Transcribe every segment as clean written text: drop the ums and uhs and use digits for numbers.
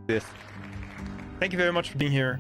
this. Thank you very much for being here.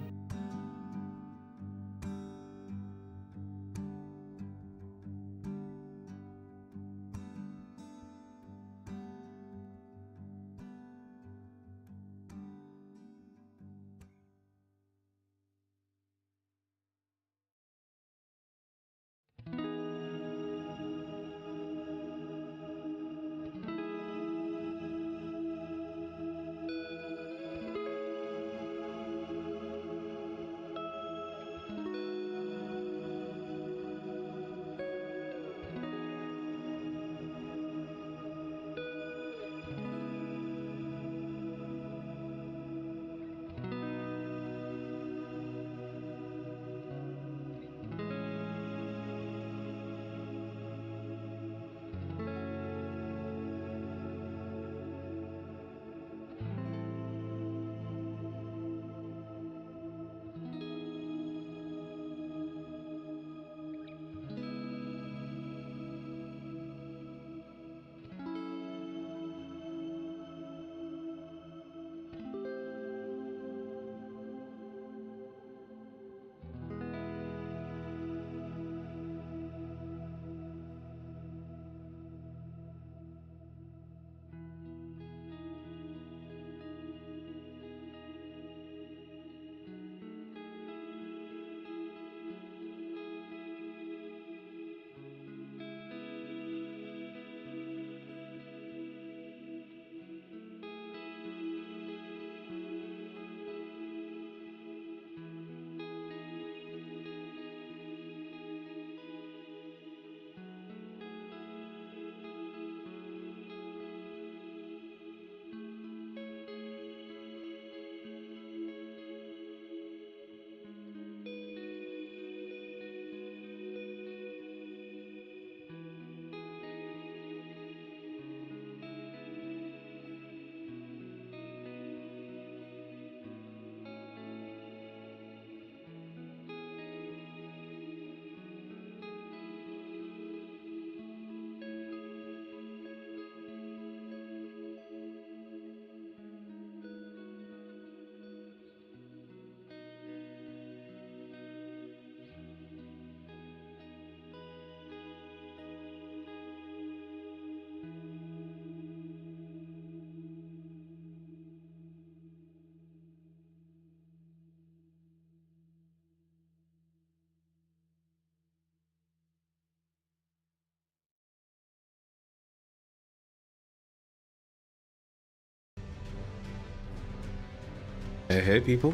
Hey people,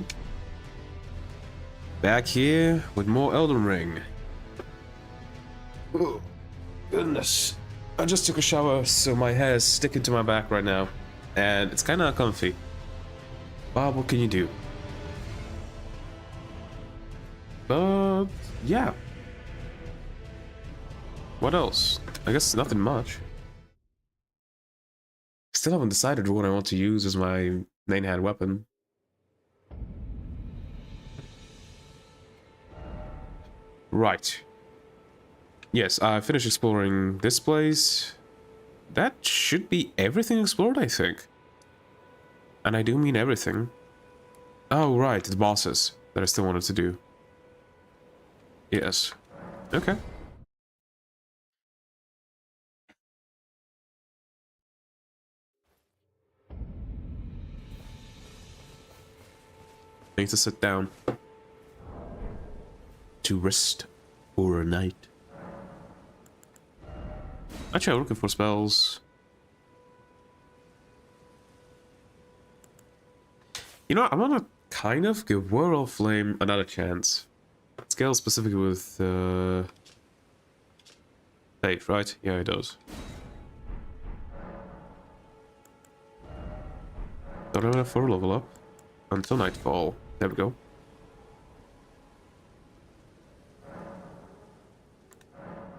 back here with more Elden Ring. Oh, goodness. I just took a shower, so my hair is sticking to my back right now, and it's kind of uncomfy. But what can you do? But yeah. What else? I guess nothing much. Still haven't decided what I want to use as my main hand weapon. Right. Yes, I finished exploring this place. That should be everything explored, I think. And I do mean everything. Oh, right, the bosses that I still wanted to do. Yes. Okay. I need to sit down. To rest for a night. Actually, I'm looking for spells. You know, I'm gonna kind of give Whirl of Flame another chance. Scale specifically with Faith, right? Yeah, it does. Don't have enough for a level up until nightfall. There we go.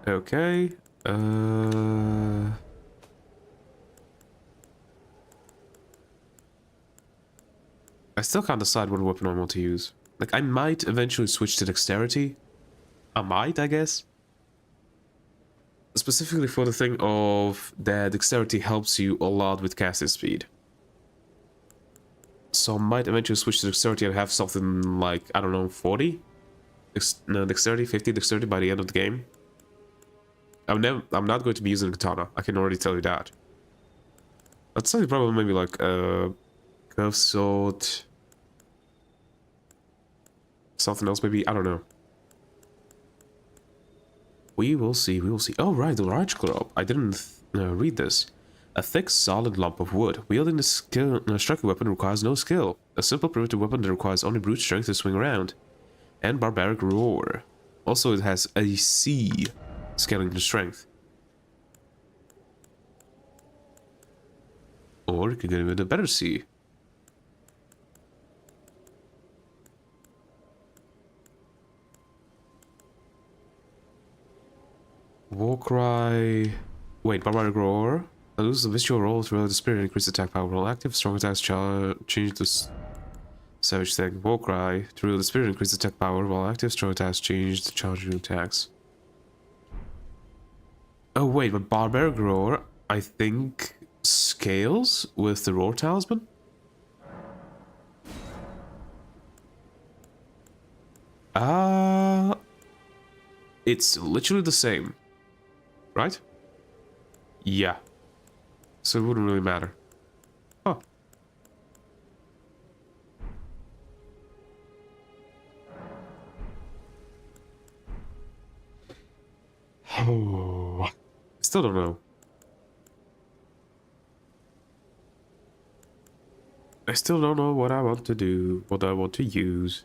Okay. I still can't decide what weapon I want to use. Like, I might eventually switch to dexterity. I might, I guess. Specifically for the thing of that dexterity helps you a lot with casting speed. so I might eventually switch to dexterity and have something like, I don't know, 40? No, dexterity, 50 dexterity by the end of the game. I'm not going to be using katana, I can already tell you that. That's something probably maybe like curved sword. Something else maybe, I don't know. We will see, we will see. Oh right, the large club. I didn't read this. A thick, solid lump of wood. Wielding the striking weapon requires no skill. A simple primitive weapon that requires only brute strength to swing around. And barbaric roar. Also, it has a C scaling the strength. Or you can get it with a better C. War cry. Wait, barbaric roar. Lose the visual roll throughout the spirit, increase attack power while active. Strong attacks change to savage thing. War cry. Through the spirit, increase attack power while active. Strong attacks change to charging attacks. Oh wait, but barbaric roar, I think, scales with the roar talisman. It's literally the same, right? Yeah. So it wouldn't really matter. Huh. Oh. I still don't know. I still don't know what I want to do, what I want to use.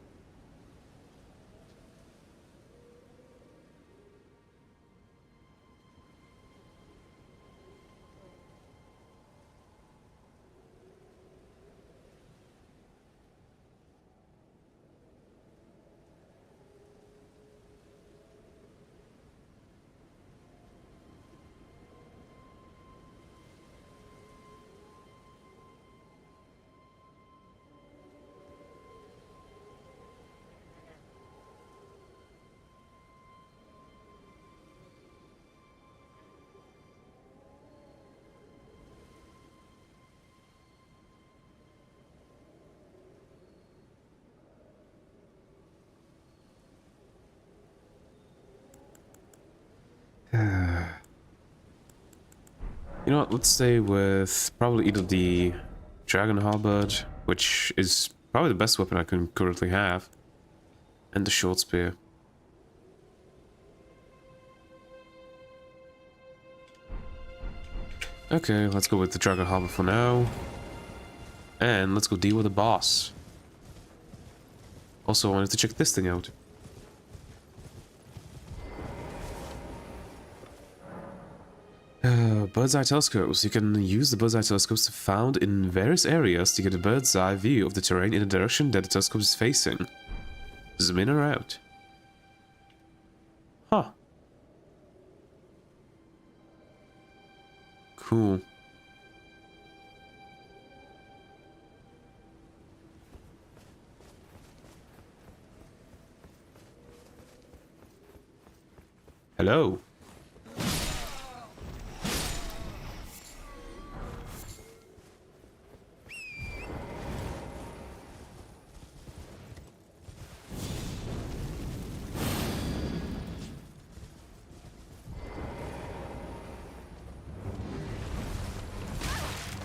You know what, let's stay with probably either the Dragon Halberd, which is probably the best weapon I can currently have, and the Short Spear. Okay, let's go with the Dragon Halberd for now. And let's go deal with the boss. Also, I wanted to check this thing out. Bird's eye telescopes. You can use the bird's eye telescopes found in various areas to get a bird's eye view of the terrain in the direction that the telescope is facing. Zoom in or out. Huh. Cool. Hello.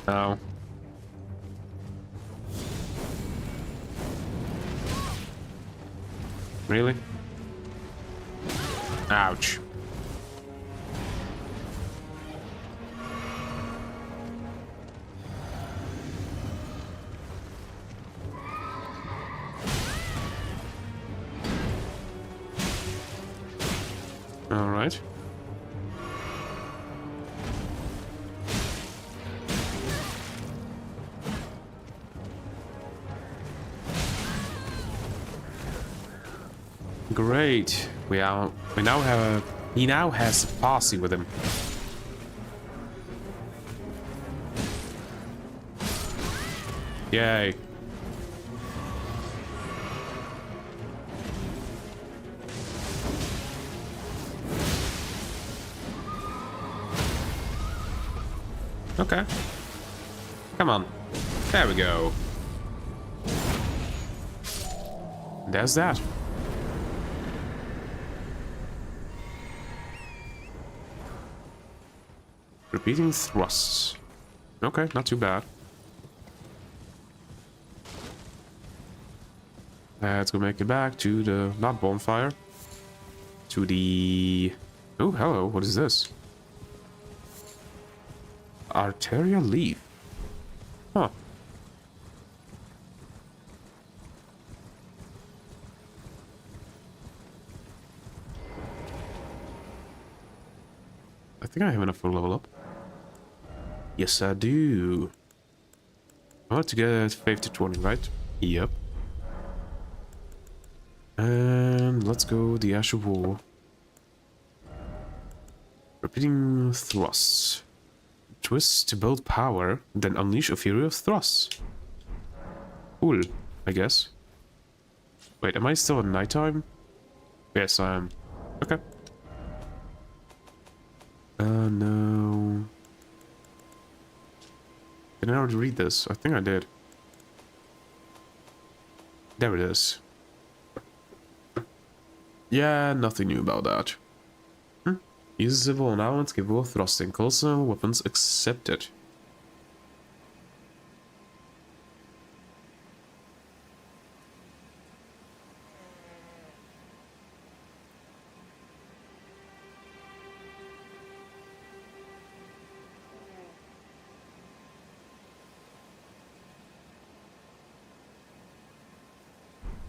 Oh. Really? Ouch. All right. Great. He now has a posse with him. Yay. Okay. Come on. There we go. there's that. Repeating thrusts. Okay, not too bad. Let's go make it back to the, not bonfire, to the... Oh, hello, what is this? Arterial leaf. Huh. I think I have enough for level up. Yes, I do. I want to get 5 to 20, right? Yep. And let's go the Ash of War. Repeating thrusts. Twist to build power, then unleash a fury of thrusts. Cool, I guess. Wait, am I still at nighttime? Yes, I am. Okay. No. Did I already read this? I think I did. There it is. Yeah, nothing new about that. Use civil allowance capable of thrusting. Colossal weapons accepted.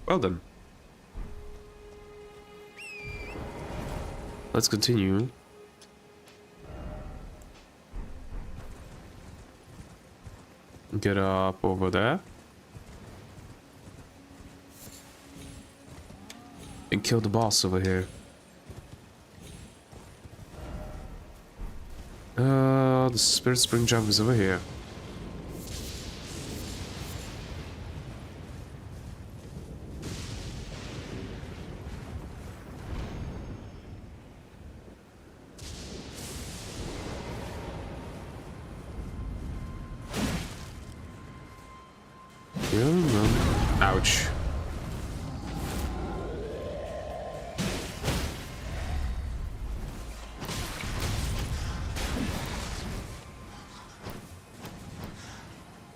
Well then. Let's continue. Get up over there. And kill the boss over here. The Spirit Spring Jump is over here. Ouch.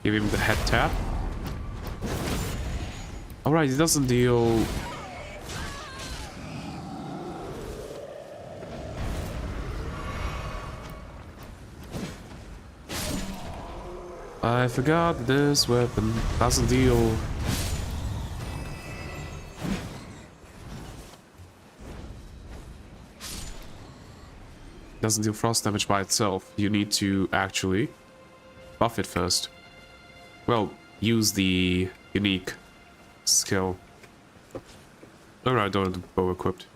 Give him the head tap. Alright, he doesn't deal... I forgot this weapon doesn't deal... Doesn't deal frost damage by itself. You need to actually buff it first. Well, use the unique skill. Alright, I don't have the bow equipped.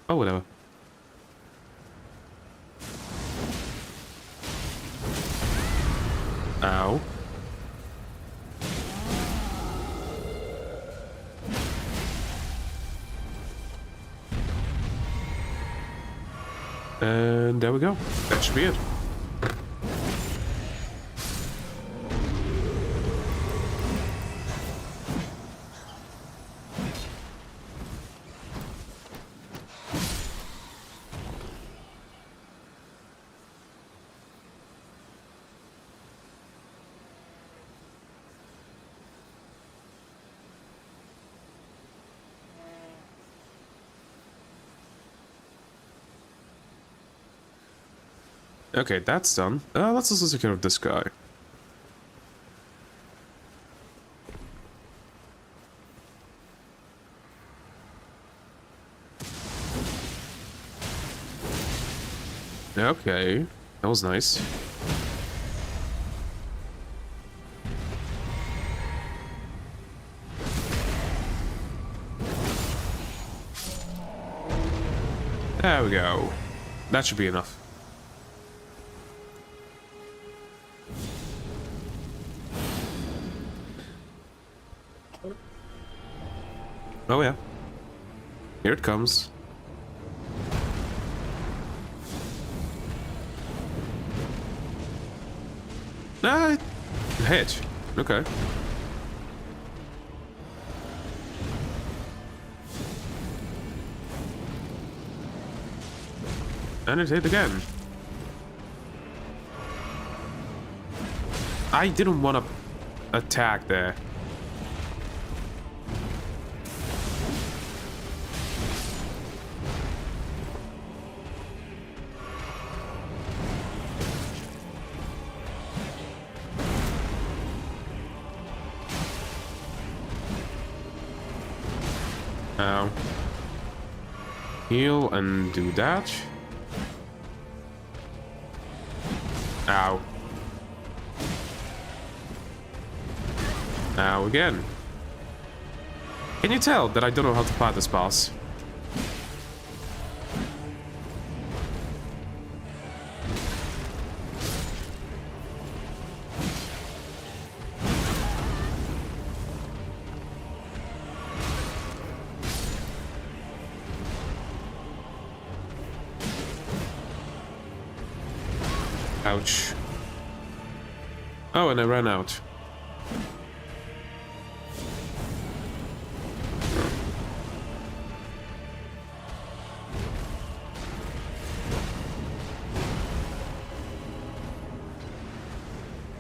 Oh, whatever. Ow. And there we go. That should be it. Okay, that's done. Let's also take care of this guy. Okay, that was nice. There we go. That should be enough. Oh yeah. Here it comes. Ah, hit. Okay. And it hit again. I didn't want to attack there. Ow. Heal and do that. Ow. Ow again. Can you tell that I don't know how to fight this boss? Ouch. Oh, and I ran out.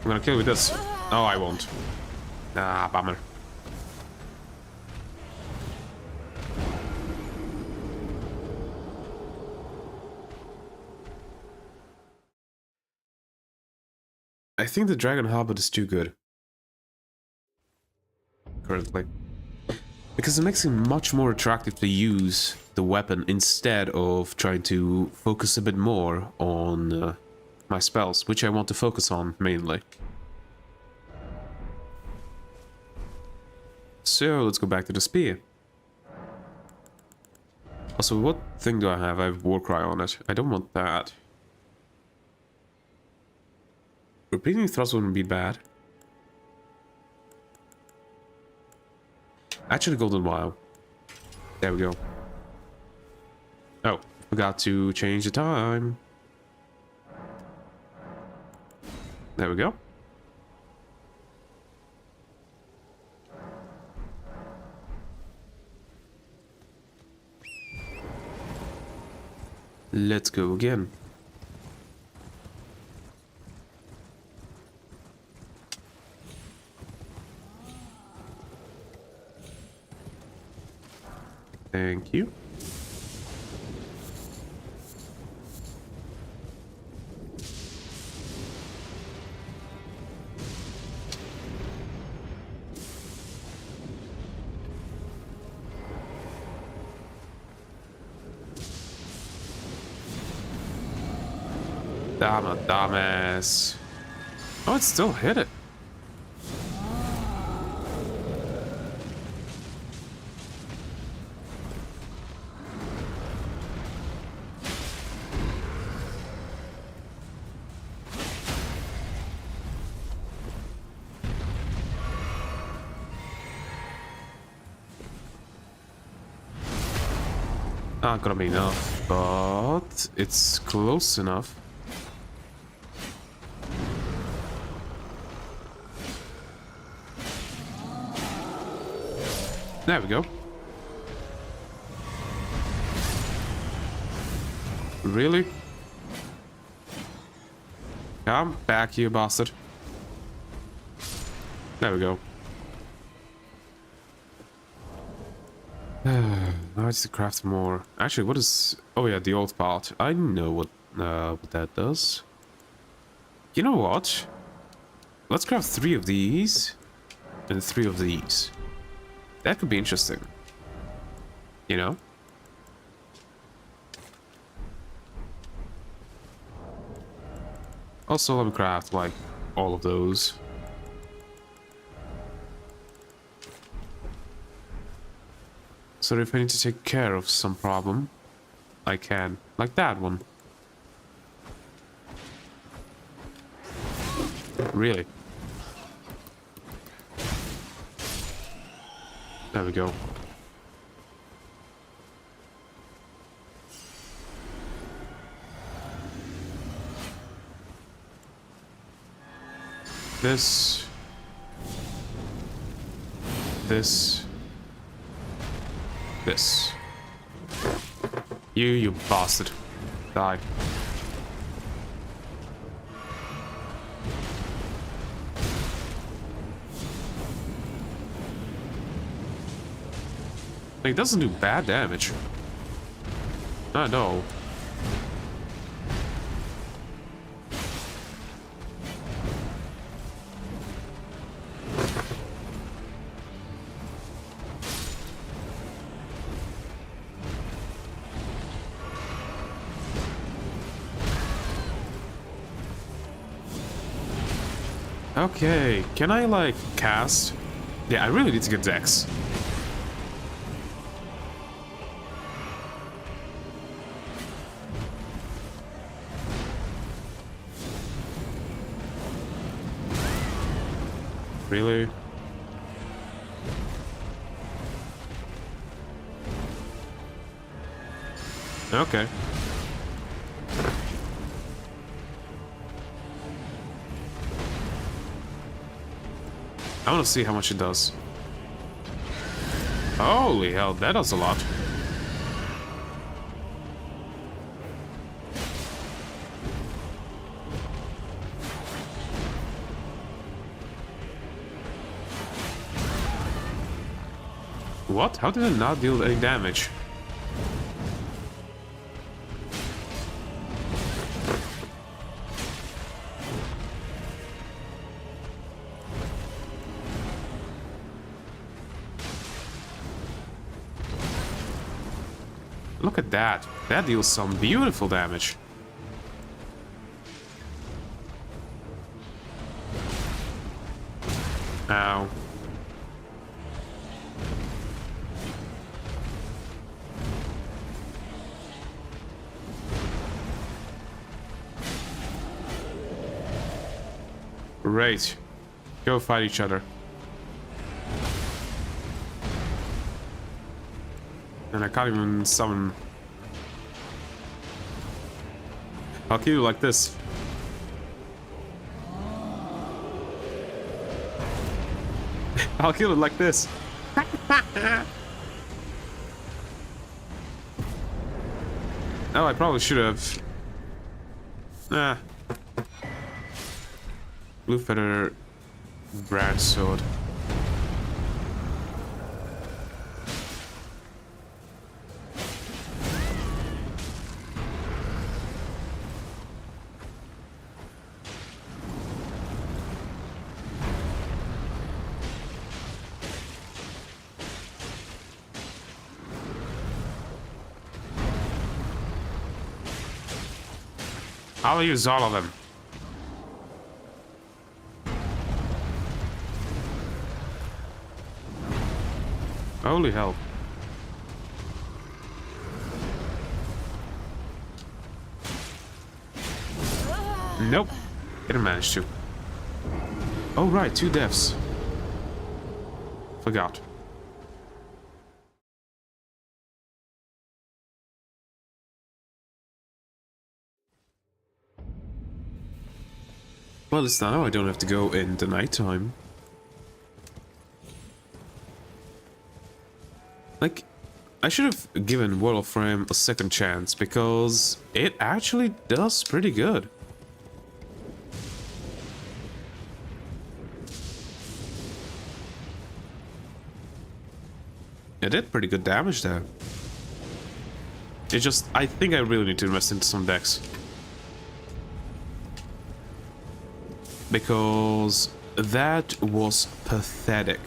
I'm gonna kill you with this. Oh, I won't. Ah, bummer. I think the Dragon Halberd is too good. Currently. Because it makes it much more attractive to use the weapon instead of trying to focus a bit more on my spells, which I want to focus on mainly. So, let's go back to the spear. Also, what thing do I have? I have Warcry on it. I don't want that. Repeating thrust wouldn't be bad. Actually, Golden Vial. There we go. Oh, forgot to change the time. There we go. Let's go again. Thank you. Damn it, dumbass. Oh, it still hit it. Not gonna be enough, but it's close enough. There we go. Really? Come back, you bastard. There we go. Now it's to craft more. Actually, what is... Oh yeah, the old part. I know what that does. You know what? Let's craft 3 of these and 3 of these. That could be interesting. You know? Also, let me craft, like, all of those. So if I need to take care of some problem, I can. Like that one. Really? There we go. This. This. This. You bastard. Die. Like, it doesn't do bad damage. Not at all. Okay, can I, like, cast? Yeah, I really need to get Dex. Really? Okay. I want to see how much it does. Holy hell, that does a lot. What? How did it not deal any damage? Look at that. That deals some beautiful damage. Ow. Great. Go fight each other. And I can't even summon. I'll kill you like this. I'll kill it like this. Oh, I probably should have. Ah. Blue feather brand sword. I'll use all of them. Holy hell. Nope. Didn't manage to. Oh right, 2 deaths. Forgot. Well, it's now I don't have to go in the nighttime. Like, I should have given World of Frame a second chance, because it actually does pretty good. It did pretty good damage there. It just, I think I really need to invest into some decks. Because that was pathetic.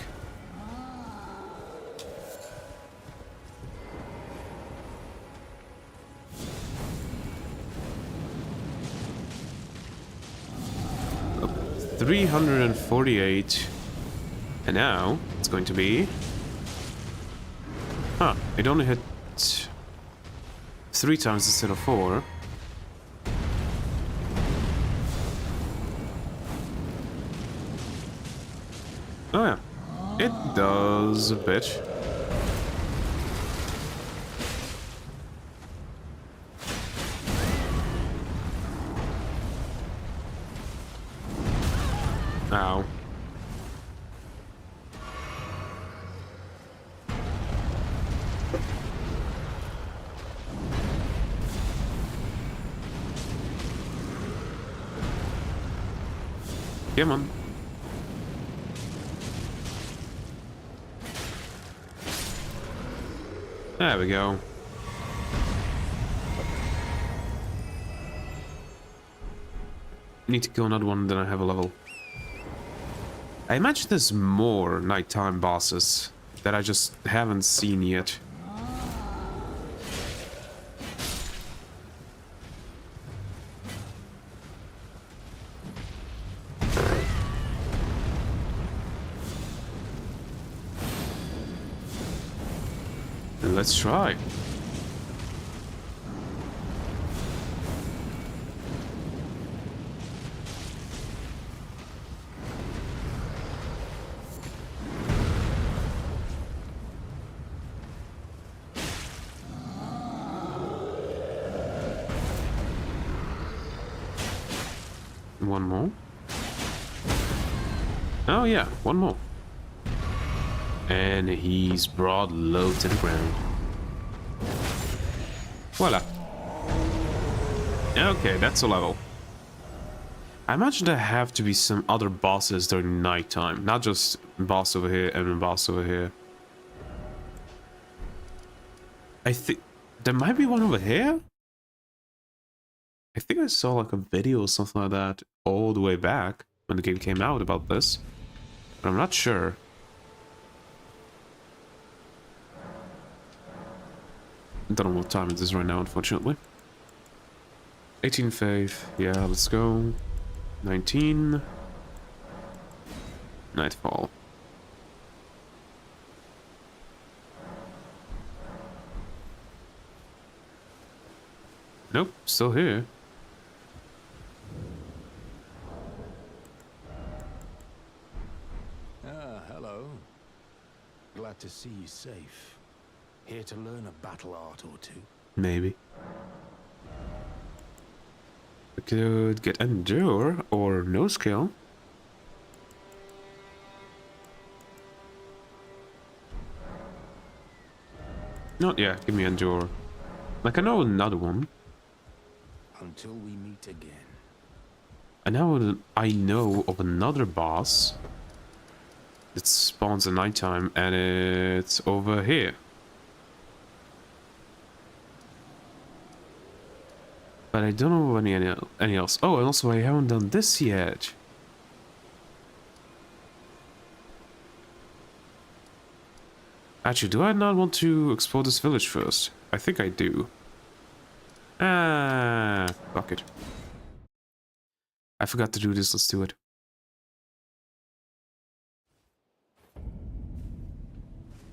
$348, and now it's going to be. Huh? It only hit 3 times instead of 4. Oh yeah, it does a bit. Ow. Come on. There we go. Need to kill another one, then I have a level. I imagine there's more nighttime bosses that I just haven't seen yet. Let's try. One more. Oh yeah, one more. And he's brought low to the ground. Voila. Okay, that's a level. I imagine there have to be some other bosses during nighttime, not just boss over here and a boss over here. I think there might be one over here. I think I saw like a video or something like that all the way back when the game came out about this, but I'm not sure. I don't know what time it is right now, unfortunately. 18 faith, yeah, let's go. 19. Nightfall. Nope, still here. Ah, hello. Glad to see you safe. Here to learn a battle art or two. Maybe. I could get Endure or No Skill. Not yet, give me Endure. Like, I know another one. Until we meet again. And now I know of another boss that spawns at nighttime, and it's over here. But I don't know of any else. Oh, and also I haven't done this yet. Actually, do I not want to explore this village first? I think I do. Ah, fuck it. I forgot to do this, let's do it.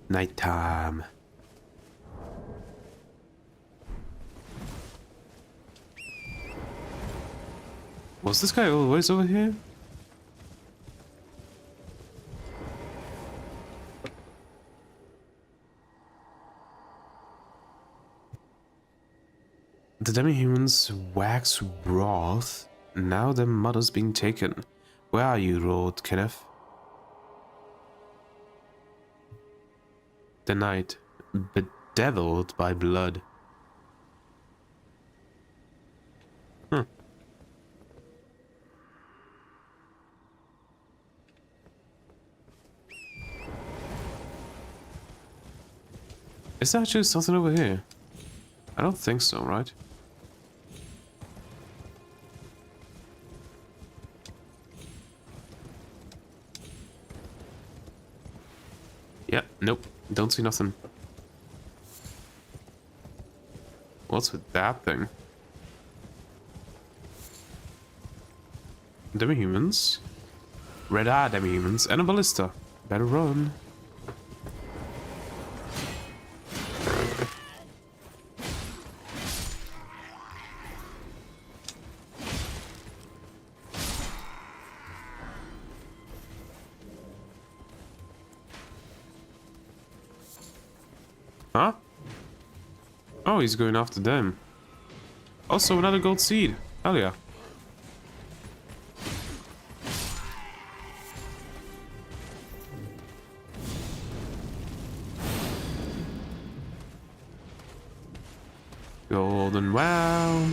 Nighttime. Was this guy always over here? The demi-humans wax wroth. Now their mother's being taken. Where are you, Lord Kenneth? The night, bedeviled by blood. Huh. Is there actually something over here? I don't think so, right? Yeah, nope. Don't see nothing. What's with that thing? Demi-humans? Red-eye demi-humans and a ballista. Better run. Huh? Oh, he's going after them. Also, another gold seed. Hell yeah. Golden wow.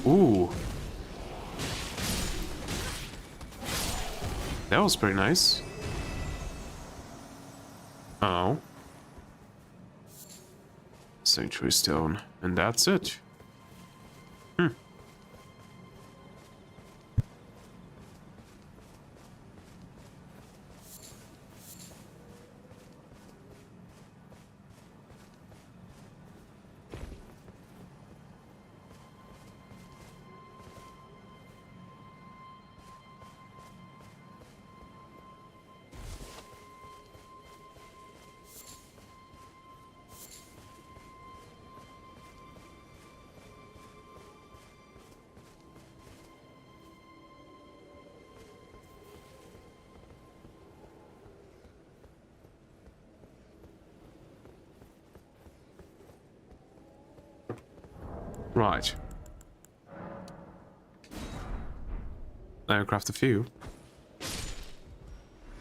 Ooh. That was pretty nice. Oh. Sanctuary Stone. And that's it. Right. I'll craft a few.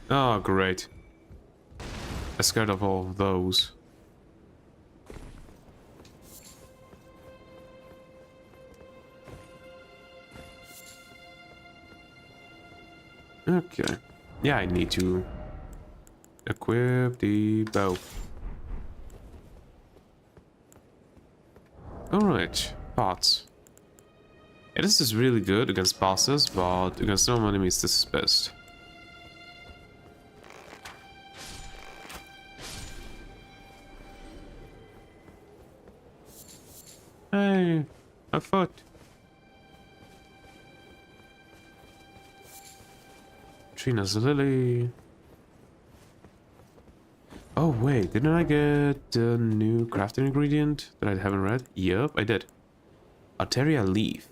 Oh, great. I'm scared of all of those. Okay. Yeah, I need to equip the bow. Alright, pots. Yeah, this is really good against bosses, but against normal enemies this is best. Hey, a foot. Trina's lily. Oh wait, didn't I get a new crafting ingredient that I haven't read? Yup, I did. Arteria leaf.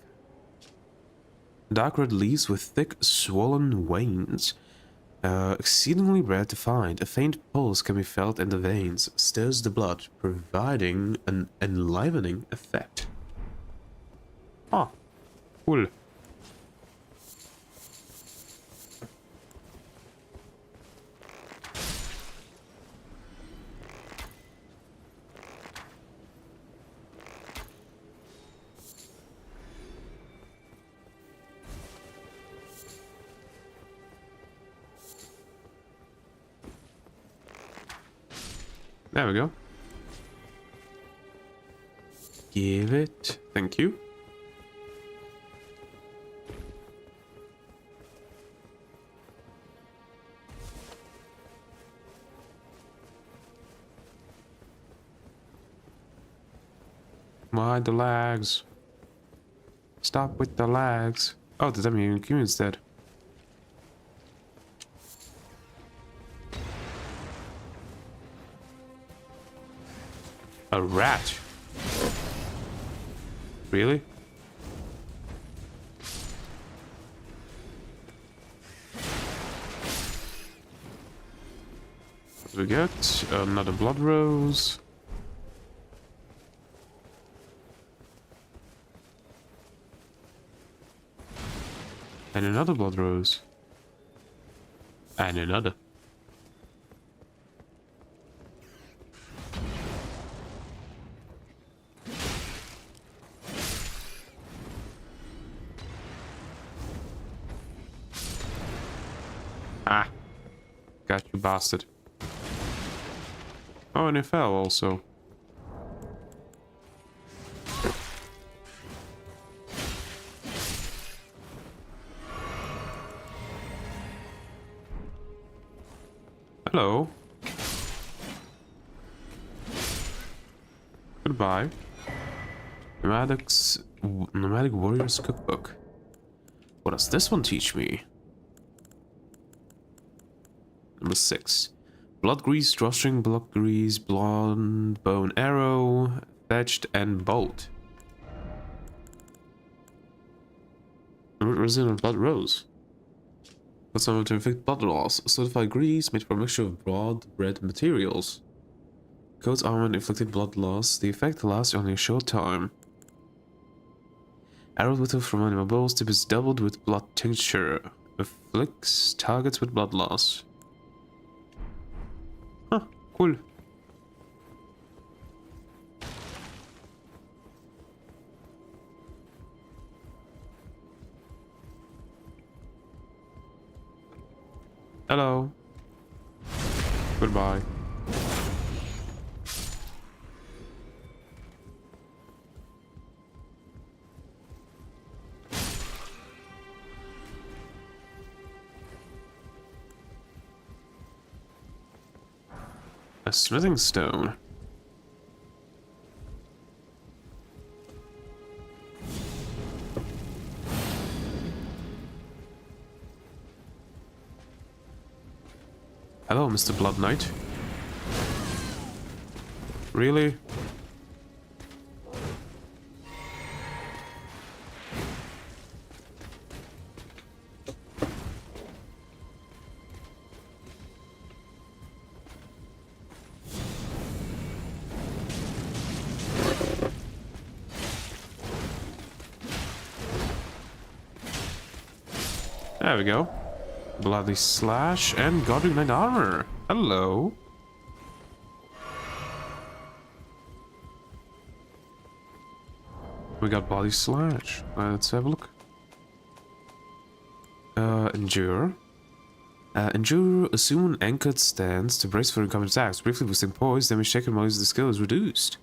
Dark red leaves with thick, swollen veins. Exceedingly rare to find. A faint pulse can be felt in the veins, stirs the blood, providing an enlivening effect. Ah, cool. There we go. Give it. Thank you. Why the lags? Stop with the lags. Oh, the dummy humans dead. A rat? Really? What do we get? Another blood rose. And another blood rose. And another. Ah. Got you, bastard. Oh, and it fell also. Hello. Goodbye. Nomadic Warriors Cookbook. What does this one teach me? Number 6. Blood grease, drawstring, blood grease, blonde, bone arrow, thatched, and bolt. Resident blood rose. What's something to inflict blood loss? Solidified grease made from a mixture of broad red materials. Coats armor and inflicted blood loss. The effect lasts only a short time. Arrow whittle from animal balls tip is doubled with blood tincture. Afflicts targets with blood loss. Huh, cool. Hello. Goodbye. A smithing stone. Hello, Mr. Blood Knight. Really? There we go. Bloody Slash and Godly Knight Armor. Hello. We got Bloody Slash. Let's have a look. Endure. Endure, assume an anchored stance to brace for incoming attacks. Briefly boosting poise, damage taken while using the skill is reduced.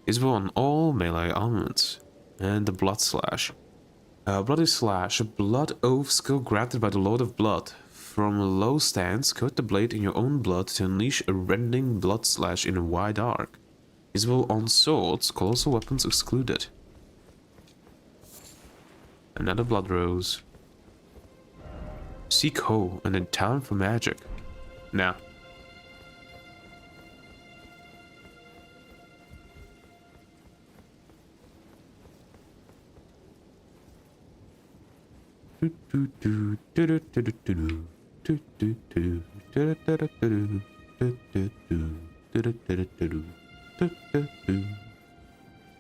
Visible on all melee armaments. And the Blood Slash. Bloody Slash, a blood oath skill granted by the Lord of Blood. From a low stance, coat the blade in your own blood to unleash a rending blood slash in a wide arc. Visible on swords, colossal weapons excluded. Another blood rose. Seek Ho, an talent for magic. Nah.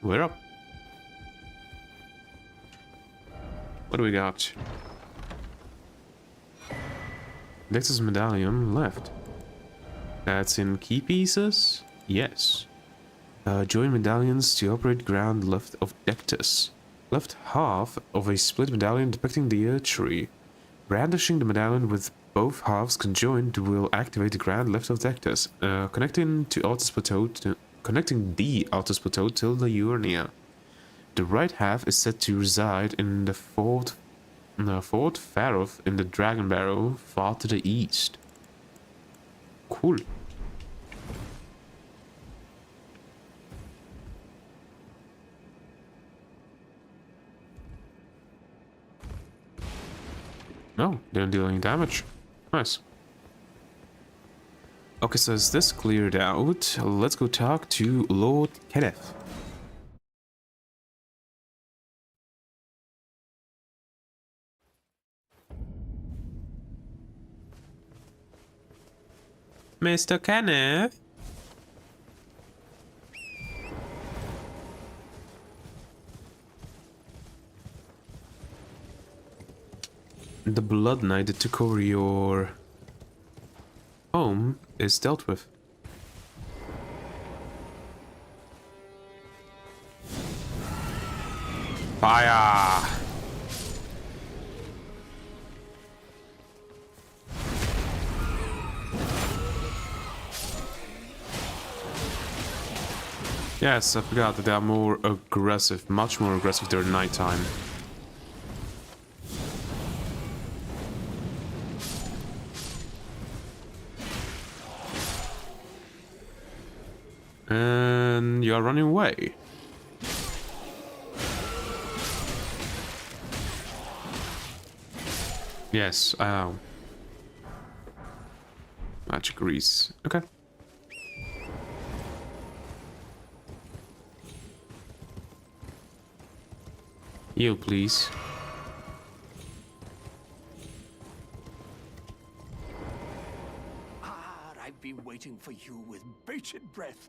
We're up. What do we got? Dexter's medallion left. That's in key pieces? Yes. Join medallions to operate ground left of Dectus. Left half of a split medallion depicting the Earth Tree. Brandishing the medallion with both halves conjoined will activate the ground left of Dectus, connecting the Altus Plateau till the Urnia. The right half is said to reside in the Fort Faroth in the Dragon Barrow, far to the east. Cool. No, didn't deal any damage. Nice. Okay, so is this cleared out? Let's go talk to Lord Kenneth. Mr. Kenneth? The Blood Knight that took over your home is dealt with. Fire! Yes, I forgot that they are more aggressive, much more aggressive during nighttime. And you are running away. Yes, I am. Magic grease. Okay. Heal, please. I've been waiting for you with bated breath.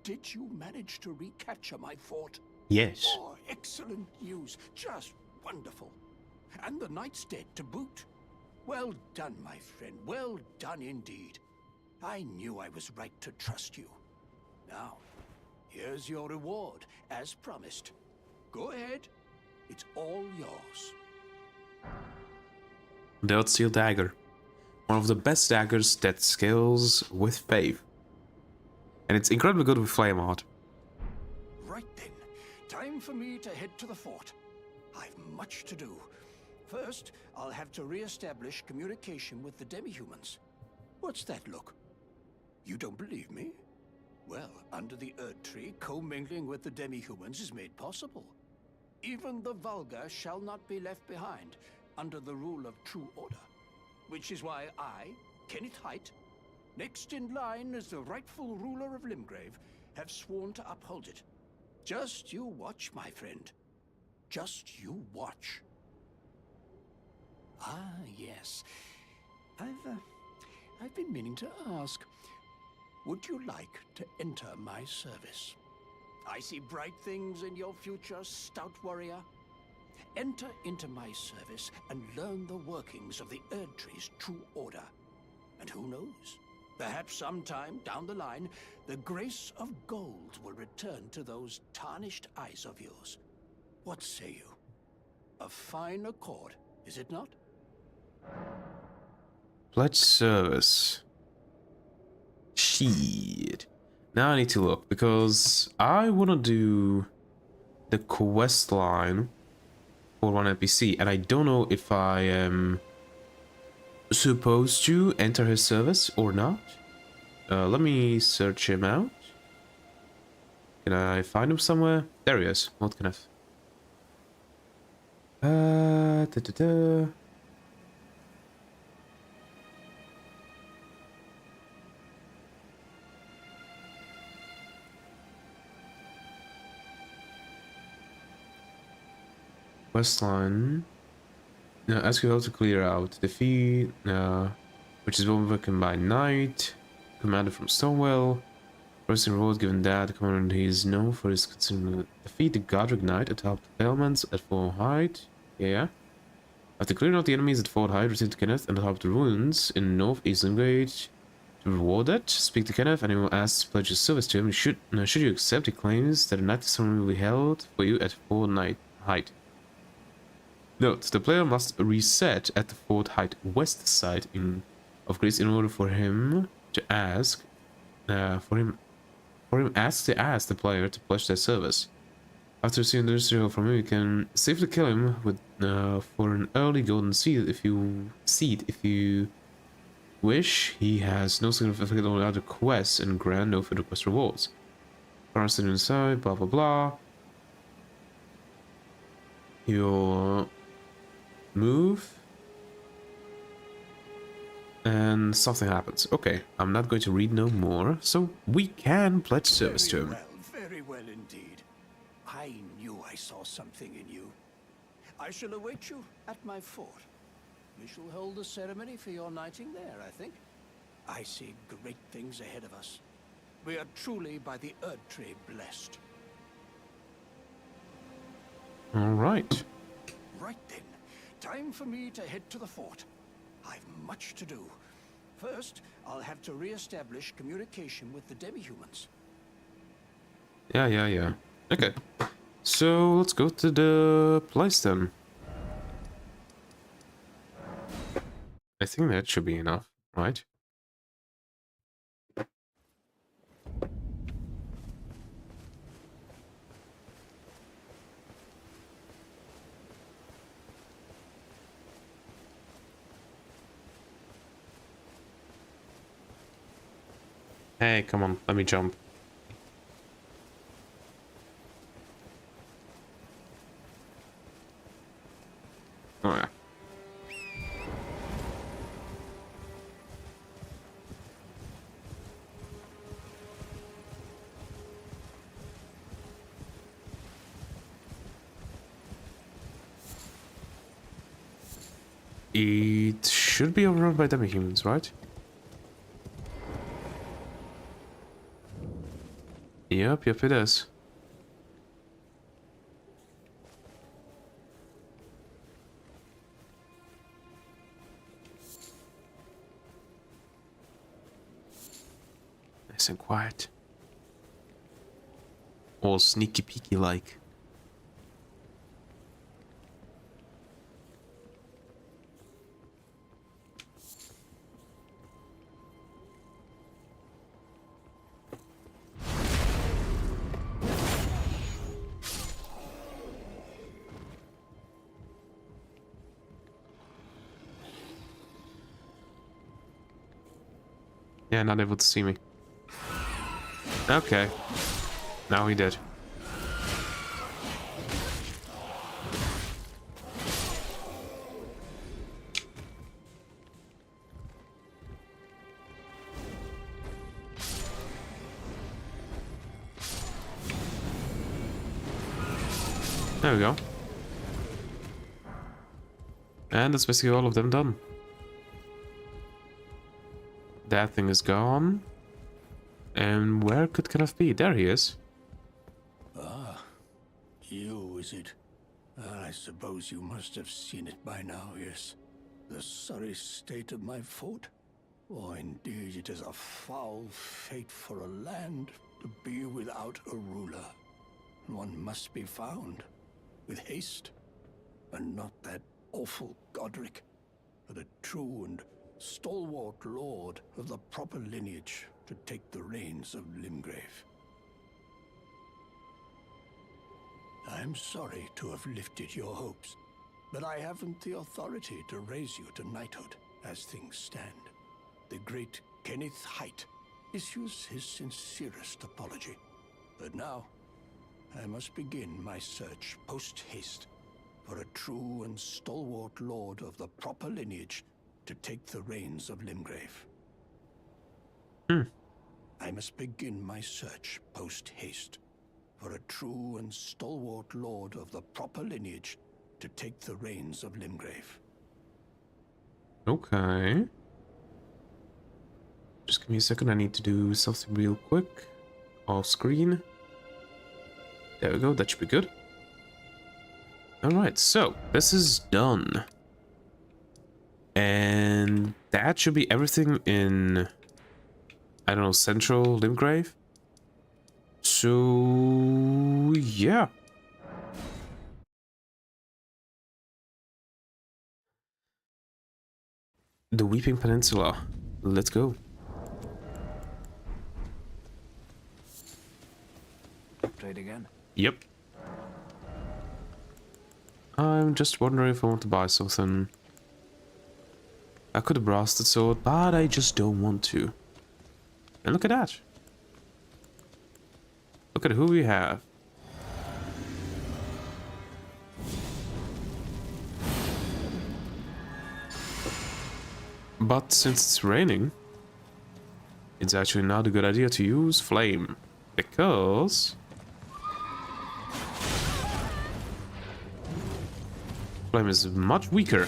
Did you manage to recapture my fort? Yes. Oh, excellent news. Just wonderful. And the knight's dead to boot. Well done, my friend. Well done indeed. I knew I was right to trust you. Now, here's your reward, as promised. Go ahead. It's all yours. The Steel Dagger. One of the best daggers that scales with faith. And it's incredibly good with flame art. Right then, time for me to head to the fort. I've much to do. First, I'll have to re-establish communication with the demi-humans. What's that look? You don't believe me? Well, under the Erd Tree, commingling with the demi-humans is made possible. Even the vulgar shall not be left behind, under the rule of true order. Which is why I, Kenneth Height, next in line as the rightful ruler of Limgrave, have sworn to uphold it. Just you watch, my friend. Just you watch. Ah, yes. I've been meaning to ask. Would you like to enter my service? I see bright things in your future, stout warrior. Enter into my service and learn the workings of the Erd Tree's true order. And who knows? Perhaps sometime down the line, the grace of gold will return to those tarnished eyes of yours. What say you? A fine accord, is it not? Pledge service. Shit. Now I need to look, because I want to do the quest line for one NPC, and I don't know if I am supposed to enter his service or not. Let me search him out. Can I find him somewhere? There he is. What can I... Questline. Ask you how to clear out. Defeat, which is overcome by night. Commander from Stonewell. First in reward given that the commander he is known for his considerable defeat the Godric Knight atop the elements at full height. Yeah. After clearing out the enemies at Fort Hyde, return to Kenneth and atop the ruins in northeast Engage. To reward that, speak to Kenneth and he will ask to pledge his service to him. Should you accept, he claims that a night ceremony will be held for you at Fort Hyde. Note, the player must reset at the Fort Hyde west side of Greece in order for him to ask to ask the player to pledge their service. After receiving the material from him, you can safely kill him with for an early golden seed if you wish. He has no significant on other quests and grant no further quest rewards. Constant inside, blah blah blah. You'll move and something happens. Okay, I'm not going to read no more, so we can pledge service to him. Very well indeed. I knew I saw something in you. I shall await you at my fort. We shall hold a ceremony for your knighting there, I think. I see great things ahead of us. We are truly by the Erd Tree blessed. All right. Right then. Time for me to head to the fort. I've much to do. First, I'll have to re-establish communication with the demi-humans. Yeah. Okay. So let's go to the place then. I think that should be enough, right? Hey, come on, let me jump. Oh yeah. It should be overrun by demi-humans, right? Yep, it is. Nice and quiet. All sneaky peeky like. Yeah, not able to see me. Okay. Now he did. There we go. And that's basically all of them done. That thing is gone. And where could Kenneth be? There he is. Ah, you, is it? I suppose you must have seen it by now, yes. The sorry state of my fort. Oh, indeed, it is a foul fate for a land to be without a ruler. One must be found, with haste, and not that awful Godric, but a true and stalwart lord of the proper lineage to take the reins of Limgrave. I'm sorry to have lifted your hopes, but I haven't the authority to raise you to knighthood as things stand. The great Kenneth Height issues his sincerest apology. But now, I must begin my search post-haste for a true and stalwart lord of the proper lineage to take the reins of Limgrave. I must begin my search post-haste for a true and stalwart lord of the proper lineage to take the reins of Limgrave. Okay. Just give me a second, I need to do something real quick. Off screen. There we go, that should be good. Alright, so this is done. And that should be everything in, I don't know, Central Limgrave. So, yeah. The Weeping Peninsula. Let's go. Trade again? Yep. I'm just wondering if I want to buy something. I could have blasted sword, but I just don't want to. And look at that. Look at who we have. But since it's raining, it's actually not a good idea to use flame. Because flame is much weaker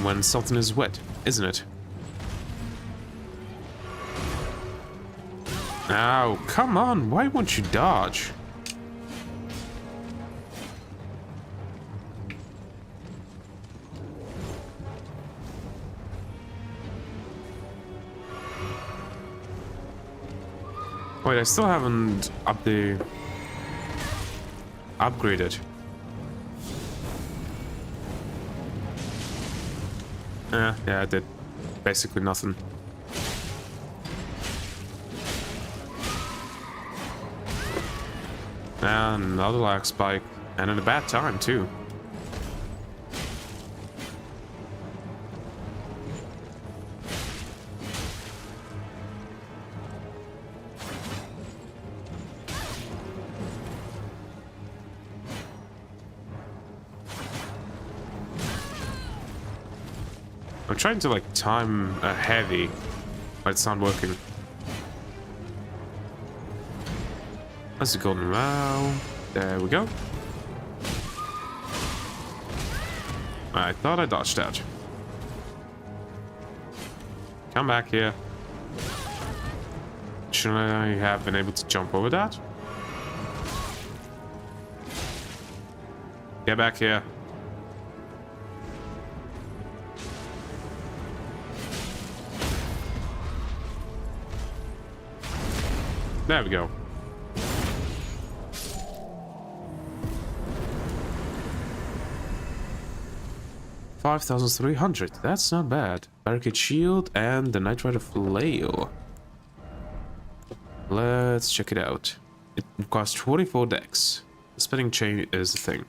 when something is wet, isn't it? Now, come on, why won't you dodge? Wait, I still haven't upgraded. Yeah, I did basically nothing. And another lag spike, and at a bad time too. I'm trying to like time a heavy, but it's not working. That's the golden round. There we go. I thought I dodged that. Come back here. Shouldn't I have been able to jump over that? Get back here. There we go. $5,300. That's not bad. Barricade shield and the Knight Rider flail. Let's check it out. It costs 24 decks. The spinning chain is the thing.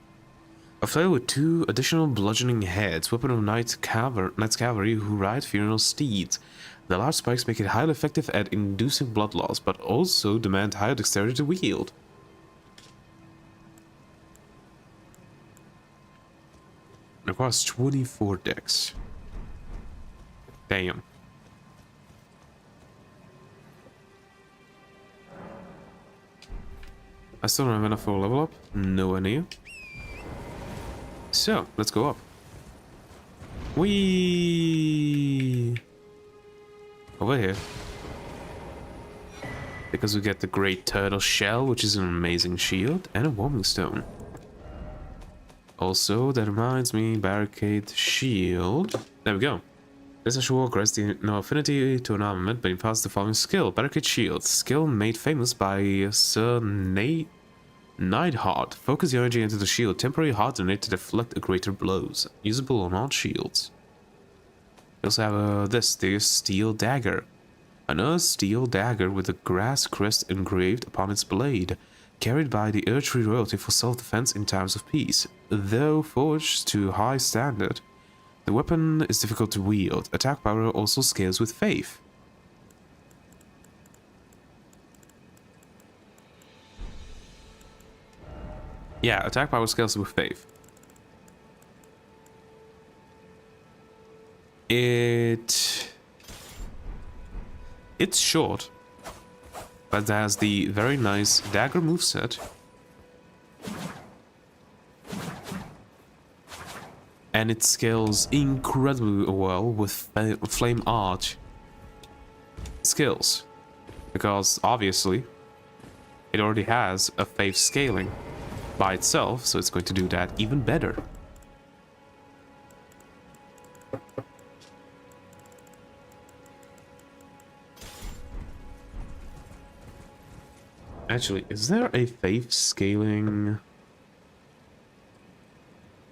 A flail with 2 additional bludgeoning heads, weapon of Knight's Cavalry who ride funeral steeds. The large spikes make it highly effective at inducing blood loss, but also demand higher dexterity to wield. It requires 24 dex. Damn. I still don't have enough for a level up. No idea. So, let's go up. Whee! Over here. Because we get the Great Turtle Shell, which is an amazing shield, and a Warming Stone. Also, that reminds me, Barricade Shield. There we go. This actual walk has no affinity to an armament, but imparts the following skill. Barricade Shield. Skill made famous by Sir Neidhart. Focus your energy into the shield. Temporary harden to deflect greater blows. Usable on all shields. We also have the Steel Dagger. Another steel dagger with a grass crest engraved upon its blade. Carried by the archery royalty for self-defense in times of peace. Though forged to high standard, the weapon is difficult to wield. Attack power also scales with faith. Yeah, attack power scales with faith. It's short, but it has the very nice dagger moveset. And it scales incredibly well with flame arch skills. Because obviously, it already has a faith scaling by itself, so it's going to do that even better. Actually, is there a faith scaling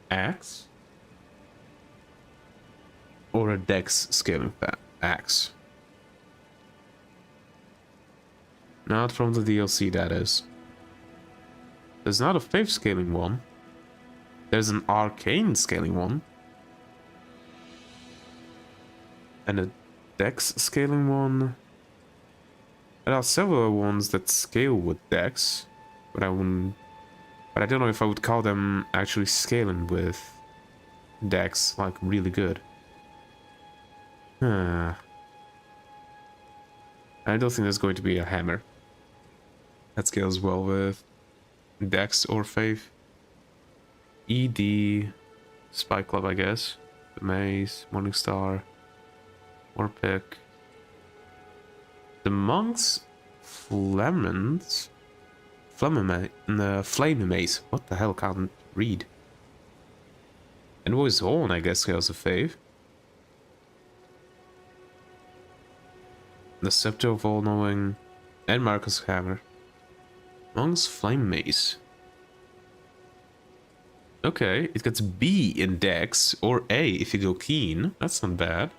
axe? Or a dex scaling axe? Not from the DLC, that is. There's not a faith scaling one. There's an arcane scaling one. And a dex scaling one. There are several ones that scale with dex, but I don't know if I would call them actually scaling with dex, like really good. I don't think there's going to be a hammer that scales well with dex or faith. ED, Spike Club, I guess. The Maze, Morningstar, Warpick. The Monk's Flame Mace. What the hell, can't read. And Voice Horn, I guess, scales with faith. The Scepter of All-Knowing, and Marcus Hammer. Monk's Flame Mace. Okay, it gets B in Dex, or A if you go Keen. That's not bad.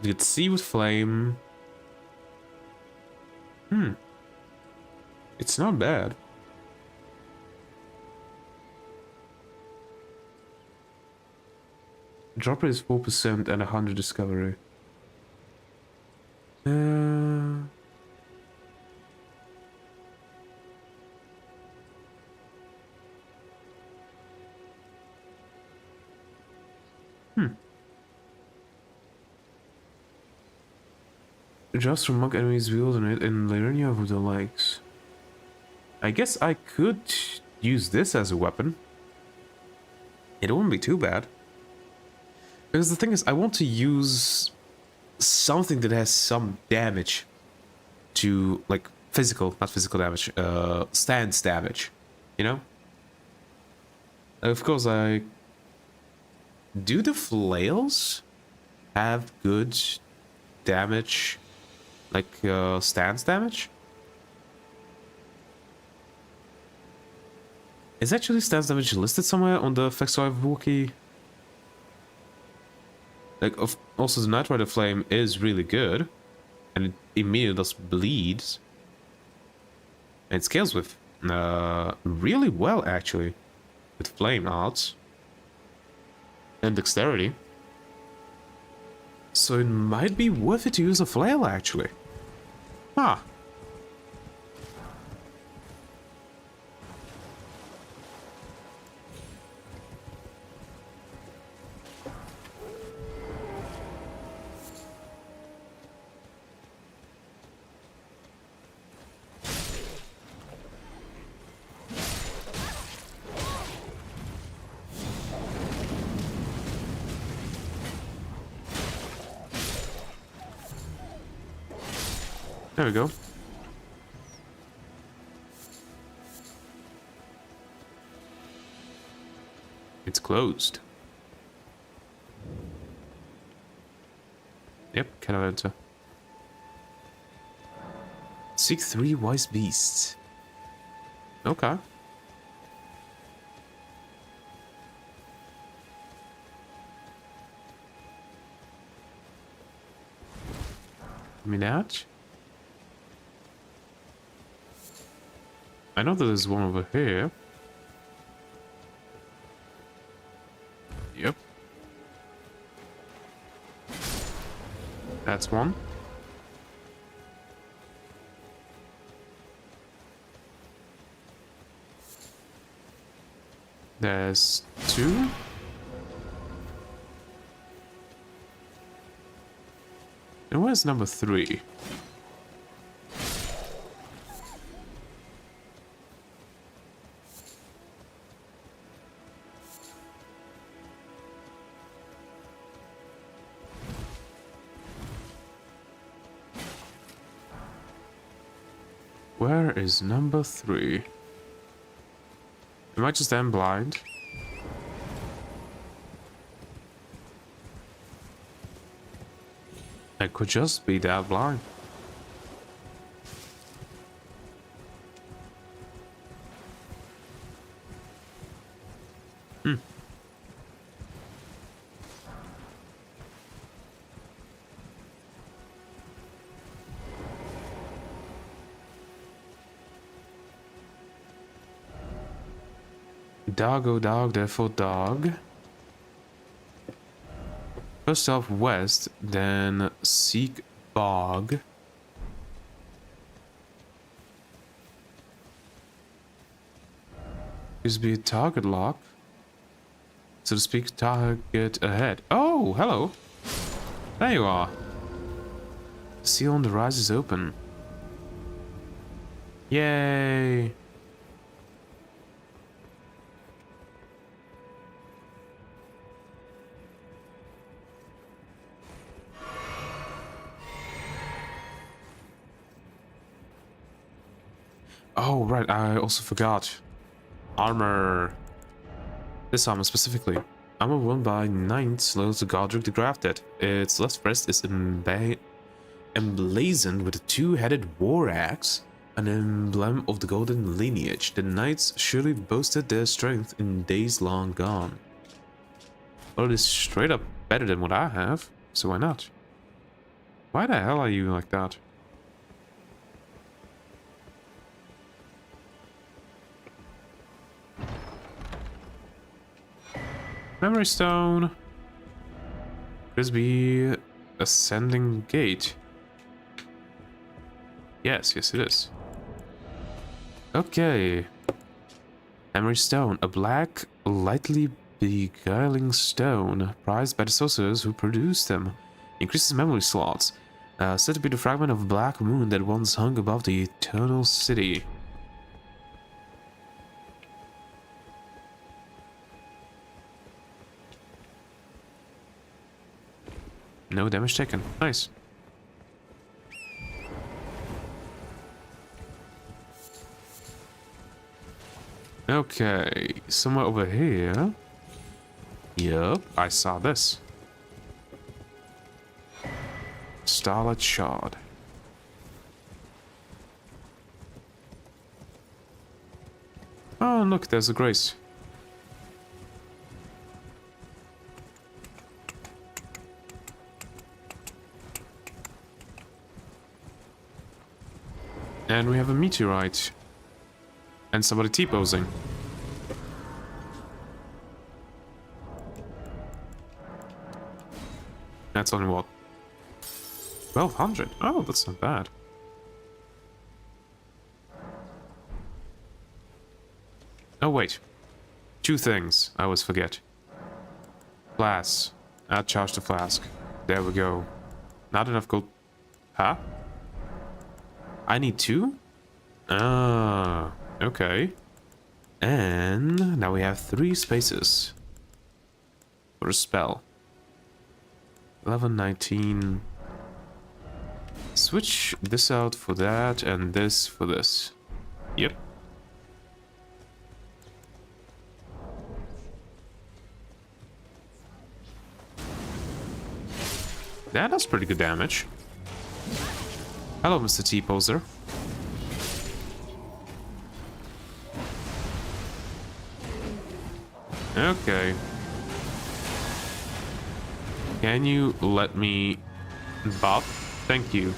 It gets C with Flame. It's not bad. Drop rate is 4% and 100 discovery. Just from monk enemies wielding it in Laernia of the Lakes. I guess I could use this as a weapon. It wouldn't be too bad. Because the thing is, I want to use something that has some damage to, like, not physical damage, stance damage, you know? Of course, do the flails have good damage, like, stance damage? Is actually stance damage listed somewhere on the effect survivor wiki? Like, also the Night Rider Flame is really good, and it immediately does bleeds. And it scales with really well, actually. with flame arts and dexterity. So it might be worth it to use a flail, actually. Huh. There we go. It's closed. Yep, cannot enter. Seek 3 wise beasts. Okay. I mean that? I know that there's one over here. Yep. That's one. There's 2. And where's number 3? Where is number 3? Am I just damn blind? I could just be that blind. Dog, oh dog, therefore dog. First off west, then seek bog. Is be a target lock. So to speak, target ahead. Oh, hello. There you are. The seal on the rise is open. Yay. Oh, right, I also forgot. Armor. This armor specifically. Armor worn by Knights loads the Godric the Grafted. Its left breast is emblazoned with a 2-headed war axe, an emblem of the golden lineage. The Knights surely boasted their strength in days long gone. Well, it is straight up better than what I have, so why not? Why the hell are you like that? Memory stone. This be ascending gate. Yes, yes it is. Okay. Memory stone, a black, lightly beguiling stone, prized by the sorcerers who produce them. Increases memory slots. Said to be the fragment of a black moon that once hung above the eternal city. No damage taken. Nice. Okay, somewhere over here. Yup, I saw this. Starlight Shard. Oh, look, there's a grace. And we have a meteorite. And somebody T-posing. That's only what? 1200. Oh, that's not bad. Oh, wait. Two things I always forget. Flask. Add charge to flask. There we go. Not enough gold. Huh? I need two? Ah, okay. And now we have 3 spaces for a spell. 11, 19. Switch this out for that and this for this. Yep. That does pretty good damage. Hello, Mr. T-Poser. Okay. Can you let me bop? Thank you.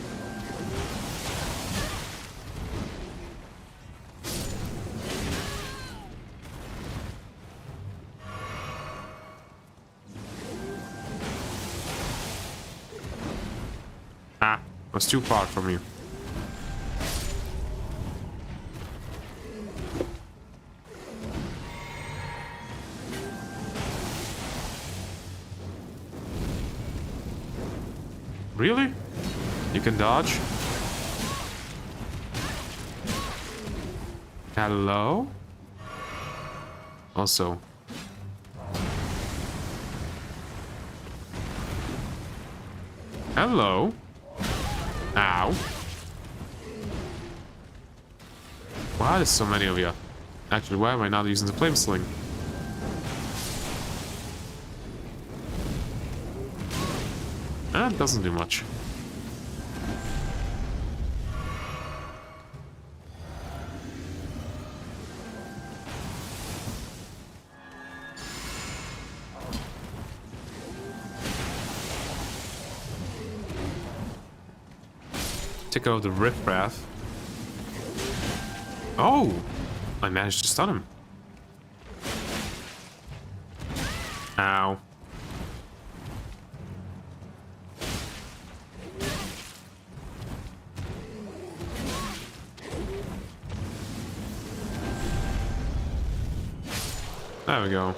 Ah, was too far from you. Really? You can dodge? Hello? Also. Hello? Ow. Why there's so many of you? Actually, why am I not using the flame sling? That doesn't do much. Take out the riffraff. Oh! I managed to stun him. Ow. There we go.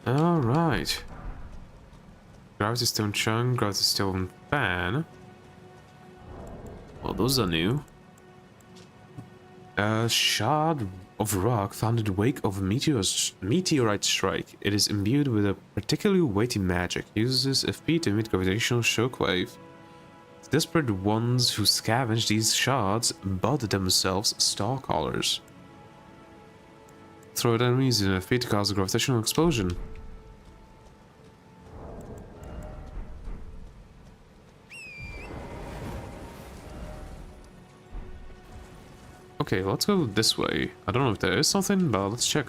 Alright. Gravity Stone Chunk, Gravity Stone Fan. Well, those are new. A shard of rock found in the wake of a meteorite strike. It is imbued with a particularly weighty magic. Uses FP to emit gravitational shockwave. Desperate ones who scavenge these shards bud themselves star callers. Throw at enemies in FP to cause a gravitational explosion. Okay, let's go this way. I don't know if there is something, but let's check.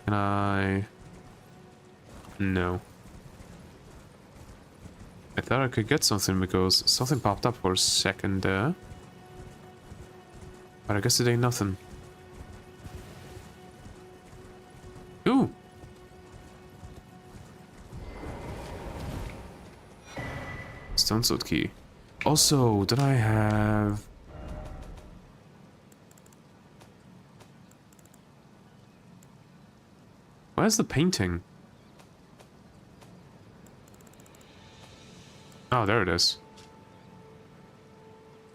Can I... No. I thought I could get something because something popped up for a second there. But I guess it ain't nothing. Ooh! Stone Sword Key. Also, did I have... Where's the painting? Oh, there it is.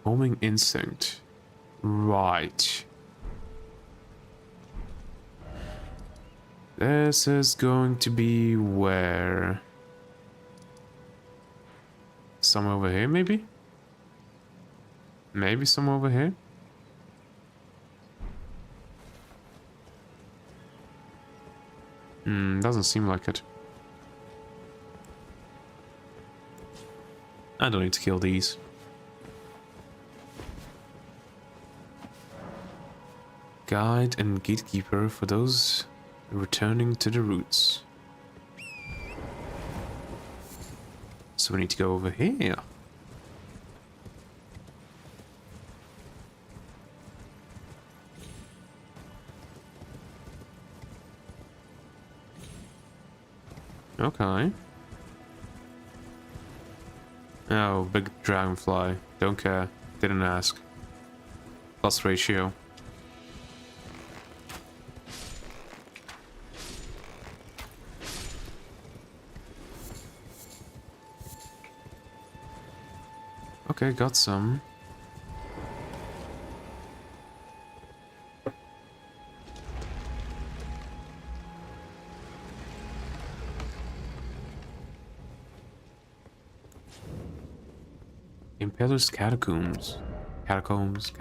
Homing Instinct. Right. This is going to be where? Somewhere over here, maybe? Maybe somewhere over here? Doesn't seem like it. I don't need to kill these. Guide and Gatekeeper for those returning to the roots. So we need to go over here. Okay. Oh, big dragonfly. Don't care. Didn't ask. Plus ratio. Okay, got some. Impaler's catacombs. Catacombs.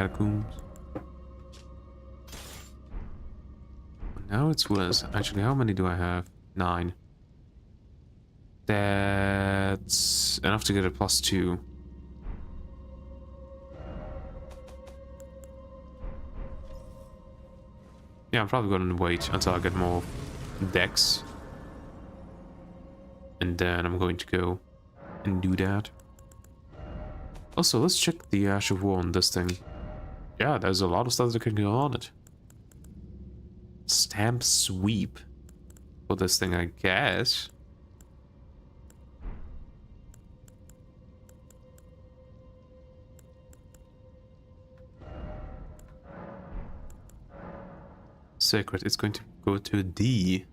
Now it's worse. Actually, how many do I have? 9. That's enough to get a +2. Yeah, I'm probably gonna wait until I get more decks. And then I'm going to go and do that. Also, let's check the Ash of War on this thing. Yeah, there's a lot of stuff that can go on it. Stamp sweep for this thing, I guess. Sacred, it's going to go to D.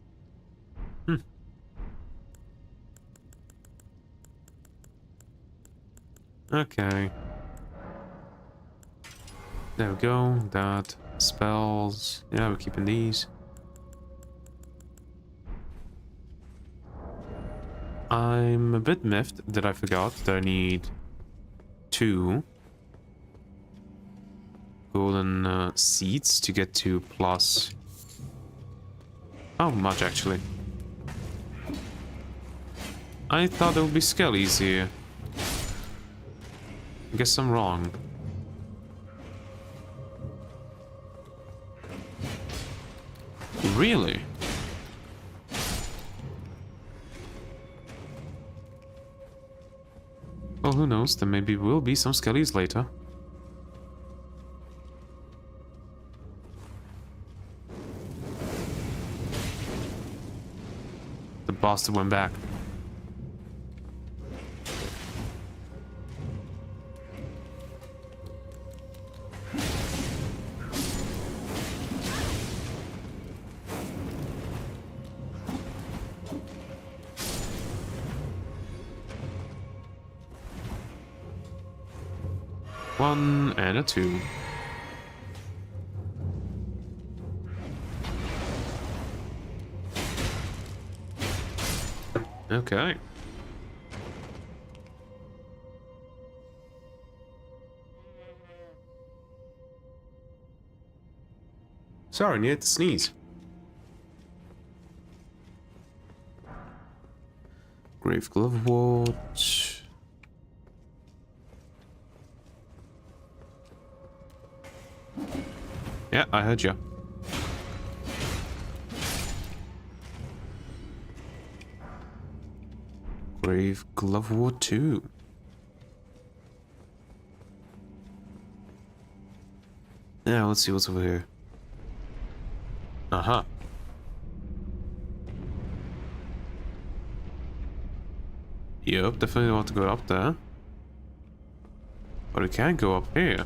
Okay. There we go. That. Spells. Yeah, we're keeping these. I'm a bit miffed that I forgot that I need 2 golden seeds to get to plus. How much actually? I thought there would be skellies here. I guess I'm wrong. Really? Well, who knows? There maybe will be some skellies later. The bastard went back. One and a 2. Okay. Sorry, need to sneeze. Grave Glove Watch. Yeah, I heard you. Grave Glove Ward 2. Yeah, let's see what's over here. Uh-huh. Yep, definitely want to go up there. But we can't go up here.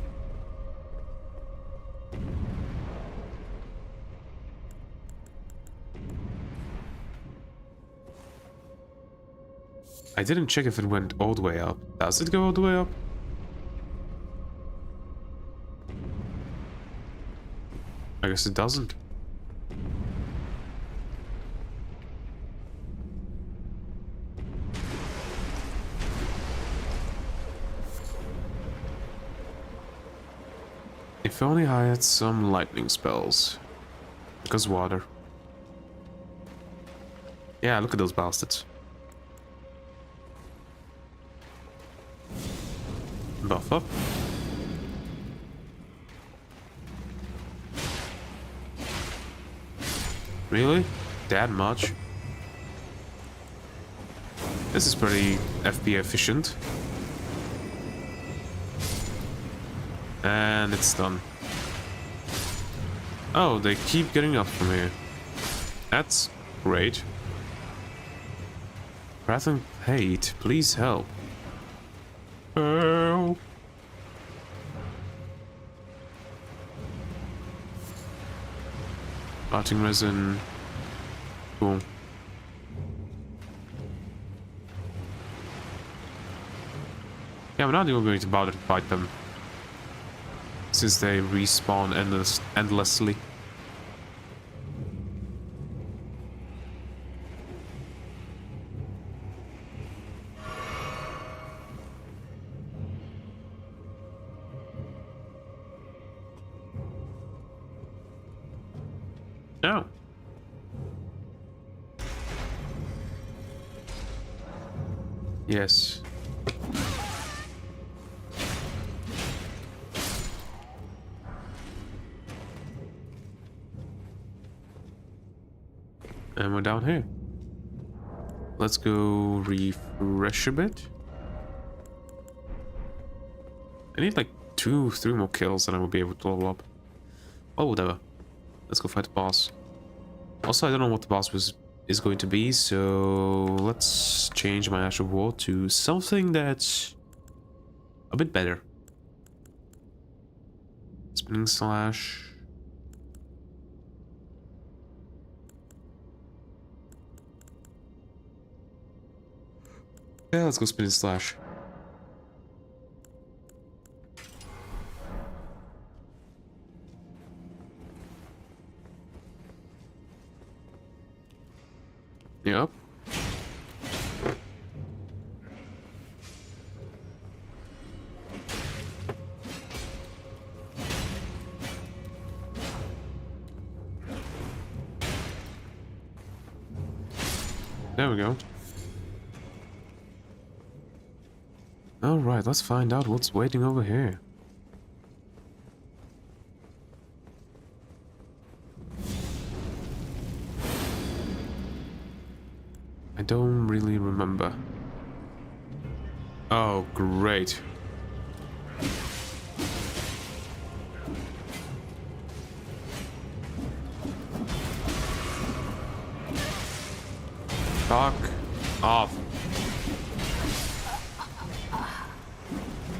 I didn't check if it went all the way up. Does it go all the way up? I guess it doesn't. If only I had some lightning spells. Because water. Yeah, look at those bastards. Buff up. Really? That much? This is pretty FP efficient. And it's done. Oh, they keep getting up from here. That's great. Present hate, please help. Help. Rotting resin. Cool. Yeah, we're not even going to bother to fight them, since they respawn endlessly. No. Yes. And we're down here. Let's go refresh a bit. I need like 2-3 more kills and I will be able to level up. Oh, whatever. Let's go fight the boss. Also, I don't know what the boss is going to be, so let's change my Ash of War to something that's a bit better. Spinning Slash. Yeah, let's go Spinning Slash. Yep. There we go. Alright, let's find out what's waiting over here. I don't really remember. Oh, great. Fuck off.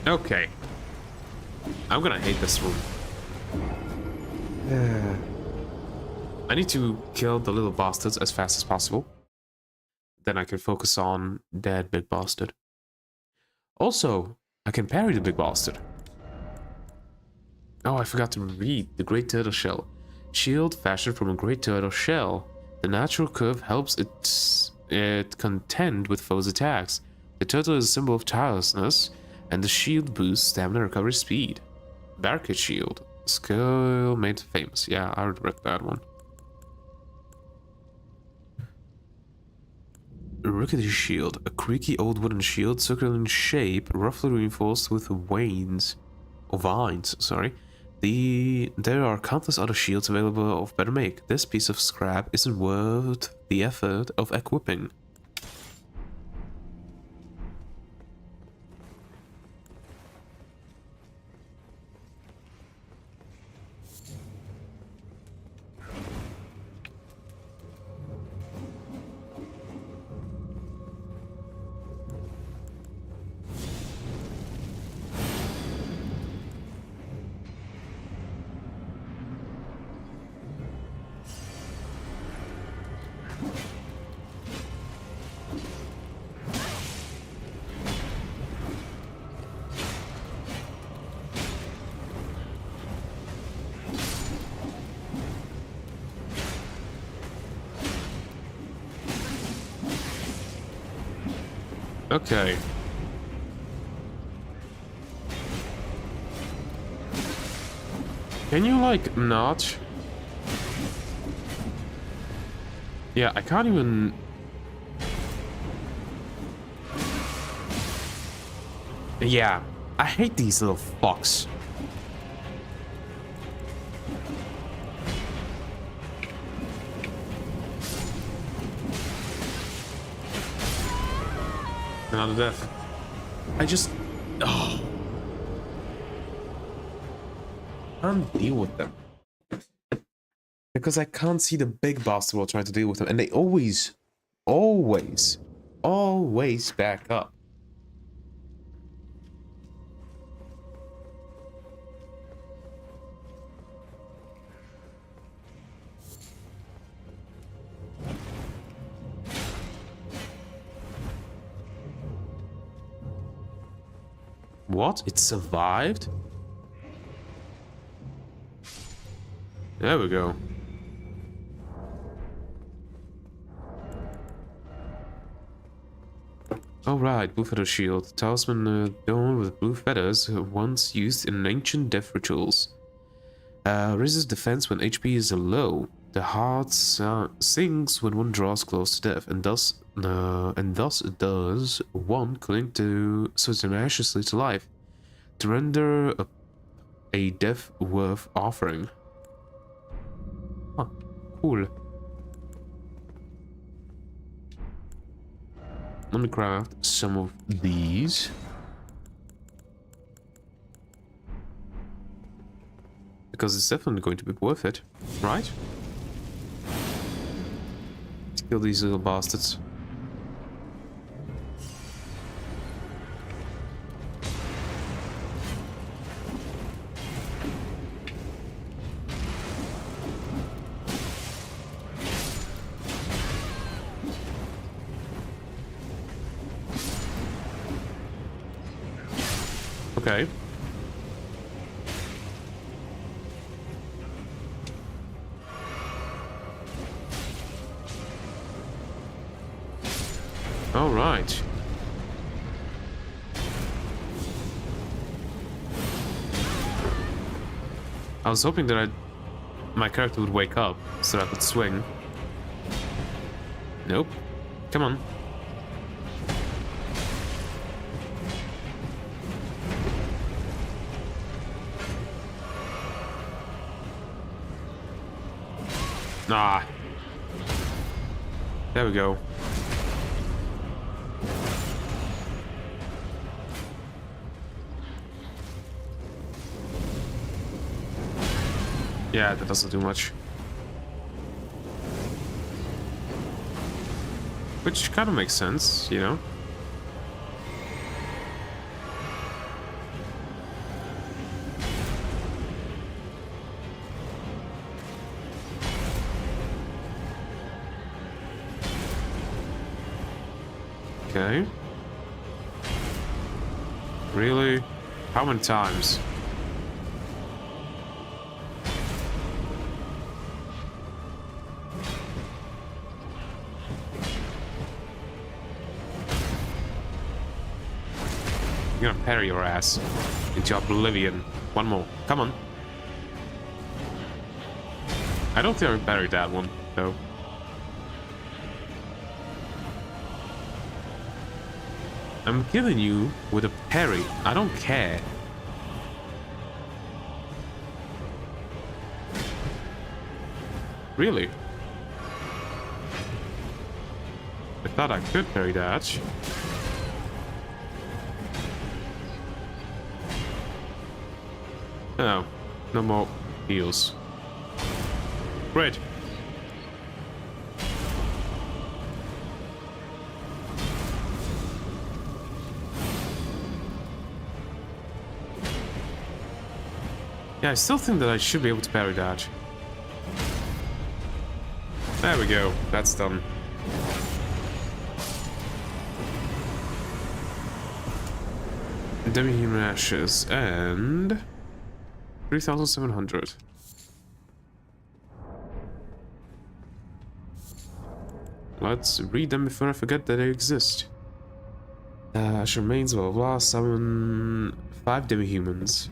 Okay. I'm gonna hate this room. I need to kill the little bastards as fast as possible. Then I can focus on that big bastard. Also, I can parry the big bastard. Oh, I forgot to read the Great Turtle Shell. Shield fashioned from a great turtle shell. The natural curve helps it contend with foes' attacks. The turtle is a symbol of tirelessness, and the shield boosts stamina recovery speed. Barricade shield. Skill made famous. Yeah, I already read that one. A rickety shield. A creaky old wooden shield, circular in shape, roughly reinforced with vines. Sorry. There are countless other shields available of better make. This piece of scrap isn't worth the effort of equipping. Okay. Can you, like, not? Yeah, I can't even... Yeah, I hate these little fucks. Another death. I just... Oh. I can't deal with them. Because I can't see the big bastard while trying to deal with them. And they always always back up. What? It survived? There we go. Oh right, blue feather shield. Talisman adorned with blue feathers, once used in ancient death rituals. Raises defense when HP is low. The heart sings when one draws close to death, and thus does one cling to so tenaciously to life to render a death worth offering. Huh, cool. Let me craft some of these. Because it's definitely going to be worth it, right? Let's kill these little bastards. Okay. All right. I was hoping that my character would wake up so that I could swing. Nope. Come on. Ah. There we go. Yeah, that doesn't do much. Which kind of makes sense, you know? Okay. Really? How many times? You're gonna parry your ass into oblivion. One more. Come on. I don't think I parried that one, though. I'm killing you with a parry. I don't care. Really? I thought I could parry that. No, no more heals. Great. Yeah, I still think that I should be able to parry that. There we go. That's done. Demi-human ashes and 3,700. Let's read them before I forget that they exist. Ash remains, blah blah blah. Summon 5 demi-humans.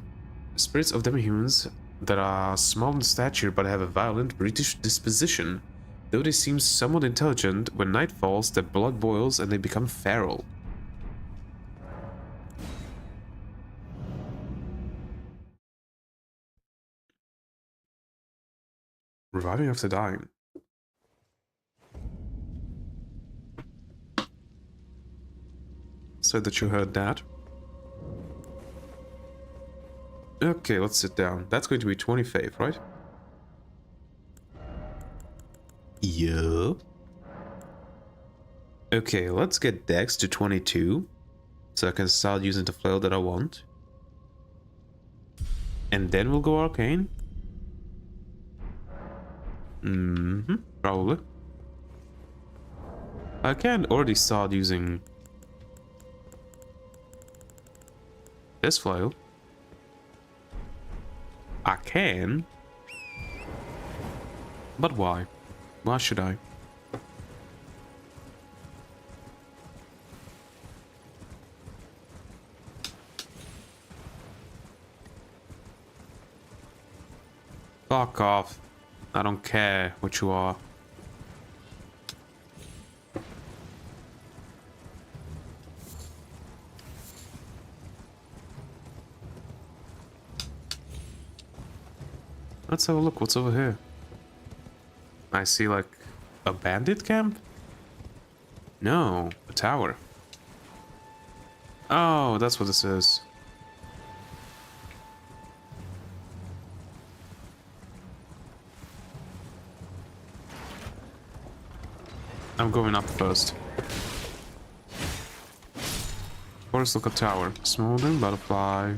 Spirits of demi-humans that are small in stature but have a violent, brutish disposition. Though they seem somewhat intelligent, when night falls, their blood boils and they become feral. Reviving after dying. So that you heard that. Okay, let's sit down. That's going to be 20 faith, right? Yup. Okay, let's get Dex to 22. So I can start using the flail that I want. And then we'll go Arcane. Probably. I can already start using this flail. I can. But why? Why should I? Fuck off. I don't care what you are. Let's have a look. What's over here? I see like a bandit camp? No, a tower. Oh, that's what this is. I'm going up first. First look at tower. Smoldering butterfly.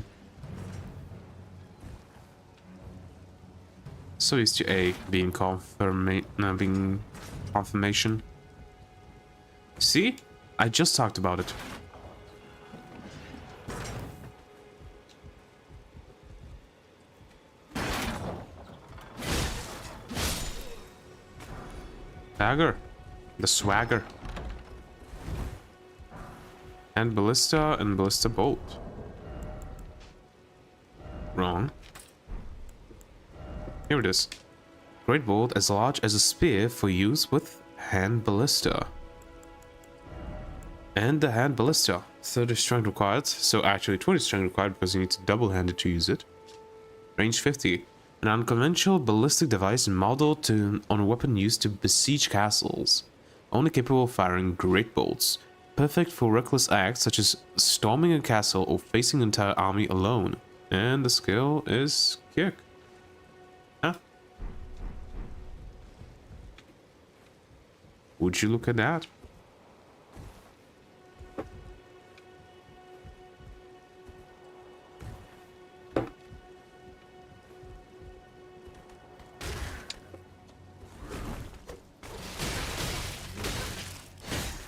So used to A being confirmation. See? I just talked about it. Dagger. The swagger. And ballista and ballista bolt. Wrong. Here it is. Great bolt as large as a spear for use with hand ballista. And the hand ballista. 30 strength required. So actually 20 strength required because you need to double-hand it to use it. Range 50. An unconventional ballistic device modeled on a weapon used to besiege castles. Only capable of firing great bolts. Perfect for reckless acts such as storming a castle or facing an entire army alone. And the skill is kick. Huh? Would you look at that?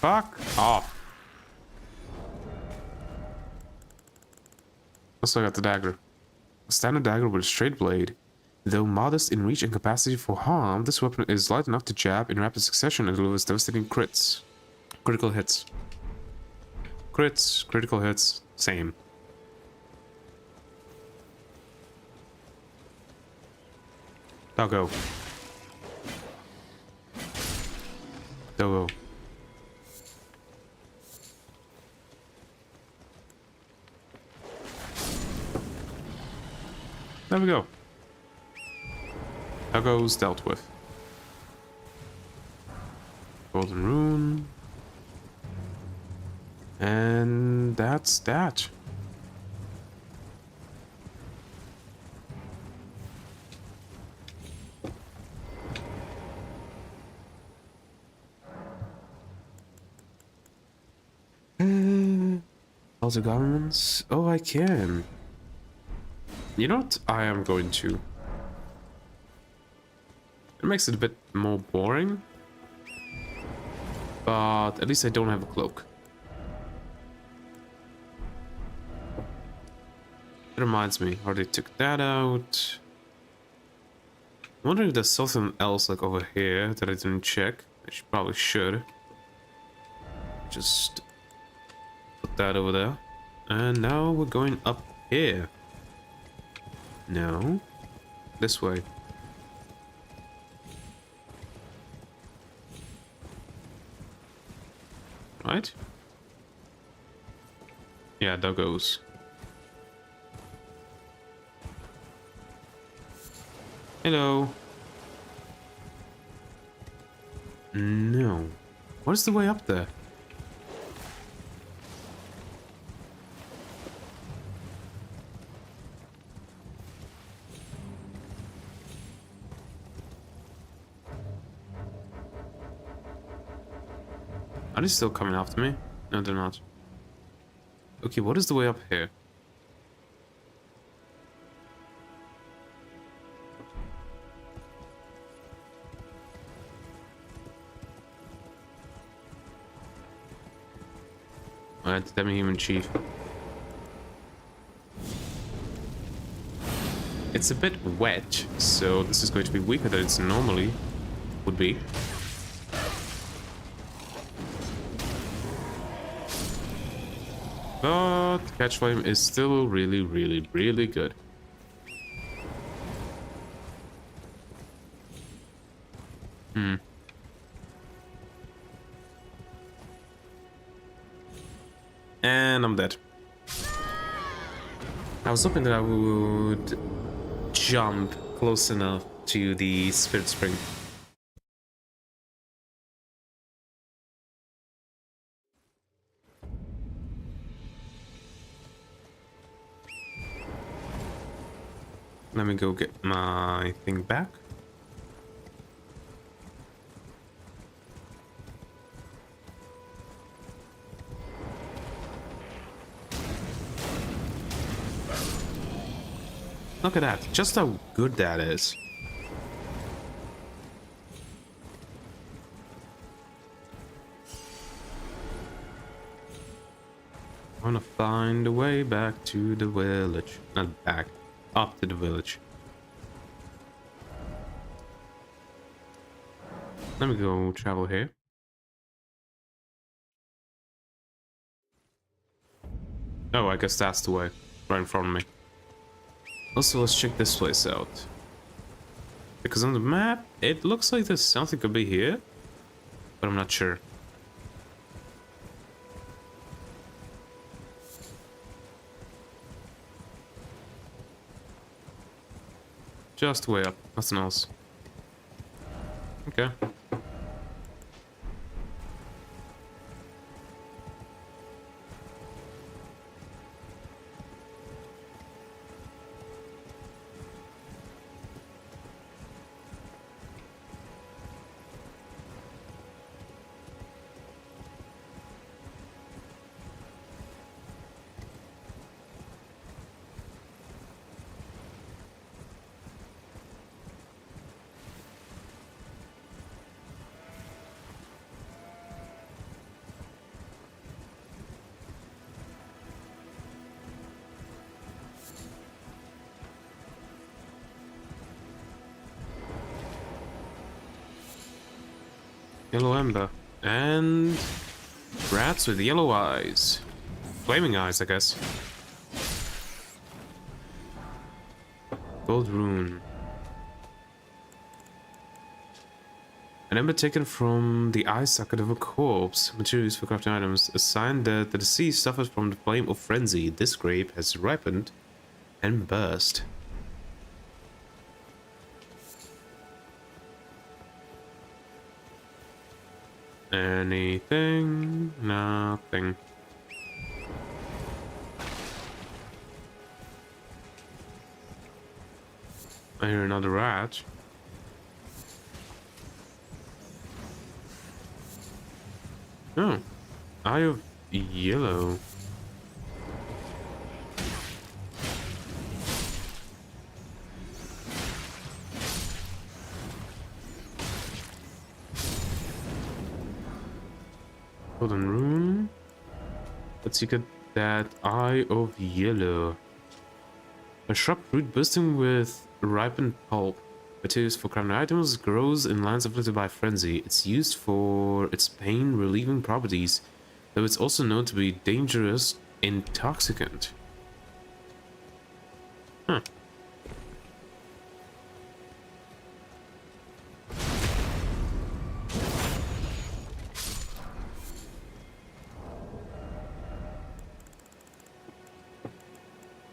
Fuck off. Also got the dagger. A standard dagger with a straight blade. Though modest in reach and capacity for harm, this weapon is light enough to jab in rapid succession and delivers devastating crits. Critical hits. Crits, critical hits, same. Doggo. Doggo. There we go. Doggo's dealt with. Golden rune. And that's that. Other governments? Oh, I can. You know what? I am going to. It makes it a bit more boring. But at least I don't have a cloak. It reminds me, I already took that out. I'm wondering if there's something else like over here that I didn't check. Probably should. Just put that over there. And now we're going up here. No. This way. Right? Yeah, doggos. Hello. No. What is the way up there? I they still coming after me? No, they're not. Okay, what is the way up here? Alright, the demi-human chief. It's a bit wet, so this is going to be weaker than it normally would be. But catch flame is still really good. And I'm dead. I was hoping that I would jump close enough to the spirit spring. Let me go get my thing back. Look at that, just how good that is. I wanna find a way back to the village. Not back, up to the village. Let me go travel here. Oh, I guess that's the way, right in front of me. Also, let's check this place out. Because on the map, it looks like there's something could be here, but I'm not sure. Just way up, nothing else. Okay. Yellow ember. And rats with yellow eyes. Flaming eyes, I guess. Gold rune. An ember taken from the eye socket of a corpse. Materials for crafting items. A sign that the deceased suffers from the flame of frenzy. This grape has ripened and burst. Anything? Nothing. I hear another rat. Oh, Eye of Yellow. Golden rune. Let's see, get that Eye of Yellow. A shrub root bursting with ripened pulp. Materials for crafting items, grows in lands afflicted by frenzy. It's used for its pain relieving properties, though it's also known to be dangerous intoxicant. Huh.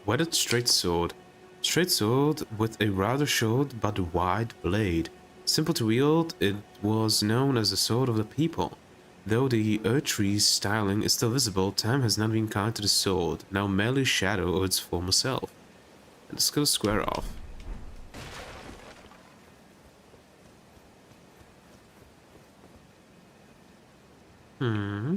Weathered straight sword. Straight sword with a rather short but wide blade. Simple to wield, it was known as the sword of the people. Though the Urtree's styling is still visible, time has not been kind to the sword, now merely shadow of its former self. And let's go square off. Hmm.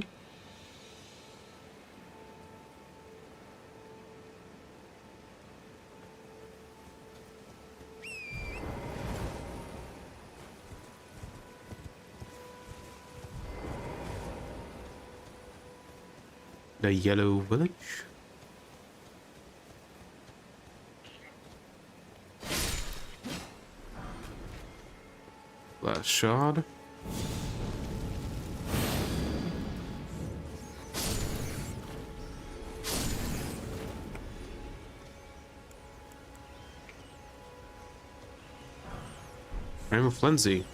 The yellow village. Last shard. Frame of Frenzy.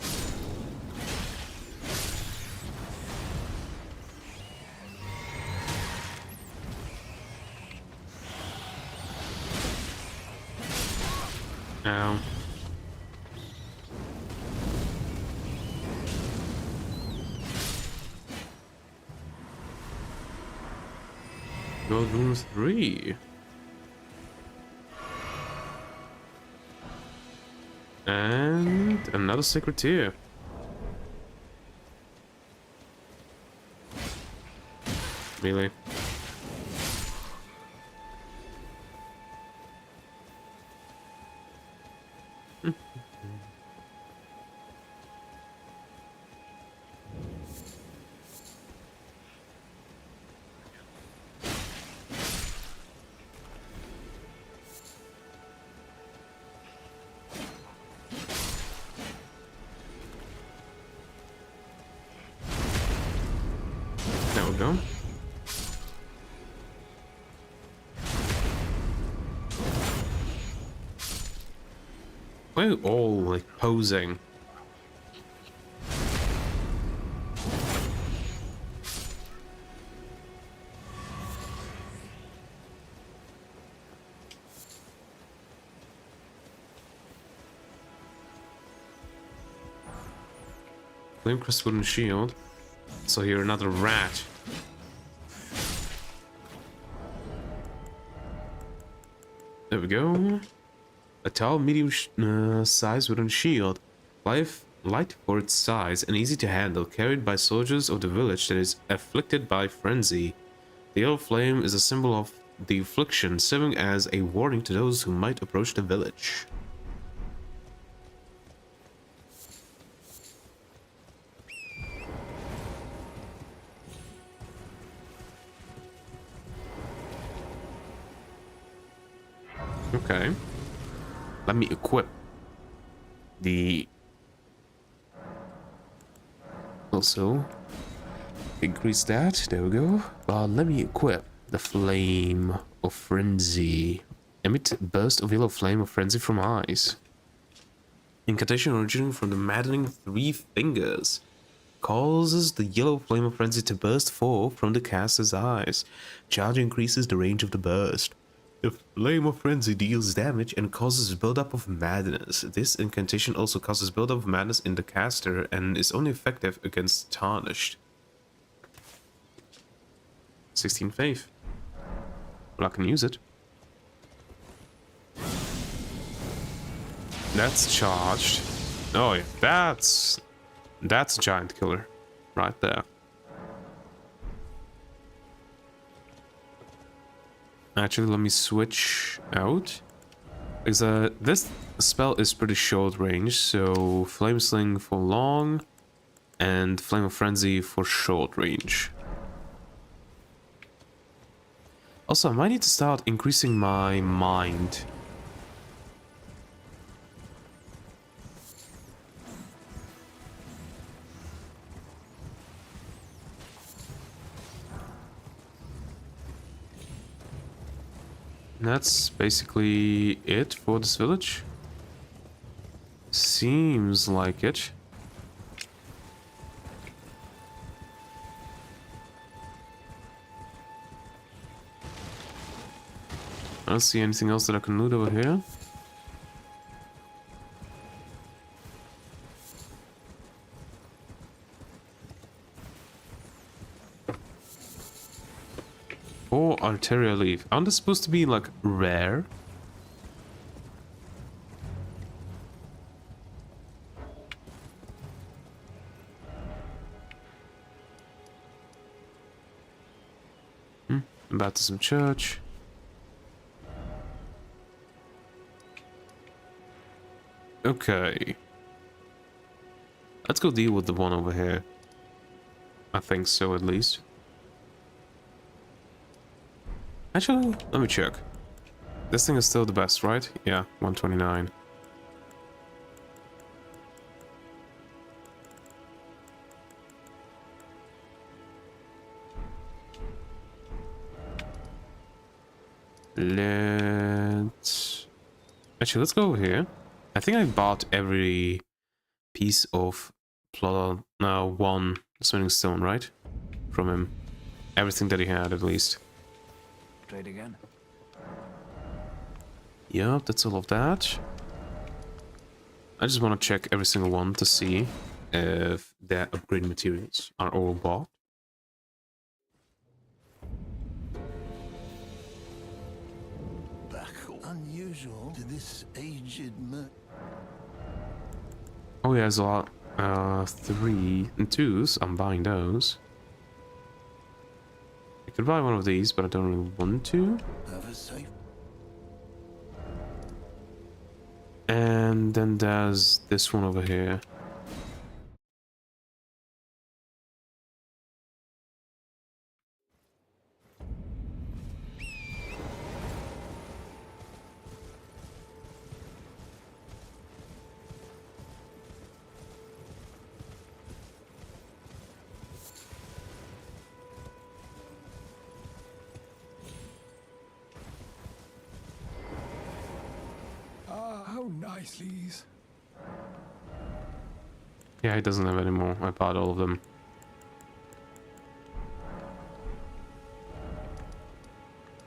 Ow. Gold Room 3. And another Sacred Tear. Melee. There we go. Why are you all like posing? Flame Crest Wooden Shield. So you're another rat. There we go. A tall, medium size wooden shield. Light for its size and easy to handle, carried by soldiers of the village that is afflicted by frenzy. The yellow flame is a symbol of the affliction, serving as a warning to those who might approach the village. Okay. Let me equip the... Also, increase that. There we go. Let me equip the Flame of Frenzy. Emit burst of yellow flame of frenzy from eyes. Incantation originating from the maddening 3 fingers. Causes the yellow flame of frenzy to burst forth from the caster's eyes. Charge increases the range of the burst. The Flame of Frenzy deals damage and causes buildup of madness. This incantation also causes buildup of madness in the caster and is only effective against Tarnished. 16 Faith. Well, I can use it. That's charged. Oh yeah, that's a giant killer right there. Actually, let me switch out. Because this spell is pretty short range, so Flame Sling for long and Flame of Frenzy for short range. Also, I might need to start increasing my mind. That's basically it for this village. Seems like it. I don't see anything else that I can loot over here. Or arterial leaf. Aren't they supposed to be like rare? Baptism Church. Okay. Let's go deal with the one over here. I think so, at least. Actually, let me check. This thing is still the best, right? Yeah, 129. Let's go over here. I think I bought every piece of plot now one smithing stone, right? From him. Everything that he had, at least. Trade again. Yep, that's all of that. I just want to check every single one to see if their upgrade materials are all bought. Unusual to this aged Oh yeah, there's a lot. 3 and 2s. I'm buying those. I could buy one of these, but I don't really want to. Have a safe. And then there's this one over here. How nice these. Yeah, he doesn't have any more. I bought all of them.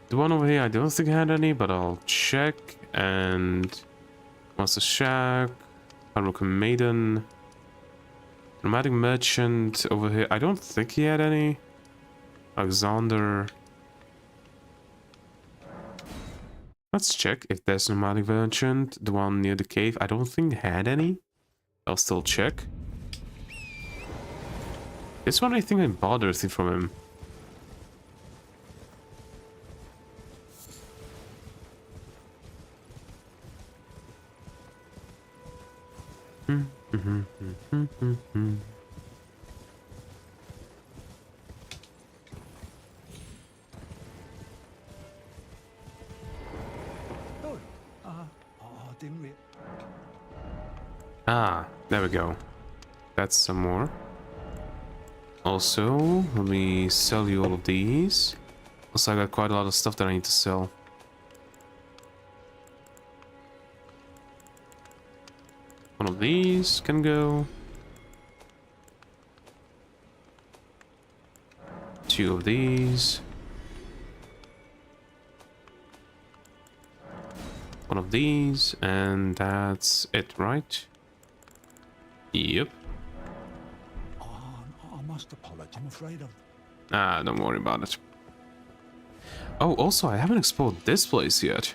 The one over here, I don't think I had any, but I'll check. And Master Shack, Haruka Maiden, Nomadic Merchant over here. I don't think he had any. Alexander. Let's check if there's Nomadic Merchant, the one near the cave. I don't think had any. I'll still check. This one I think I bought everything from him. Didn't we? Ah, there we go. That's some more. Also, let me sell you all of these. Also, I got quite a lot of stuff that I need to sell. One of these can go. 2 of these. 1 of these, and that's it, right? Yep. I must apologize. I'm afraid of. Ah, don't worry about it. Oh, also, I haven't explored this place yet.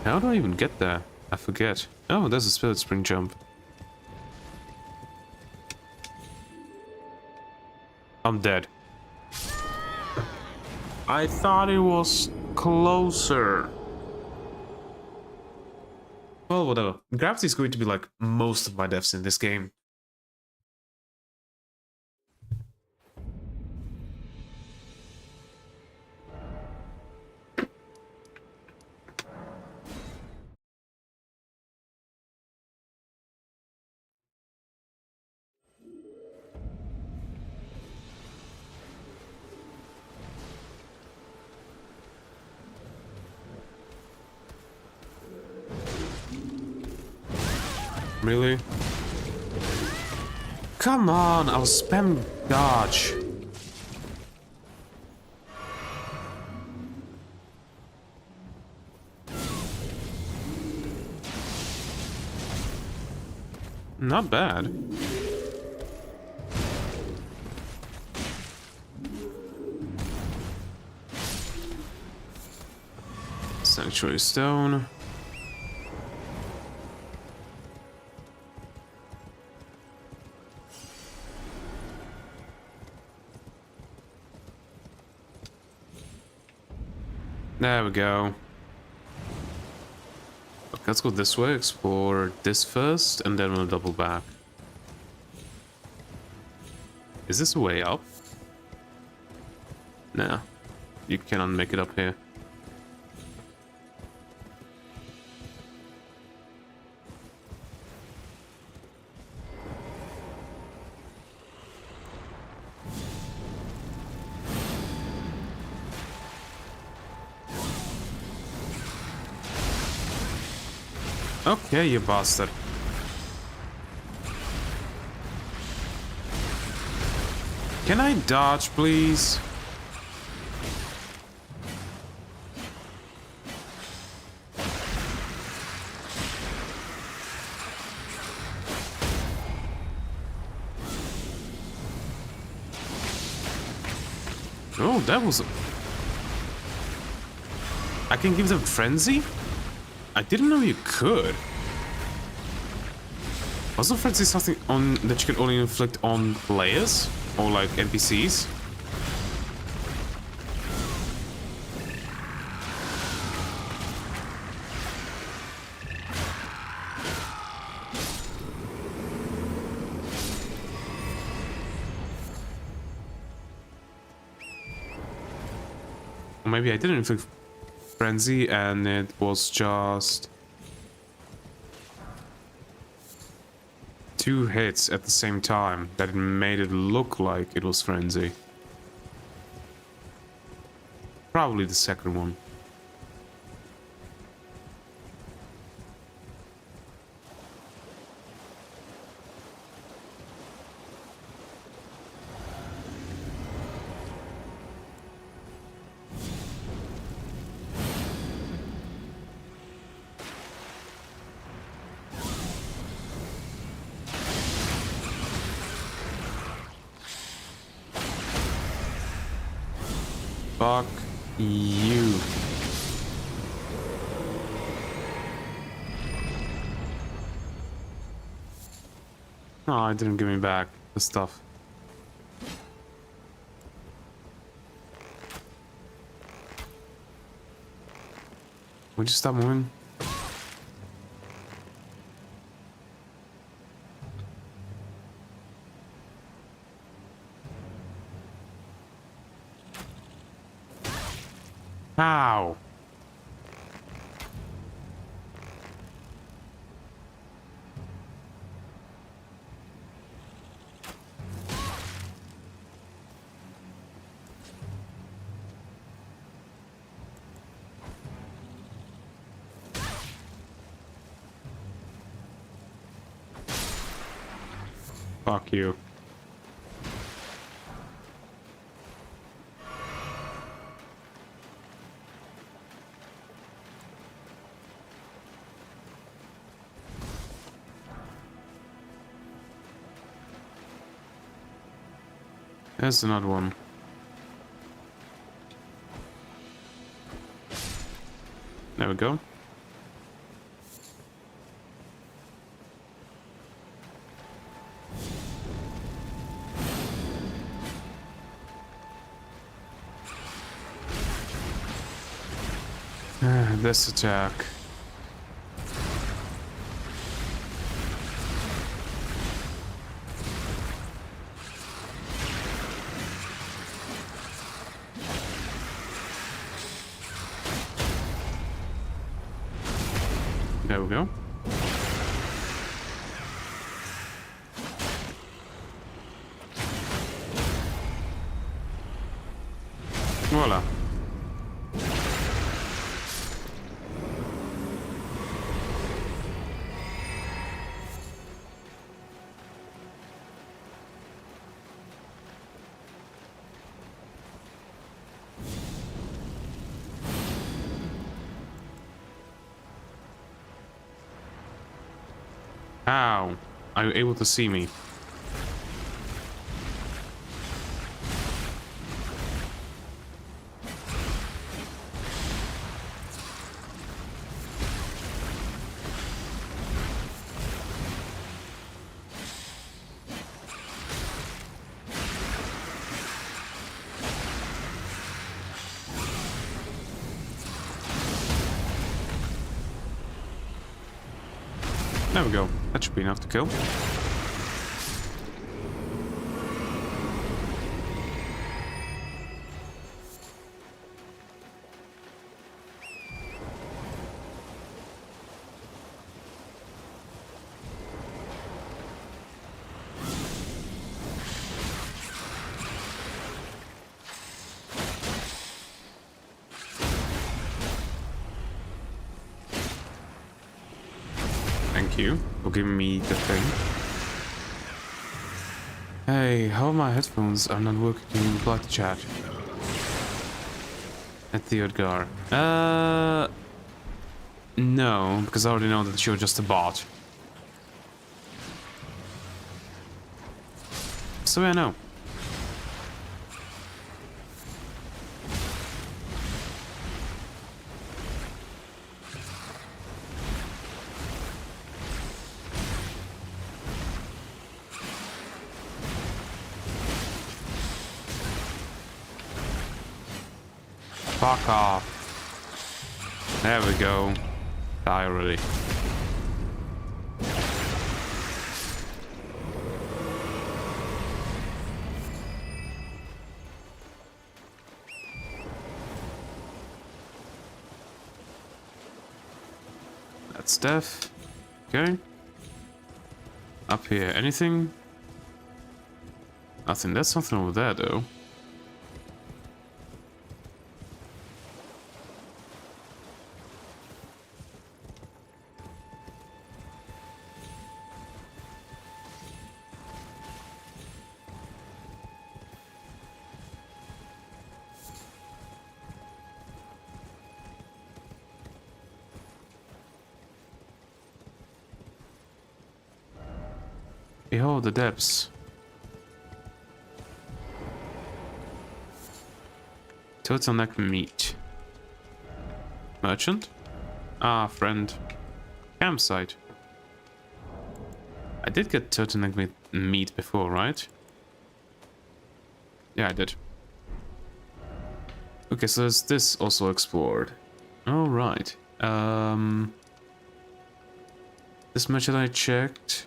How do I even get there? I forget. Oh, there's a Spirit Spring jump. I'm dead. I thought it was closer. Well, whatever. Gravity is going to be like most of my deaths in this game. Really? Come on, I'll spam dodge. Not bad. Sanctuary Stone. There we go. Okay, let's go this way, explore this first, and then we'll double back. Is this a way up? Nah, you cannot make it up here. Okay, you bastard. Can I dodge, please? Oh, that was... I can give them frenzy? I didn't know you could. Wasn't frenzy something on that you can only inflict on players? Or like NPCs? Or maybe I didn't inflict frenzy and it was just 2 hits at the same time that made it look like it was frenzy. Probably the second one. Fuck you. Oh, it didn't give me back the stuff. Would you stop moving? How? Fuck you. There's another one. There we go. This attack. There we go. Voila. How are you able to see me? There we go. That should be enough to kill. Thank you for giving me the thing. Hey, how my headphones are not working? Can you reply to chat? At Theodgar. No, because I already know that you're just a bot. So yeah, no. Fuck off. There we go. Die already. That's death. Okay. Up here, anything? Nothing. That's something over there, though. Behold the depths. Turtleneck meat. Merchant? Ah, friend. Campsite. I did get turtleneck meat before, right? Yeah, I did. Okay, so there's this also explored. Alright. This merchant I checked.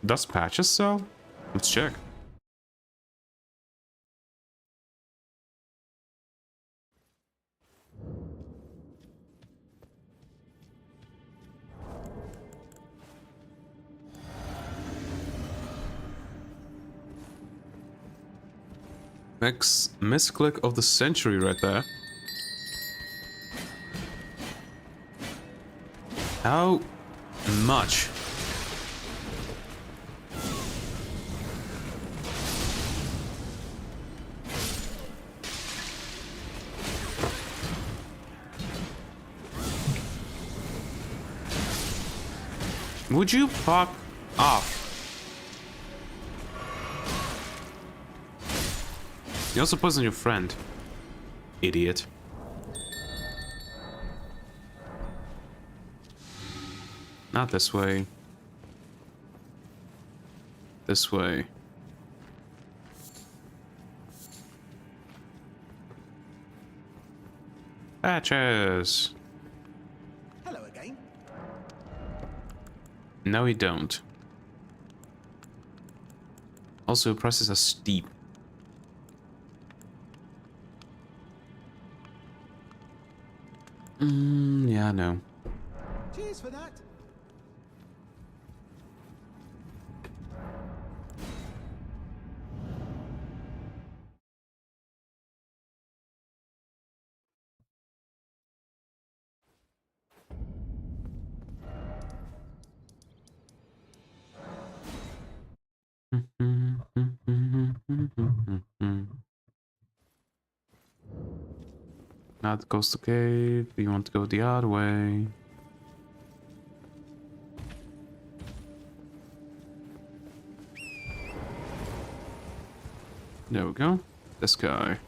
Does patches sell? Let's check. Misclick of the century right there. How much? Would you fuck off? You also poisoned your friend. Idiot. Not this way. This way. Patches. Hello again. No, we don't. Also, prices are steep. Yeah, I know. Cheers for that. Not the coastal cave. We want to go the other way. There we go. This guy.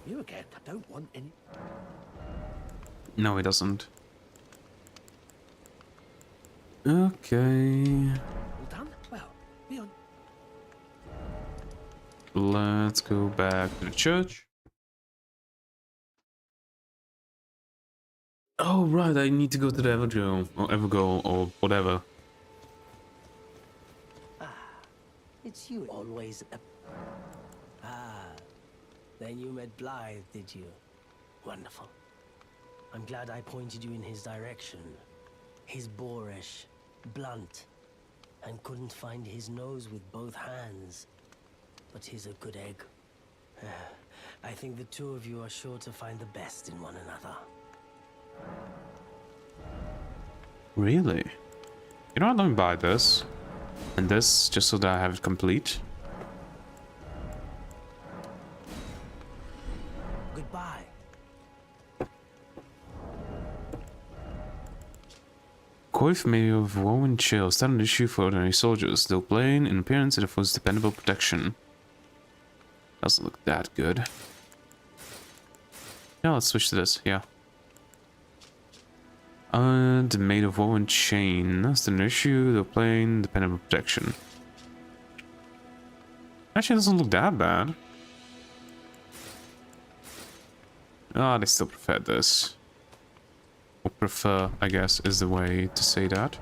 You again. I don't want any. No, he doesn't. Okay. All done? Well, be on. let's go back to the church. Oh, right, I need to go to the Evergo, or whatever. It's you. Always a... Ah, then you met Blythe, did you? Wonderful. I'm glad I pointed you in his direction. He's boorish, blunt, and couldn't find his nose with both hands. But he's a good egg. I think the two of you are sure to find the best in one another. Really? You know what, let me buy this. And this, just so that I have it complete. Goodbye. Coif made of woven chill, standard issue for ordinary soldiers. Though plain in appearance, it affords dependable protection. Doesn't look that good. Yeah, let's switch to this, yeah. And made of woven chain. Standard issue, though plain, dependable protection. Actually, it doesn't look that bad. Ah, they still prefer this. Or prefer, I guess, is the way to say that.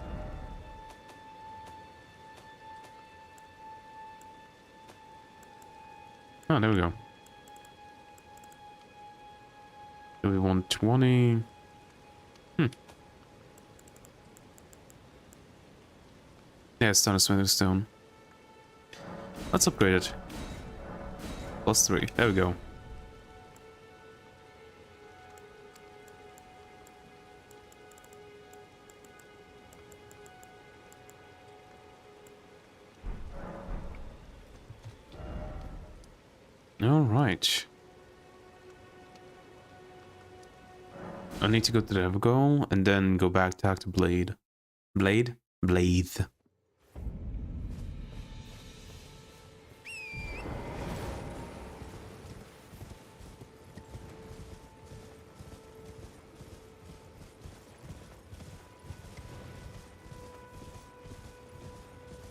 Oh, there we go. Do we want 20? Yeah, it's done a smithing stone. Let's upgrade it. +3. There we go. Alright. I need to go to the Evergo and then go back to the Blade. Blade? Blade.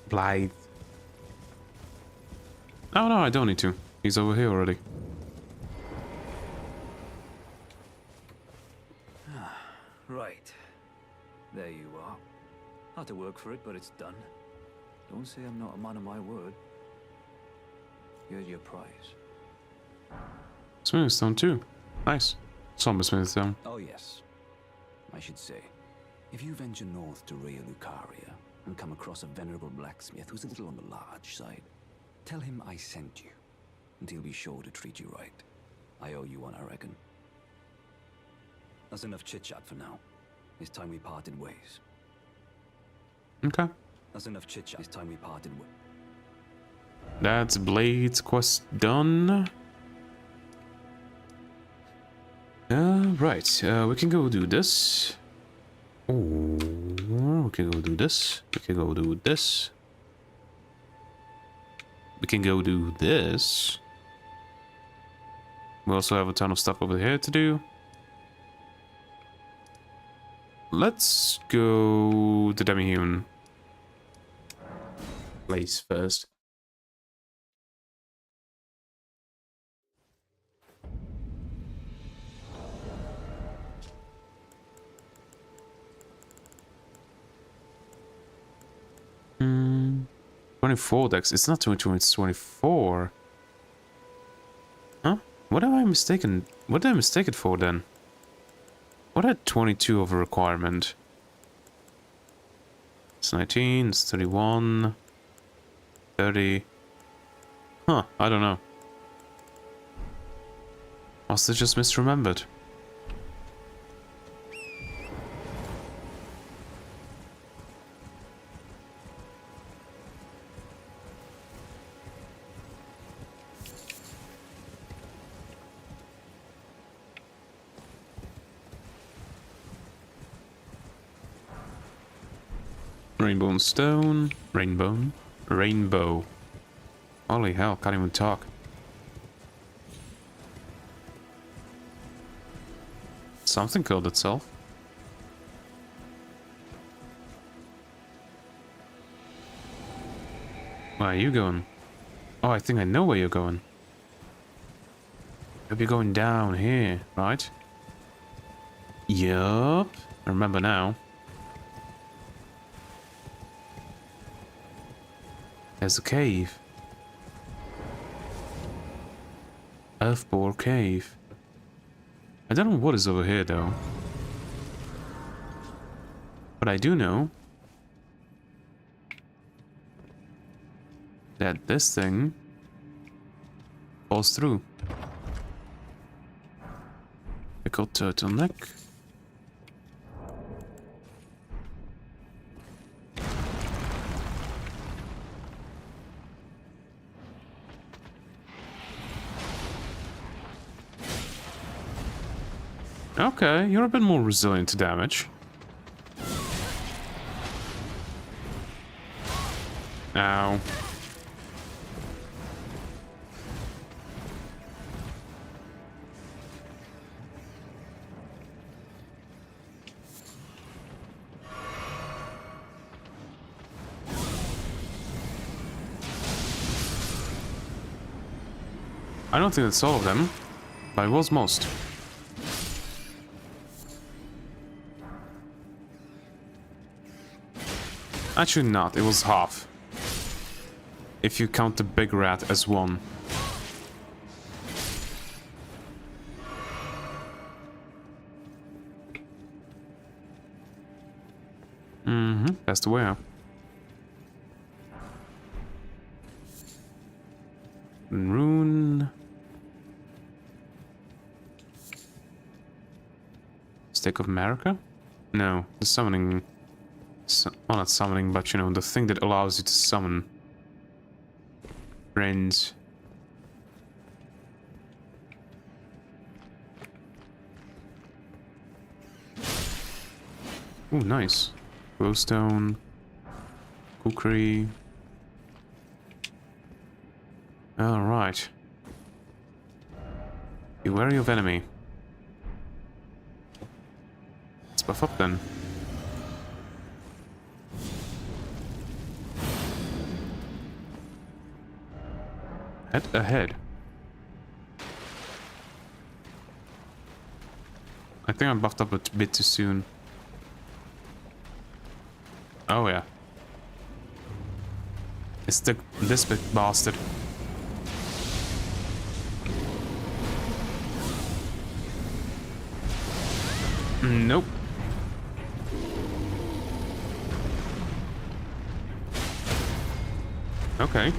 Blythe. Oh no, I don't need to. He's over here already. Right. There you are. Had to work for it, but it's done. Don't say I'm not a man of my word. Here's your prize. Smithing stone too. Nice. Somber smithing stone. Oh yes. I should say, if you venture north to Rea Lucaria and come across a venerable blacksmith who's a little on the large side, tell him I sent you, and he'll be sure to treat you right. I owe you one, I reckon. That's enough chit-chat for now. It's time we parted ways. Okay. That's enough chit-chat. It's time we parted ways. That's Blade's quest done. Right. We can go do this. Oh, we can go do this. We can go do this. We can go do this. We also have a ton of stuff over here to do. Let's go to Demi-Human place first. Hmm. 24 decks. It's not 22, it's 24. Huh? What am I mistaken? What did I mistake it for then? What had 22 of a requirement? It's 19, it's 31, 30. Huh, I don't know. Must have just misremembered. Rainbow and stone. Rainbow. Holy hell, can't even talk. Something killed itself. Where are you going? Oh, I think I know where you're going. Maybe going down here, right? Yup. I remember now. There's a cave. Earthbore Cave. I don't know what is over here, though. But I do know that this thing falls through. Pickled turtleneck. Okay, you're a bit more resilient to damage. Ow. I don't think that's all of them, but it was most. Actually not, it was half. If you count the big rat as one. That's the way up. Rune. Stick of America? No, the summoning... well, not summoning, but you know, the thing that allows you to summon friends. Ooh, nice. Glowstone. Kukri. Alright. Be wary of enemy. Let's buff up then. Head ahead. I think I buffed up a bit too soon. Oh yeah. It's this big bastard. Nope. Okay.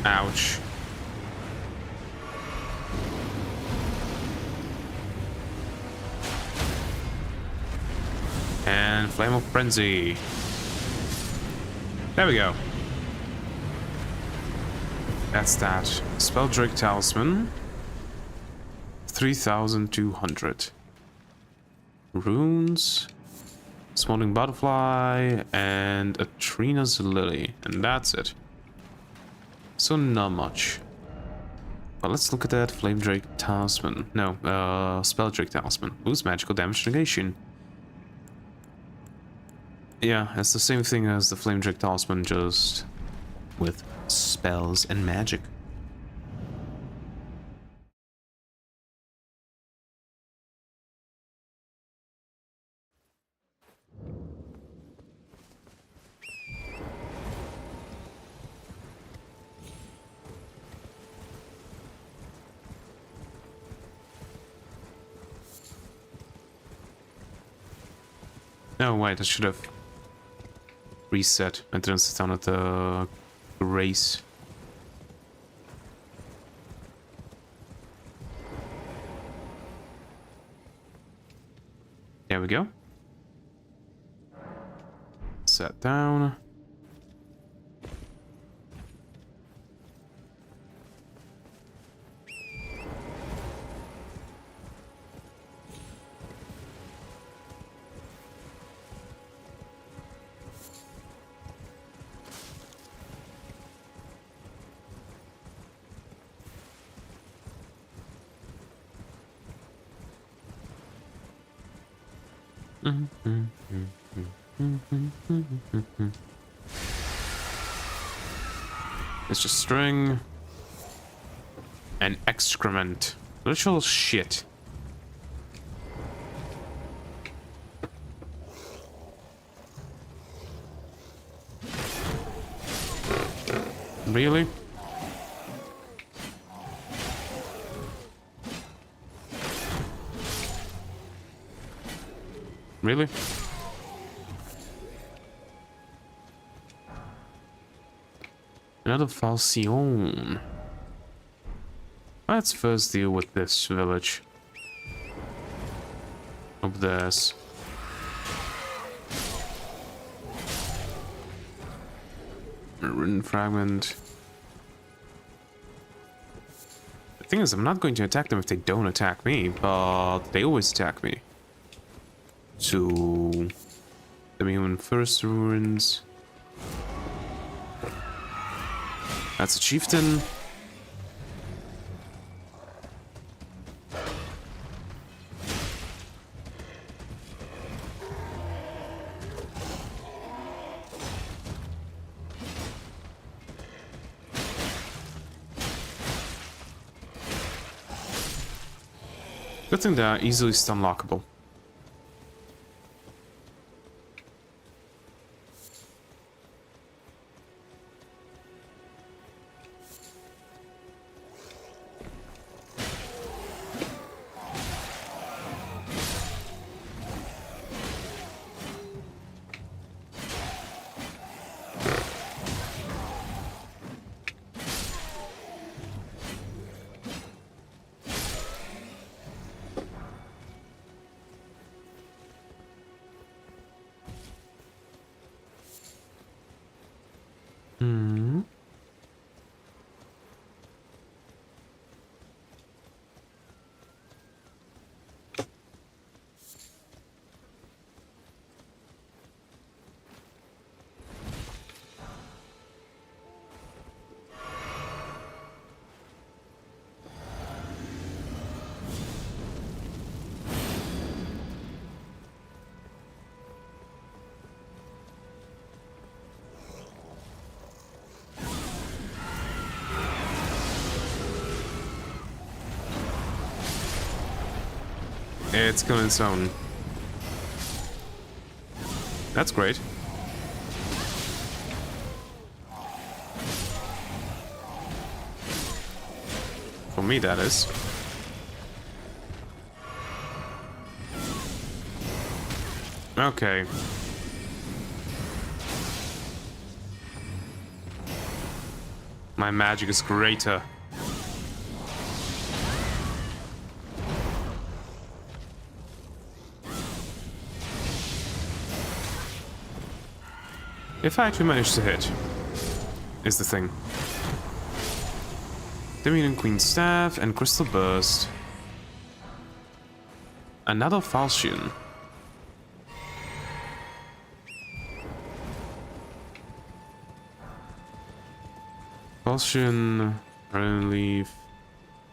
Ouch. And Flame of Frenzy. There we go. That's that. Spelldrake Talisman. 3,200. Runes. Smoldering Butterfly. And a Trina's Lily. And that's it. So not much. But let's look at that Flame Drake Talisman. No, Spelldrake Talisman. Boost magical damage negation. Yeah, it's the same thing as the Flame Drake Talisman, just with spells and magic. Oh wait, I should have reset. I didn't sit down at the race. There we go. Set down. It's just string and excrement. Literal shit. Really? Really? Another falcion. Let's first deal with this village of theirs. A written fragment. The thing is, I'm not going to attack them if they don't attack me, but they always attack me. So, the human first ruins. That's a chieftain. Good thing they are easily stun lockable. It's killing its own. That's great. For me, that is. Okay. My magic is greater. If I actually manage to hit, is the thing. Dominion Queen Staff and Crystal Burst. Another falchion. Falchion, Iron Leaf,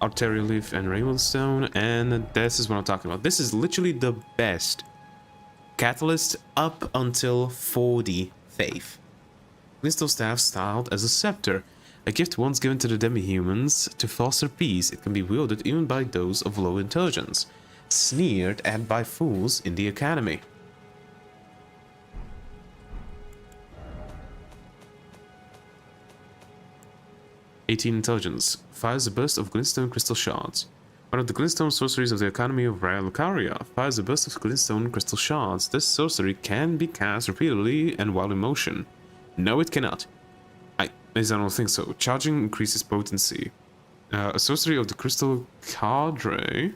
Arterial Leaf, and Ravenstone, and this is what I'm talking about. This is literally the best catalyst up until 40 faith. Crystal Staff styled as a scepter, a gift once given to the demi-humans to foster peace. It can be wielded even by those of low intelligence, sneered at by fools in the academy. (18) Intelligence. Fires a burst of glintstone crystal shards. One of the glintstone sorceries of the Academy of Raya Lucaria fires a burst of glintstone crystal shards. This sorcery can be cast repeatedly and while in motion. No, it cannot. I don't think so. Charging increases potency. A sorcery of the Crystal Cadre.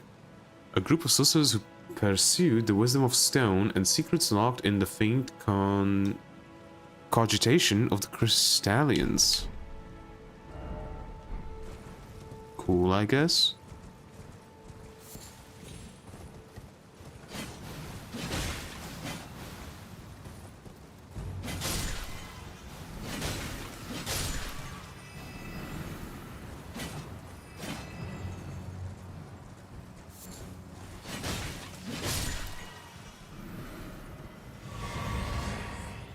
A group of sorcerers who pursue the wisdom of stone and secrets locked in the faint cogitation of the Crystallians. Cool, I guess.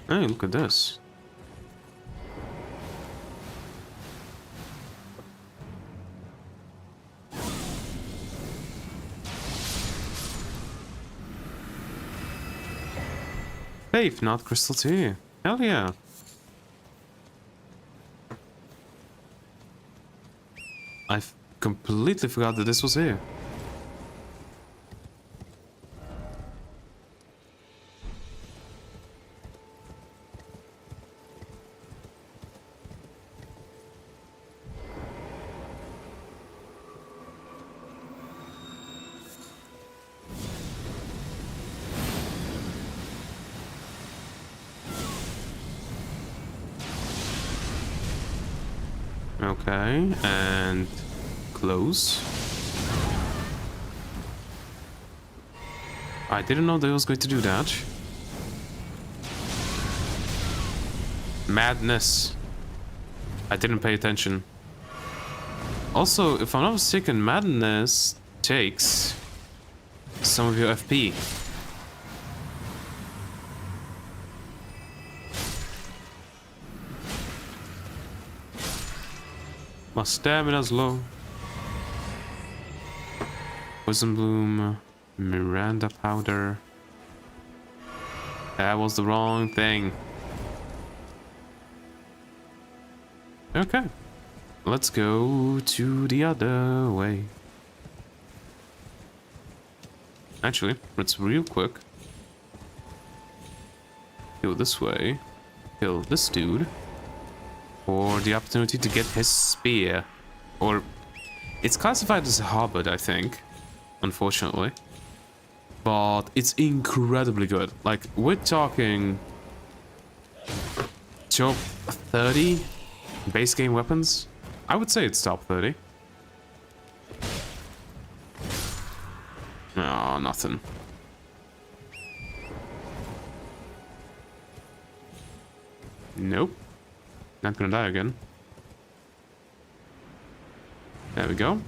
Hey, look at this. Faith, not crystal tea. Hell yeah. I completely forgot that this was here. Okay, and close. I didn't know they was going to do that. Madness. I didn't pay attention. Also, if I'm not mistaken, madness takes some of your FP. My stamina's low. Poison Bloom, Miranda Powder. That was the wrong thing. Okay. Let's go to the other way. Actually, let's real quick go this way. Kill this dude. For the opportunity to get his spear. Or it's classified as a halberd, I think. Unfortunately. But it's incredibly good. Like, we're talking top 30 base game weapons. I would say it's top 30. Oh, nothing. Nope. Not gonna die again. There we go.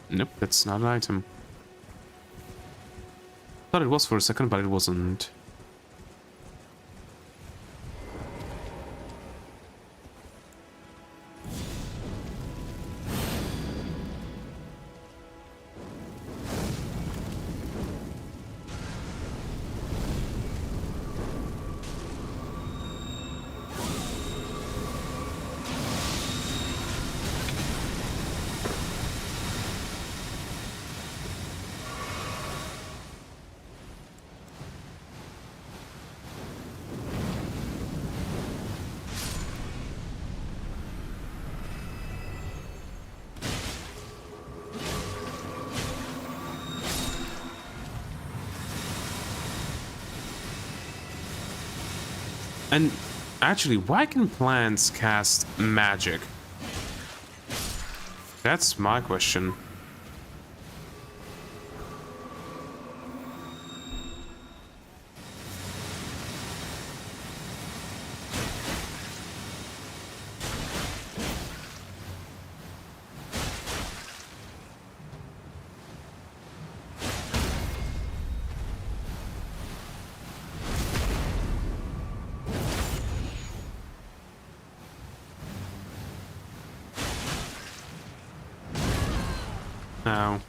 Nope, that's not an item. Thought it was for a second, but it wasn't. And actually, why can plants cast magic? That's my question. Now,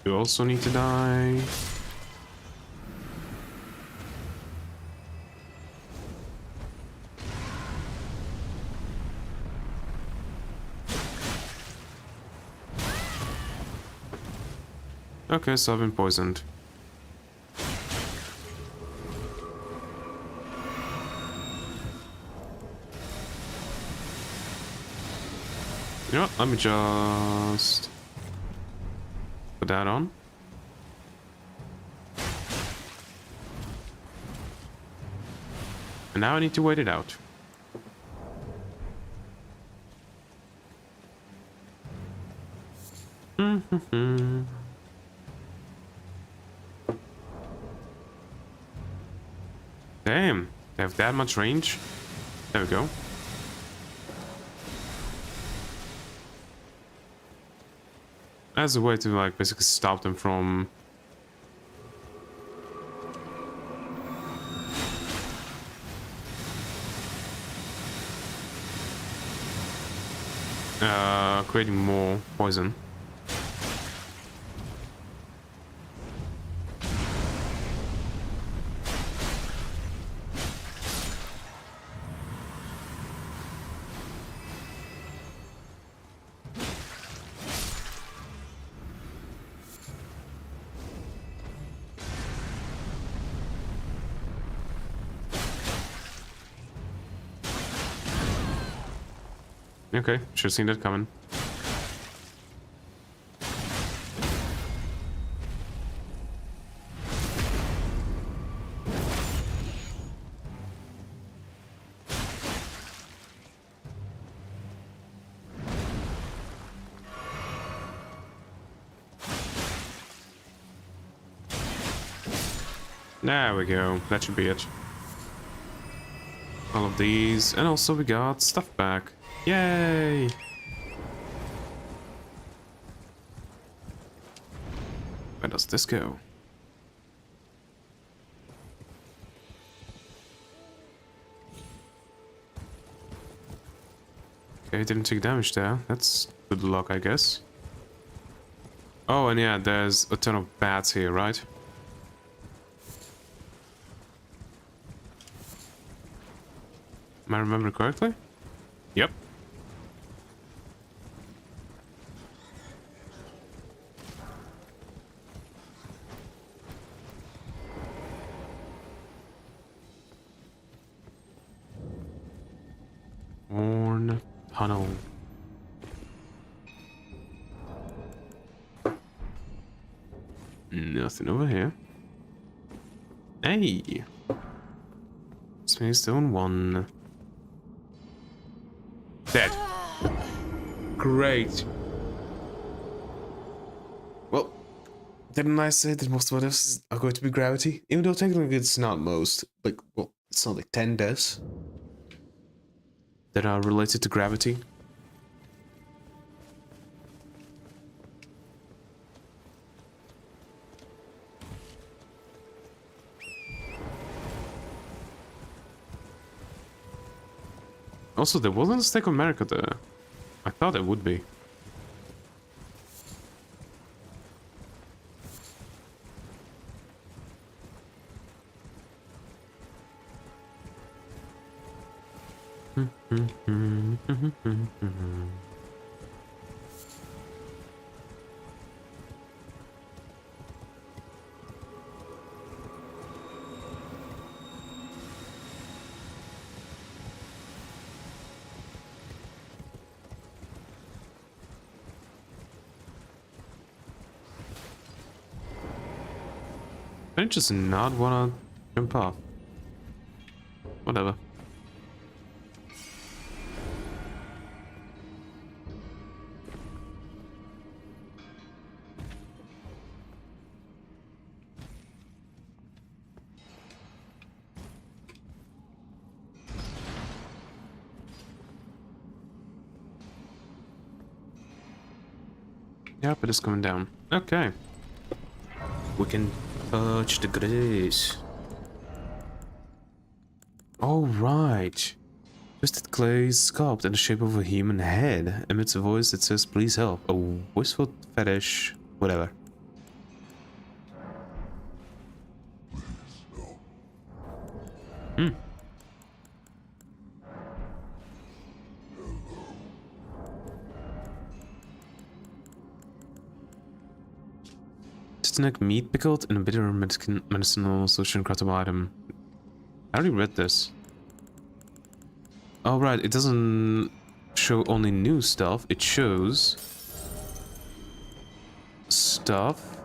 you also need to die. Okay, so I've been poisoned. You know what? Let me just put that on. And now I need to wait it out. Damn, they have that much range. There we go. As a way to like basically stop them from creating more poison. Okay, should have seen that coming. There we go, that should be it. All of these, and also we got stuff back. Yay! Where does this go? Okay, didn't take damage there. That's good luck, I guess. Oh, and yeah, there's a ton of bats here, right? Am I remembering correctly? Yep. Worn tunnel. Nothing over here. Hey! Space Stone 1. Dead. Great. Well, didn't I say that most of us are going to be gravity? Even though technically it's not most. Like, well, it's not like 10 deaths that are related to gravity. Also, there wasn't a Stake of America there. I thought there would be. I just not wanna jump off. Whatever. Yep, it is coming down. Okay. We can touch the grace. All right. Twisted clay sculpt in the shape of a human head emits a voice that says, "Please help." A wistful fetish, whatever. Titanic meat pickled in a bitter medicinal solution crafted item. I already read this. Oh right, it doesn't show only new stuff, it shows stuff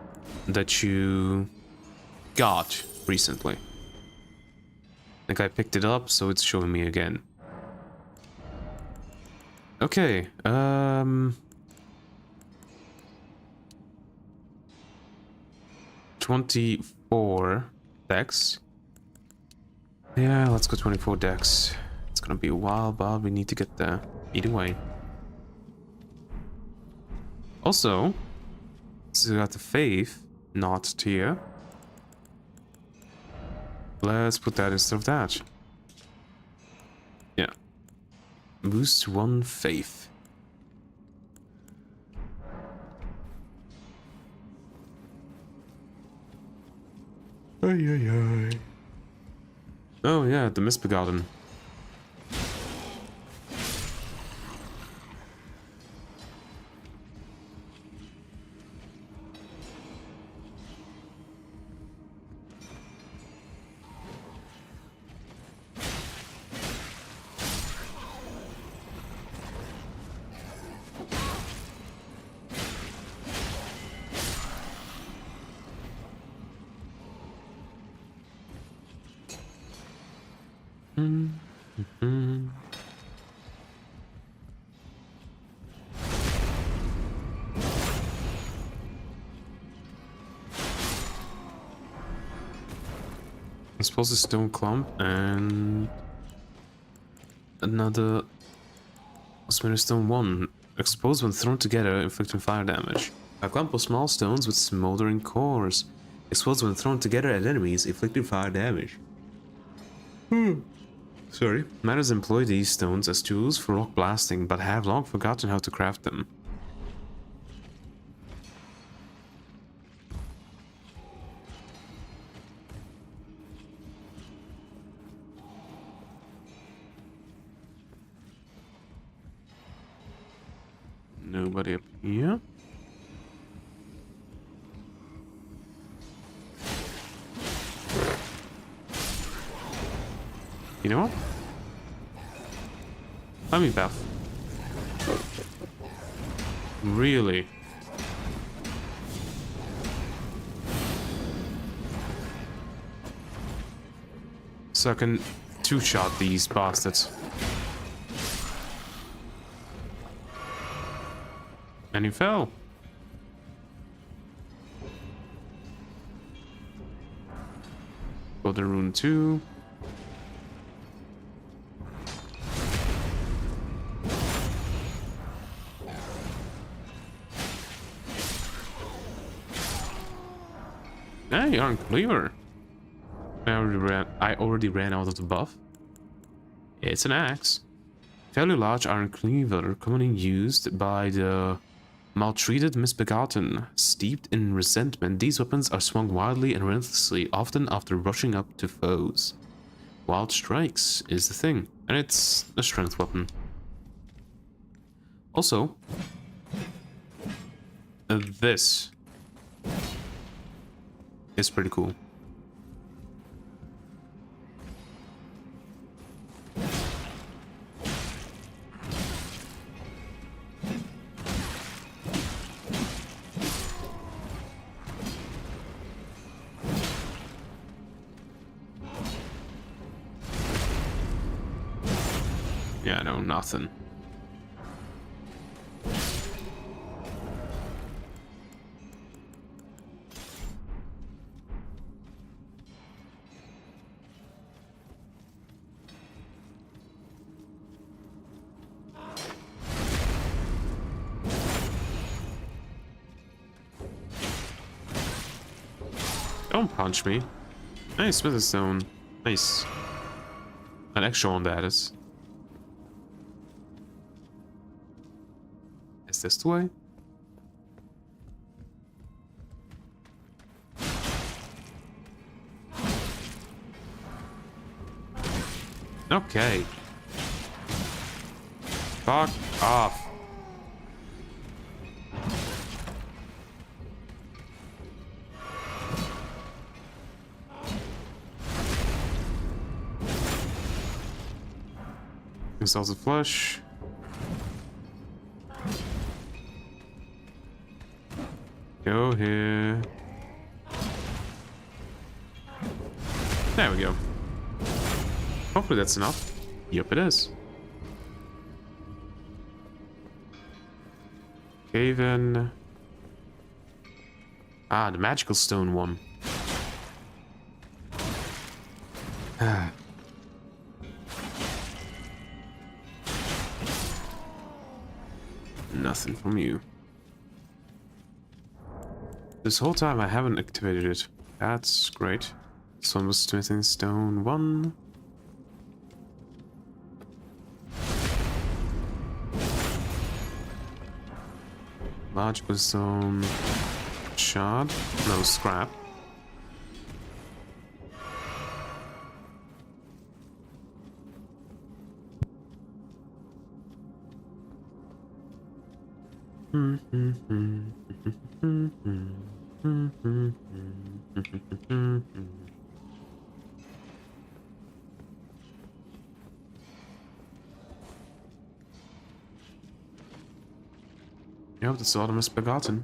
that you got recently. I think I picked it up, so it's showing me again. Okay, 24 decks. Yeah, let's go 24 decks. It's gonna be a while, but we need to get there. Either way. Also, so we got the Faith, not tier. Let's put that instead of that. Yeah. Boost 1 Faith. Ay, ay, ay. Oh yeah, the Misbegotten. I suppose a stone clump and another Smithing Stone 1. Exposed when thrown together, inflicting fire damage. A clump of small stones with smoldering cores. Explodes when thrown together at enemies, inflicting fire damage. Sorry. Miners employ these stones as tools for rock blasting, but have long forgotten how to craft them. Nobody up here. You know what? Let me buff. Really? So I can two-shot these bastards. And he fell. Golden Rune 2. Hey, Iron Cleaver. I already ran out of the buff. It's an axe. Fairly large iron cleaver, commonly used by the maltreated misbegotten. Steeped in resentment, these weapons are swung wildly and relentlessly, often after rushing up to foes. Wild Strikes is the thing, and it's a strength weapon. Also, this is pretty cool. Yeah, no, nothing. Don't punch me. Nice, Smithing Stone. Nice. An extra one, that is. Is this the way? Okay. Fuck off. Installs a flush. Go here. There we go. Hopefully that's enough. Yep, it is. Cave in. Ah, the magical stone one. Nothing from you. This whole time I haven't activated it. That's great. Some smithing stone 1. Large stone shard. No, scrap. Yep, the Sodom is begotten.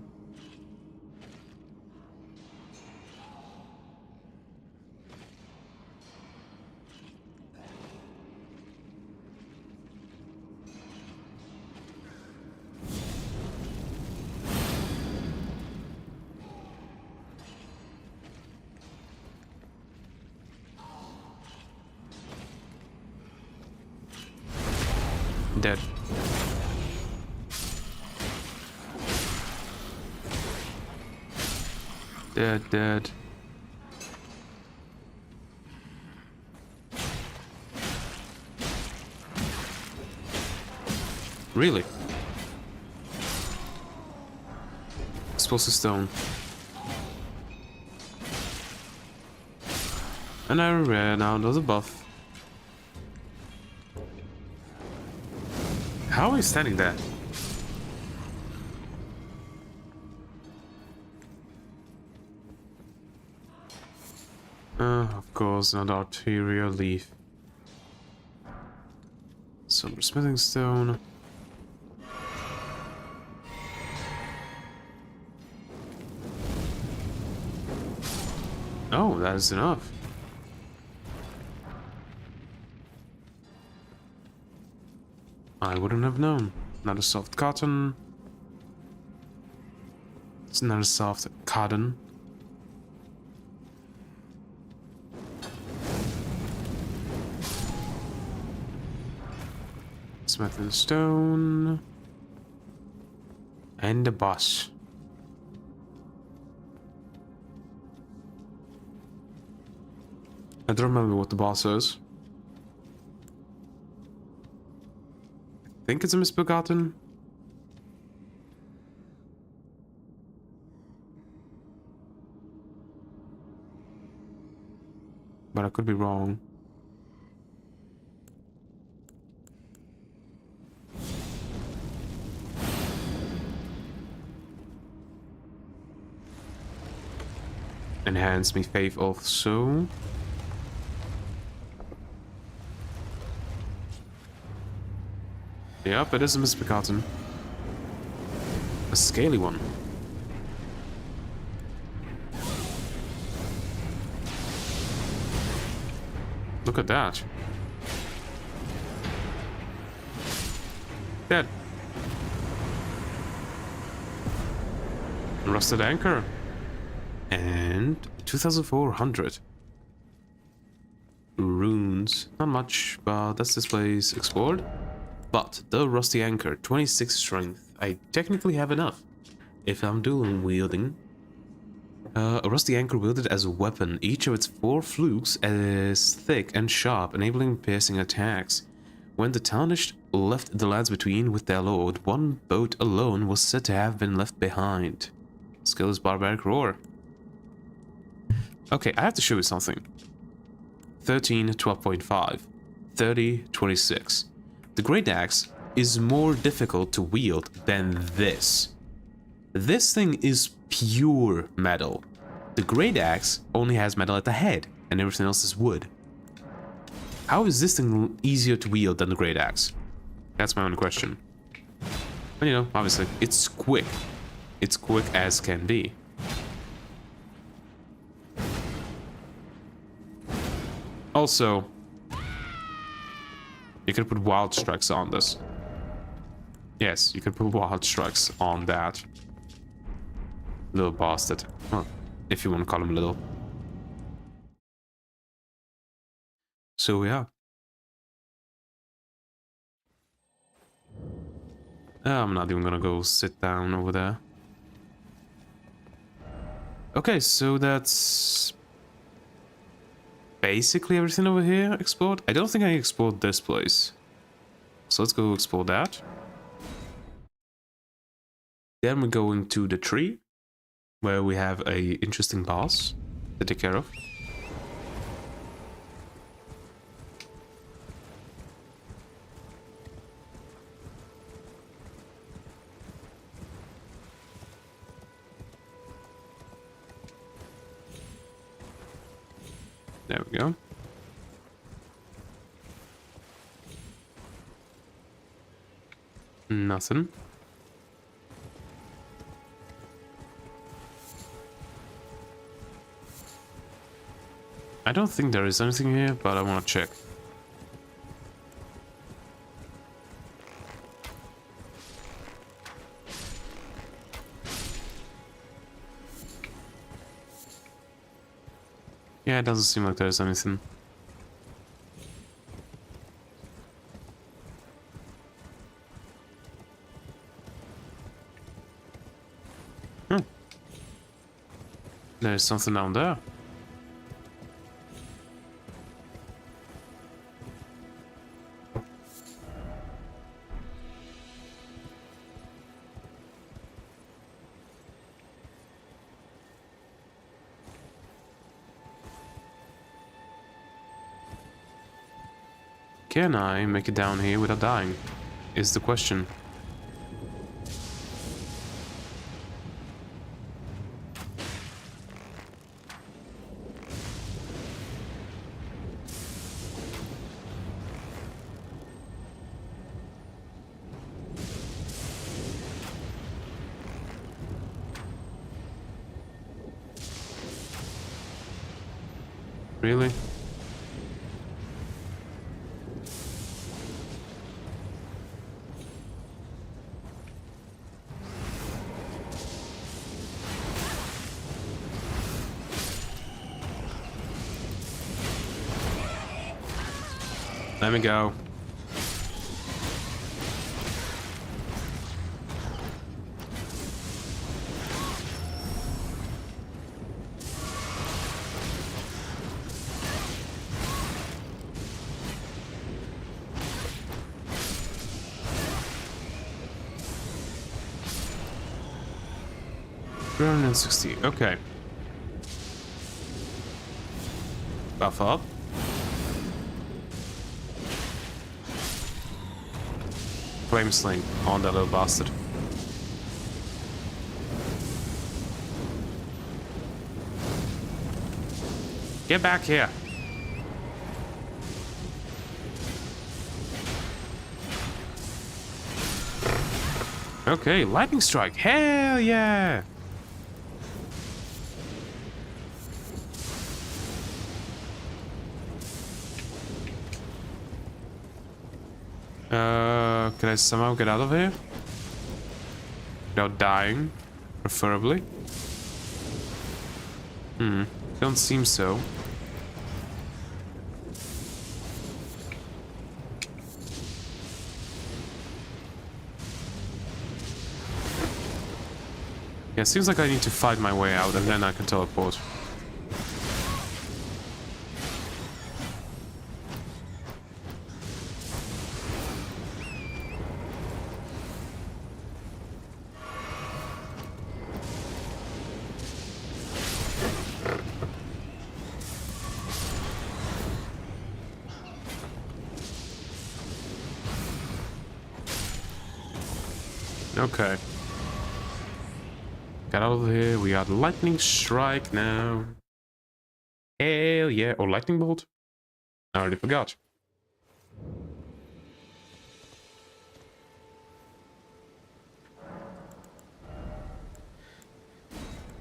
Dead. Dead. Really? Explosive stone. And I ran out of the buff. How are we standing there? Of course, not arterial leaf. Silver smithing stone. Oh, that is enough. I wouldn't have known. Not a soft cotton. It's not a soft cotton. Smithing stone. And the boss. I don't remember what the boss is. I think it's a misbegotten. But I could be wrong. Enhance me faith also. Yep, it is a misbegotten. A scaly one. Look at that. Dead. Rusted anchor. And 2,400. Runes. Not much, but that's this place explored. But the rusty anchor, 26 strength. I technically have enough if I'm dual wielding. A rusty anchor wielded as a weapon. Each of its 4 flukes is thick and sharp, enabling piercing attacks. When the tarnished left the lands between with their lord, one boat alone was said to have been left behind. Skill is Barbaric Roar. Okay, I have to show you something. 13, 12.5. 30, 26. The Great Axe is more difficult to wield than this. This thing is pure metal. The Great Axe only has metal at the head, and everything else is wood. How is this thing easier to wield than the Great Axe? That's my only question. But you know, obviously, it's quick. it's quick as can be. Also, you can put wild strikes on this. Yes, you can put wild strikes on that. Little bastard. Well, if you want to call him little. So yeah. I'm not even gonna go sit down over there. Okay, so that's basically everything over here explored. I don't think I explored this place. So let's go explore that. Then we're going to the tree, where we have a interesting boss to take care of. There we go. Nothing. I don't think there is anything here, but I want to check. Yeah, it doesn't seem like there's anything. There's something down there. Can I make it down here without dying? Is the question. Really? Let me go. $360. Okay. Buff up. Flame sling on that little bastard. Get back here. Okay, lightning strike. Hell yeah. Can I somehow get out of here? Without dying, preferably. Don't seem so. Yeah, seems like I need to fight my way out and then I can teleport. Okay. Got out of here. We got lightning strike now. Hell yeah. Or lightning bolt. I already forgot.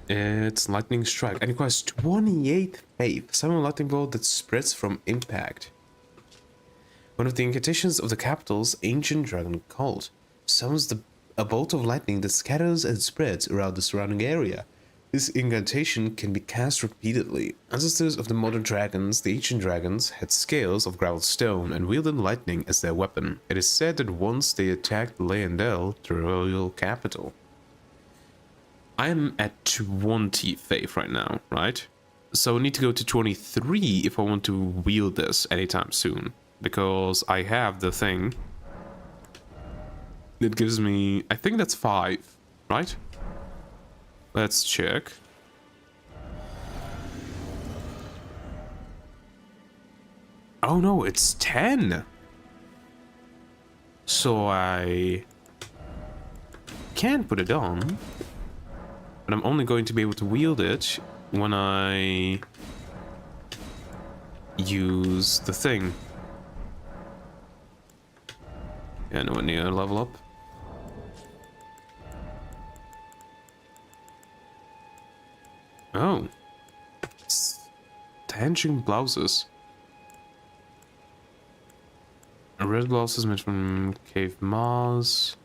It's Lightning Strike and requires 28 faith. Summon a lightning bolt that spreads from impact. One of the incantations of the capital's ancient dragon cult summons a bolt of lightning that scatters and spreads around the surrounding area. This incantation can be cast repeatedly. Ancestors of the modern dragons, the ancient dragons, had scales of ground stone and wielded lightning as their weapon. It is said that once they attacked Leyendell, the royal capital. I am at 20 faith right now, right? So I need to go to 23 if I want to wield this anytime soon. Because I have the thing that gives me... I think that's 5, right? Let's check. Oh no, it's 10! So I can put it on. But I'm only going to be able to wield it when I use the thing. Yeah, nowhere near level up. Oh. It's tanging blouses. A red blouse is made from cave moss.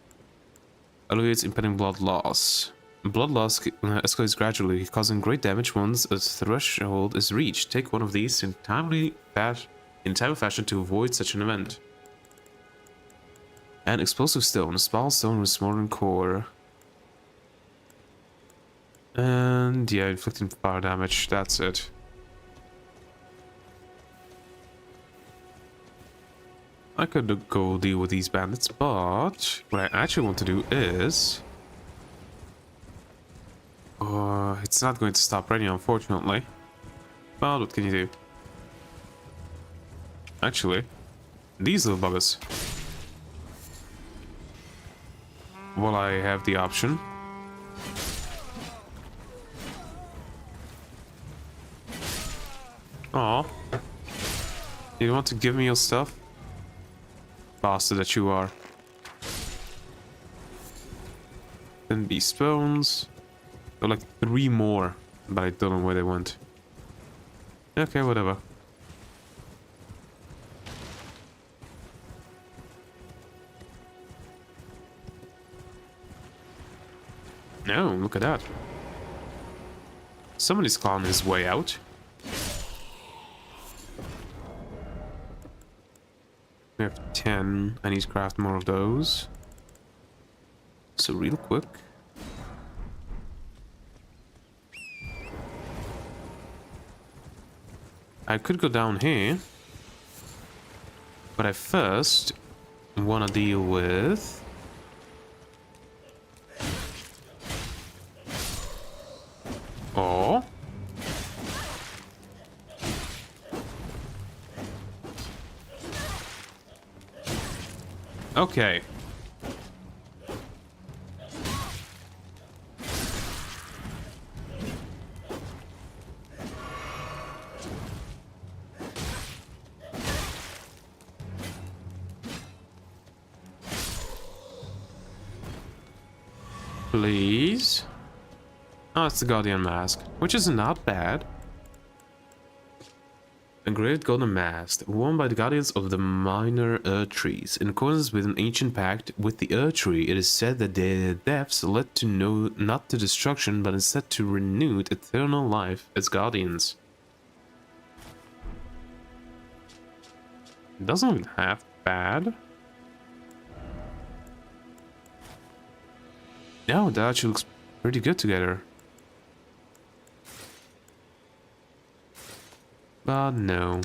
Alleviates impending blood loss. Blood loss escalates gradually, causing great damage once a threshold is reached. Take one of these in timely fashion to avoid such an event. And explosive stone, a small stone with smoldering core. And yeah, inflicting fire damage, that's it. I could go deal with these bandits, but what I actually want to do is... it's not going to stop raining, unfortunately. Well, what can you do? Actually, these little buggers. Well, I have the option. Aw. You want to give me your stuff? Bastard that you are. Then beast bones. There are like 3 more, but I don't know where they went. Okay, whatever. No, look at that. Somebody's clawing his way out. We have 10. I need to craft more of those. So real quick. I could go down here. But I first want to deal with... Oh. Okay. Please. Oh, it's the Guardian Mask, which is not bad. A great golden mask, worn by the guardians of the minor Earth trees. In accordance with an ancient pact with the Earth tree, it is said that their deaths led to not to destruction, but instead to renewed eternal life as guardians. It doesn't look half bad. No, that actually looks pretty good together. But no.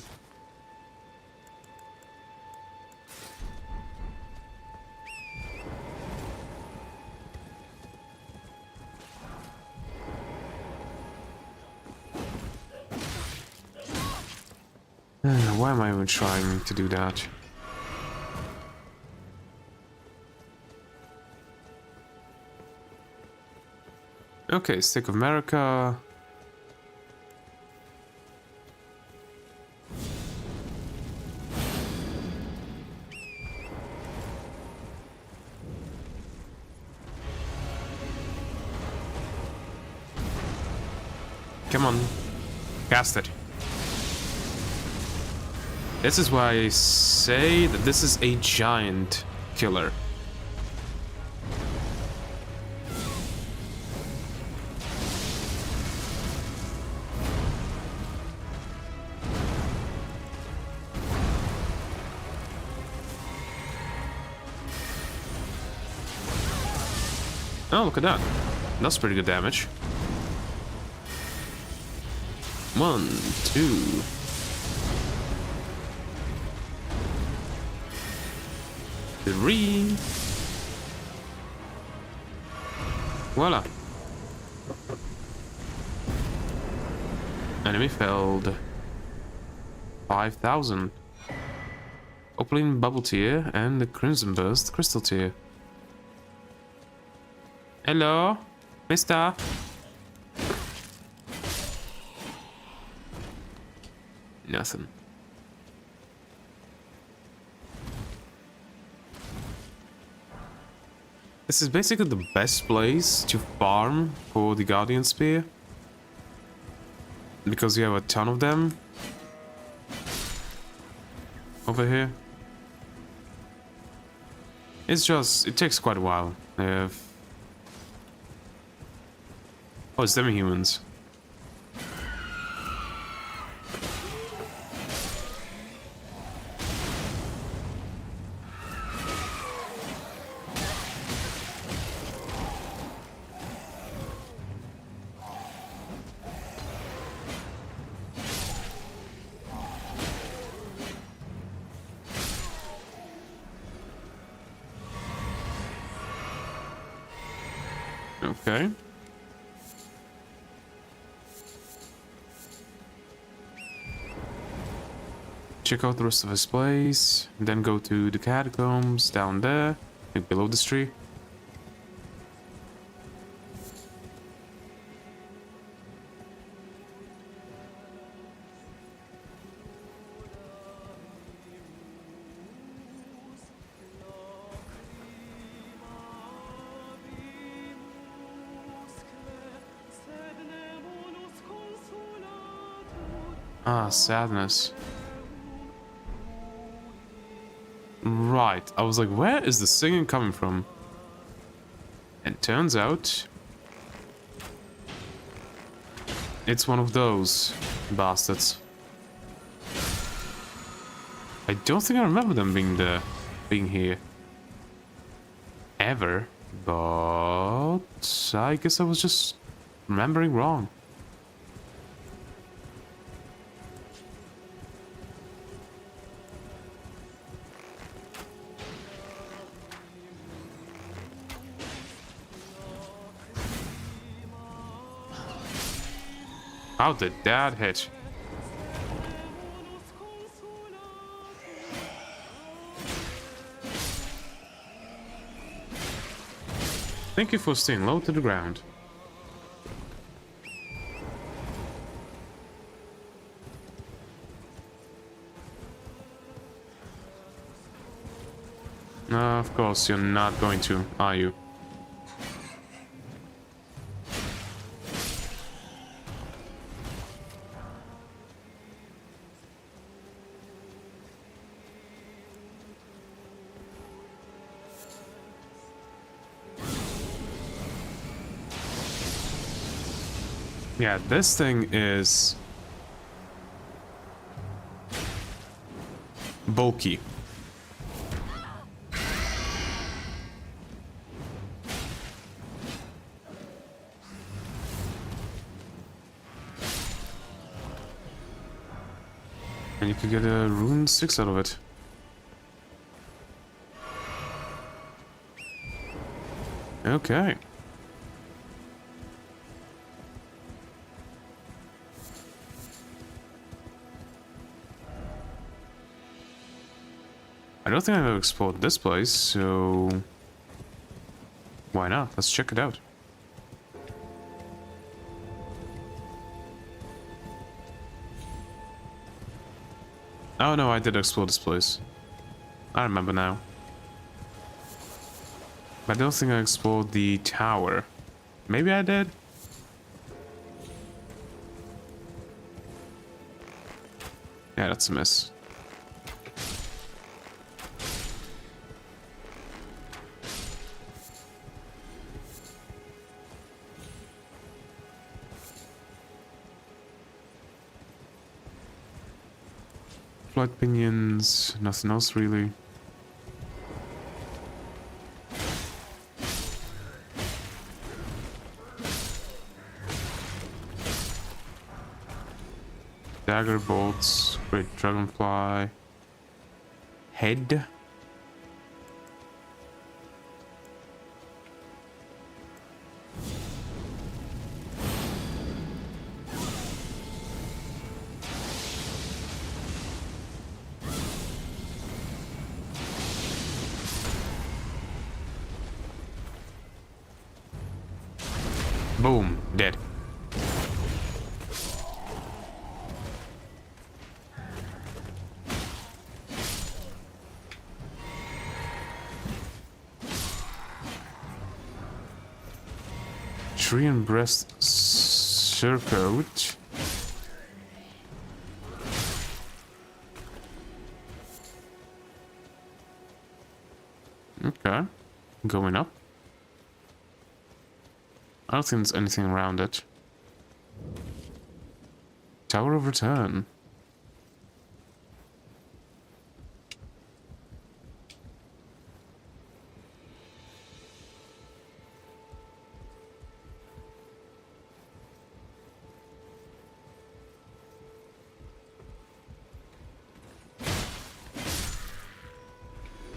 Why am I even trying to do that? Okay, Stick of America. Come on. Cast it. This is why I say that this is a giant killer. Oh, look at that. That's pretty good damage. 1, 2. Three. Voila. Enemy felled. 5,000. Opaline Bubble Tier and the Crimson Burst Crystal Tier. Hello, mister. Nothing. This is basically the best place to farm for the Guardian Spear. Because you have a ton of them. Over here. It's just, it takes quite a while. Oh, it's demi-humans. Okay. Check out the rest of his place, then go to the catacombs down there, below this tree. Ah, sadness. Right, I was like, where is the singing coming from? And turns out... it's one of those bastards. I don't think I remember them being there, being here. Ever. But... I guess I was just remembering wrong. How did that hit? Thank you for staying low to the ground. Of course, you're not going to, are you? Yeah, this thing is bulky. And you could get a rune 6 out of it. Okay. I don't think I've ever explored this place, so why not? Let's check it out. Oh no, I did explore this place. I remember now. I don't think I explored the tower. Maybe I did? Yeah, that's a miss. Flight pinions, nothing else really. Dagger bolts, great dragonfly. Head. Boom, dead. Tree and breast surcoat. Okay, going up. I don't think there's anything around it. Tower of Return.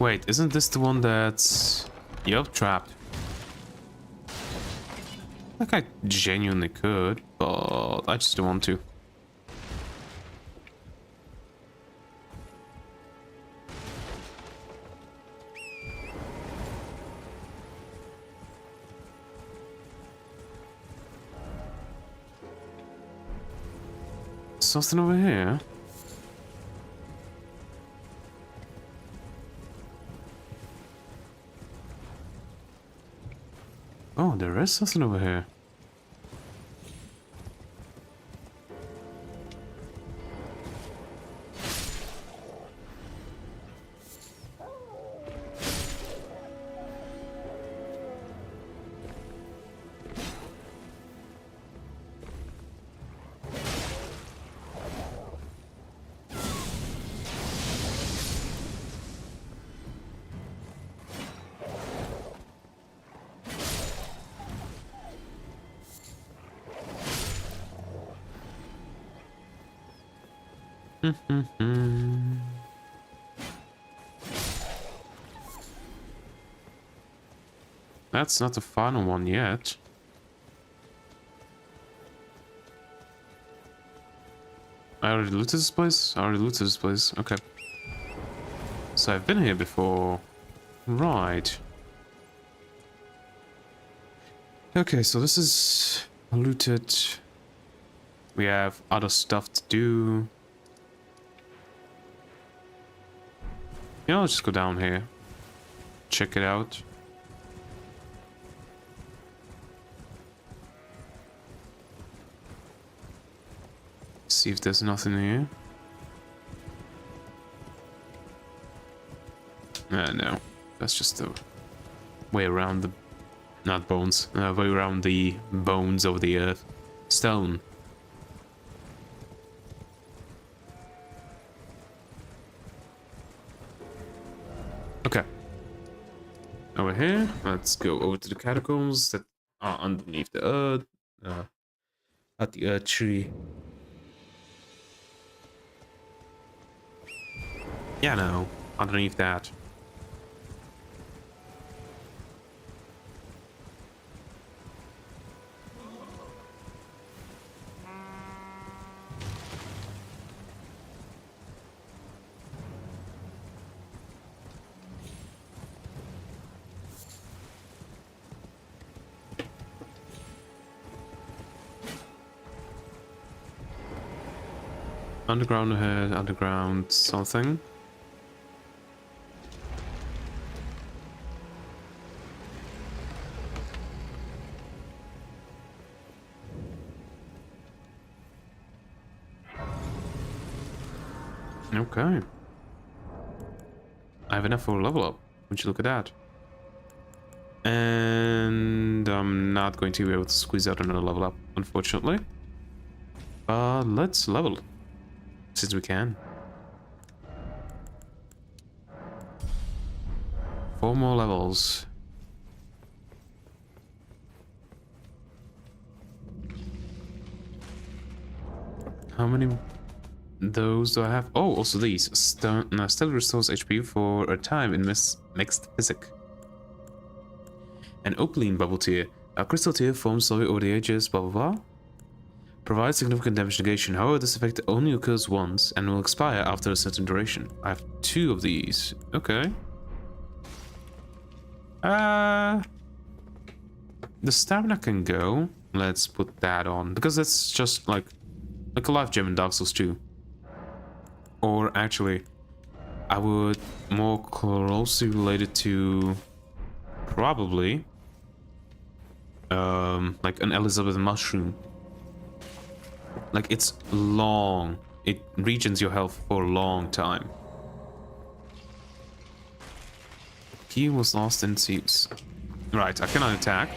Wait, isn't this the one that's... Yup, trapped. Like I genuinely could, but I just don't want to. Something over here. Oh, there is something over here. That's not the final one yet. I already looted this place? I already looted this place. Okay. So I've been here before. Right. Okay, so this is looted. We have other stuff to do. Yeah, I'll just go down here. Check it out. See if there's nothing here. No. That's just the way around the... Not bones. Way around the bones of the earth. Stone. Okay. Over here, let's go over to the catacombs that are underneath the earth. At the earth tree. Yeah, no. Underneath that. Underground ahead, underground something. Okay. I have enough for a level up. Would you look at that? And I'm not going to be able to squeeze out another level up, unfortunately. But let's level, since we can. 4 more levels. How many those do I have? Oh, also these. Still restores HP for a time in mixed physic. An opaline bubble tear. A crystal tear forms slowly over the edges, blah blah blah. Provides significant damage negation. However, this effect only occurs once and will expire after a certain duration. I have 2 of these. Okay. The stamina can go. Let's put that on, because that's just like a life gem in Dark Souls 2. Or actually, I would more closely relate it to probably like an Elizabeth mushroom. Like, it's long. It regens your health for a long time. Key was lost in seas. Right, I cannot attack.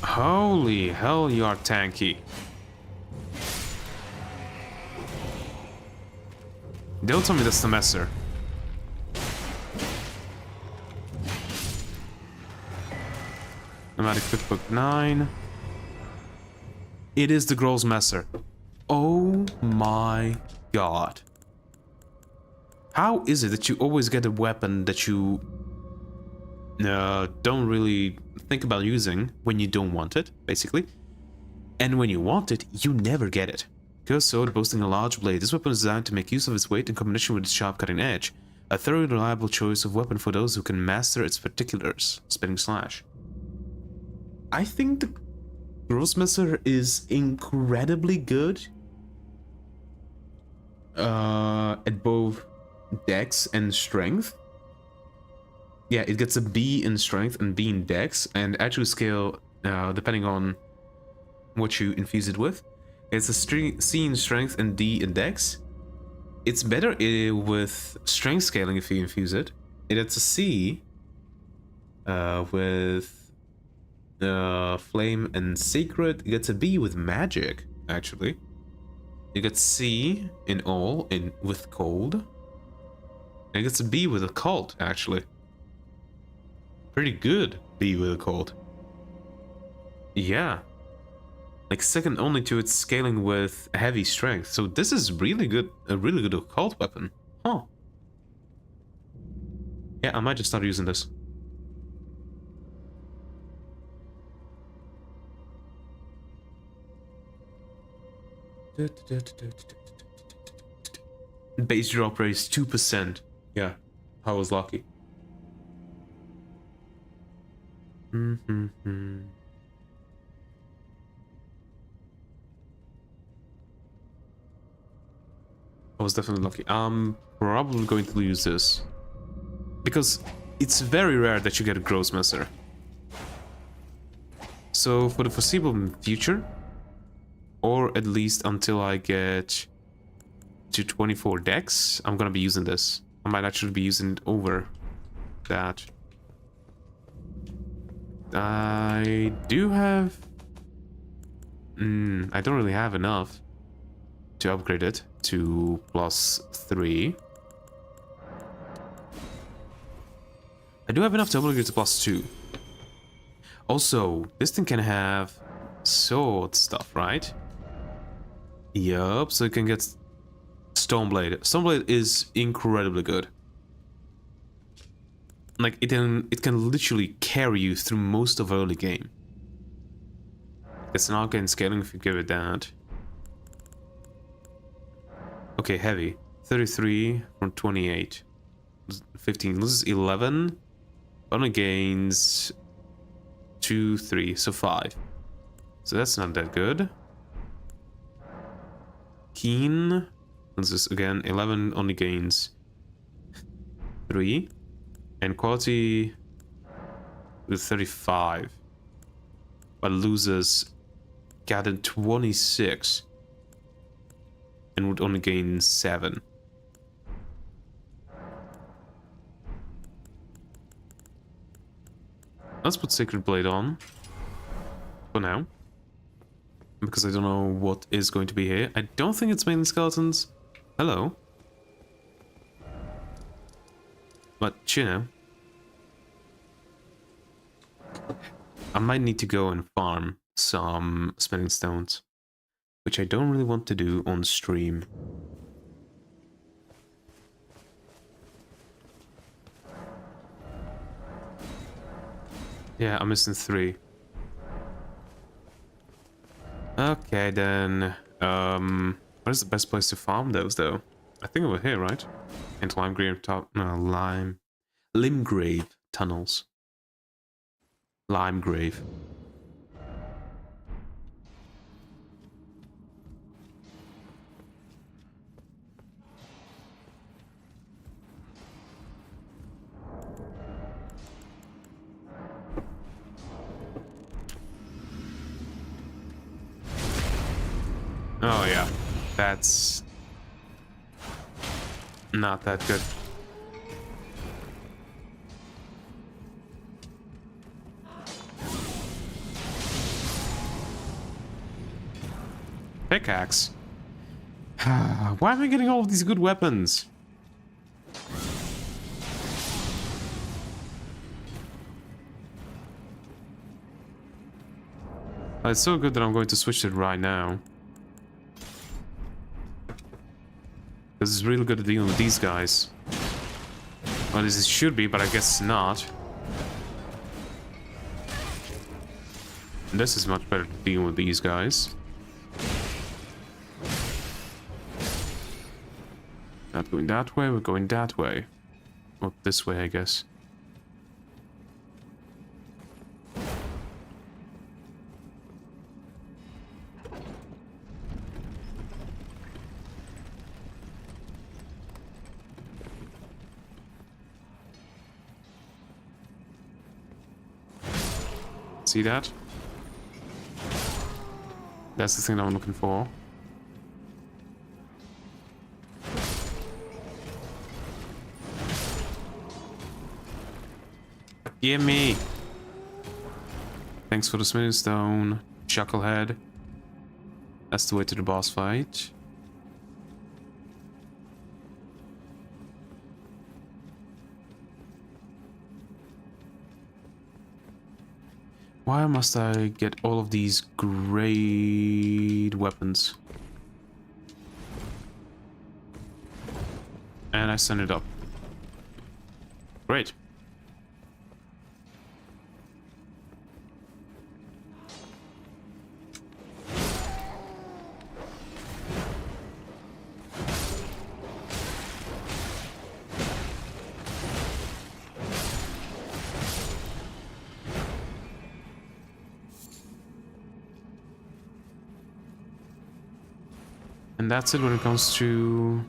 Holy hell, you are tanky. Don't tell me that's the messer. Nomadic Cookbook 9. It is the Gross Messer. Oh my god. How is it that you always get a weapon that you don't really think about using when you don't want it, basically? And when you want it, you never get it. Cursed sword boasting a large blade. This weapon is designed to make use of its weight in combination with its sharp cutting edge. A thoroughly reliable choice of weapon for those who can master its particulars. Spinning slash. I think the Grossmesser is incredibly good at both dex and strength. Yeah, it gets a B in strength and B in dex, and actually scale depending on what you infuse it with. It's a C in strength and D in dex. It's better with strength scaling if you infuse it. It's a C with flame and sacred. It gets a B with magic, actually. You get C in all with cold. And it gets a B with occult, actually. Pretty good B with occult. Yeah. Like second only to its scaling with heavy strength. So this is really good, a really good occult weapon. Huh. Yeah, I might just start using this. Base drop rate is 2%. Yeah, I was lucky. I was definitely lucky. I'm probably going to use this because it's very rare that you get a Gross Messer. So for the foreseeable future, or at least until I get to 24 dex, I'm gonna be using this. I might actually be using it over that. I do have... I don't really have enough to upgrade it to +3. I do have enough to upgrade it to +2. Also, this thing can have sword stuff, right? Yup, so it can get Stoneblade. Stoneblade is incredibly good. Like, it can literally carry you through most of early game. It's an arcane scaling if you give it that. Okay, heavy. 33 from 28. 15. Loses 11. Only gains 2, 3, so 5. So that's not that good. Keen. This is again 11, only gains 3. And quality with 35. But loses gathered 26. and would only gain 7. Let's put Sacred Blade on for now, because I don't know what is going to be here. I don't think it's mainly skeletons. Hello. But, you know, I might need to go and farm some smelling stones, which I don't really want to do on stream. Yeah, I'm missing 3. Okay, then, what is the best place to farm those, though? I think over here, right? Into Limegrave Limegrave tunnels. Limegrave. Oh yeah, that's not that good. Pickaxe. Why am I getting all of these good weapons? It's so good that I'm going to switch it right now. This is really good at dealing with these guys. Well, this should be, but I guess not. And this is much better at dealing with these guys. Not going that way, we're going that way. Or this way, I guess. See that? That's the thing that I'm looking for. Gimme! Thanks for the smithing stone, Chucklehead. That's the way to the boss fight. Why must I get all of these great weapons? And I send it up. Great. And that's it when it comes to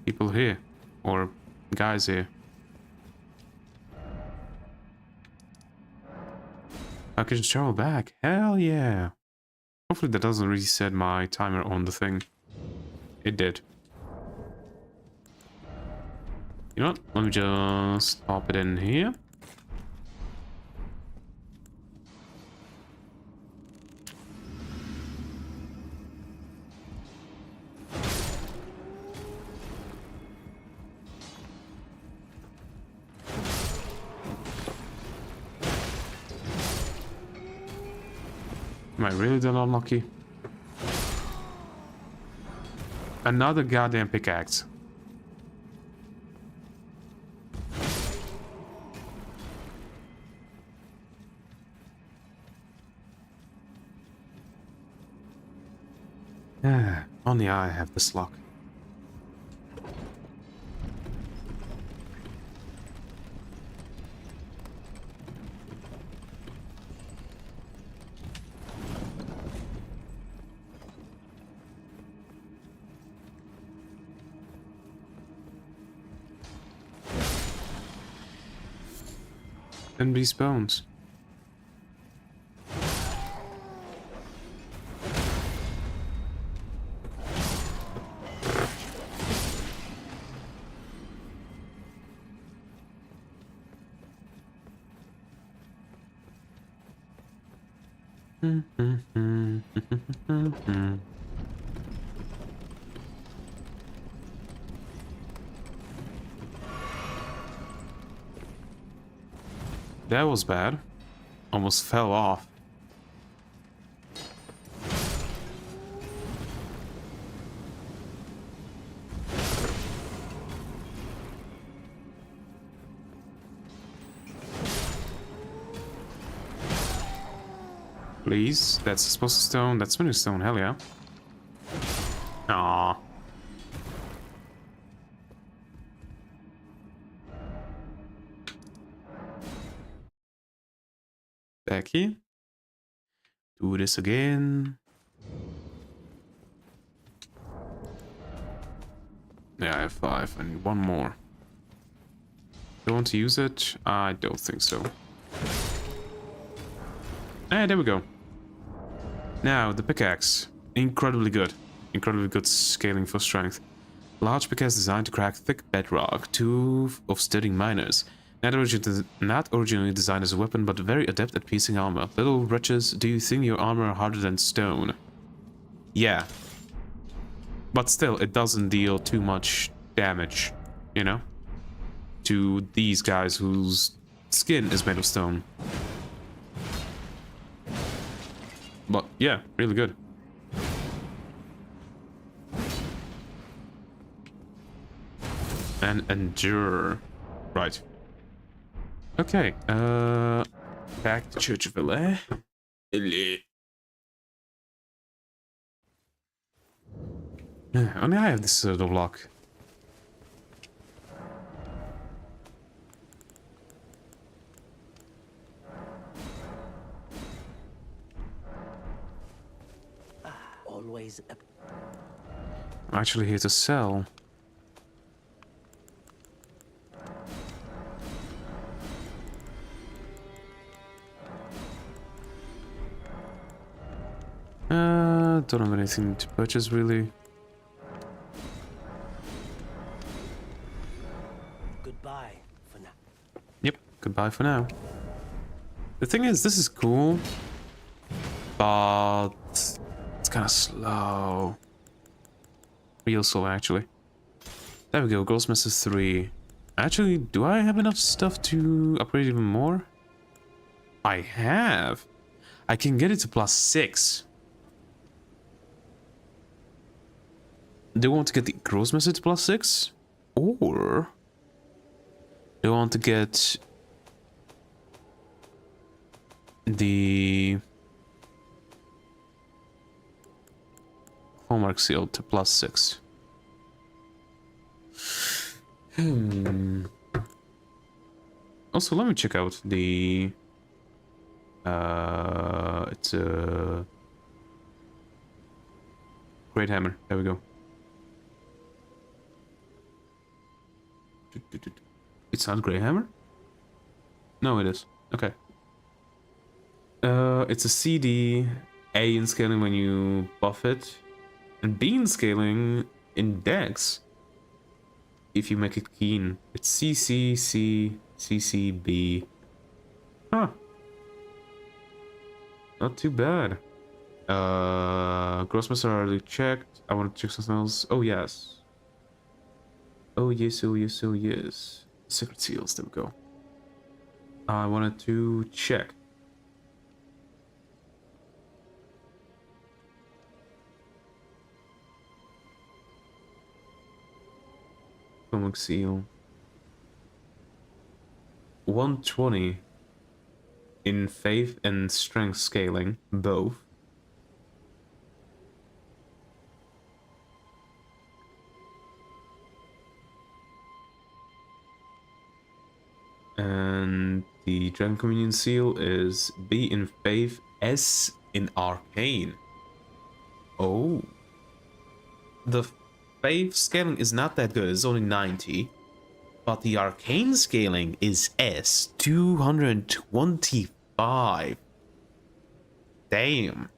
people here, or guys here. I can just travel back. Hell yeah. Hopefully that doesn't reset my timer on the thing. It did. You know what? Let me just pop it in here. Am I really that unlucky? Another goddamn pickaxe. Only I have this luck. And these bones. That was bad. Almost fell off. Please, that's supposed to stone. That's smithing stone. Hell yeah. Aww. Becky. Do this again. Yeah, I have 5. I need 1 more. Do you want to use it? I don't think so. Ah, there we go. Now, the pickaxe. Incredibly good. Incredibly good scaling for strength. Large pickaxe designed to crack thick bedrock. 2 of studying miners. Not originally designed as a weapon, but very adept at piecing armor. Little wretches, do you think your armor are harder than stone? Yeah. But still, it doesn't deal too much damage, you know? To these guys whose skin is made of stone. But yeah, really good. And endure. Right. Okay, back to Church of Elay. Only I have this sort of luck. Always a... I'm actually here to sell. Don't have anything to purchase really. Goodbye for now. Yep, goodbye for now. The thing is, this is cool, but it's kind of slow. Real slow, actually. There we go, Goldsmith 3. Actually, do I have enough stuff to upgrade even more? I have. I can get it to +6. Do I want to get the Grossmesser to +6? Or do I want to get the Hallmark Seal to +6? Also, let me check out the it's a Great Hammer. There we go. It's not Grey Hammer? No, it is. Okay. It's a CD, A in scaling when you buff it, and B in scaling in Dex if you make it keen. It's CCC, CCB. Huh. Not too bad. Grossmesser already checked. I want to check something else. Oh, yes. Oh yes, oh yes, oh yes. Secret seals, there we go. I wanted to check. Comic seal. 120 in faith and strength scaling, both. And the Dragon Communion seal is B in Faith, S in Arcane. Oh. The Faith scaling is not that good, it's only 90. But the Arcane scaling is S, 225. Damn.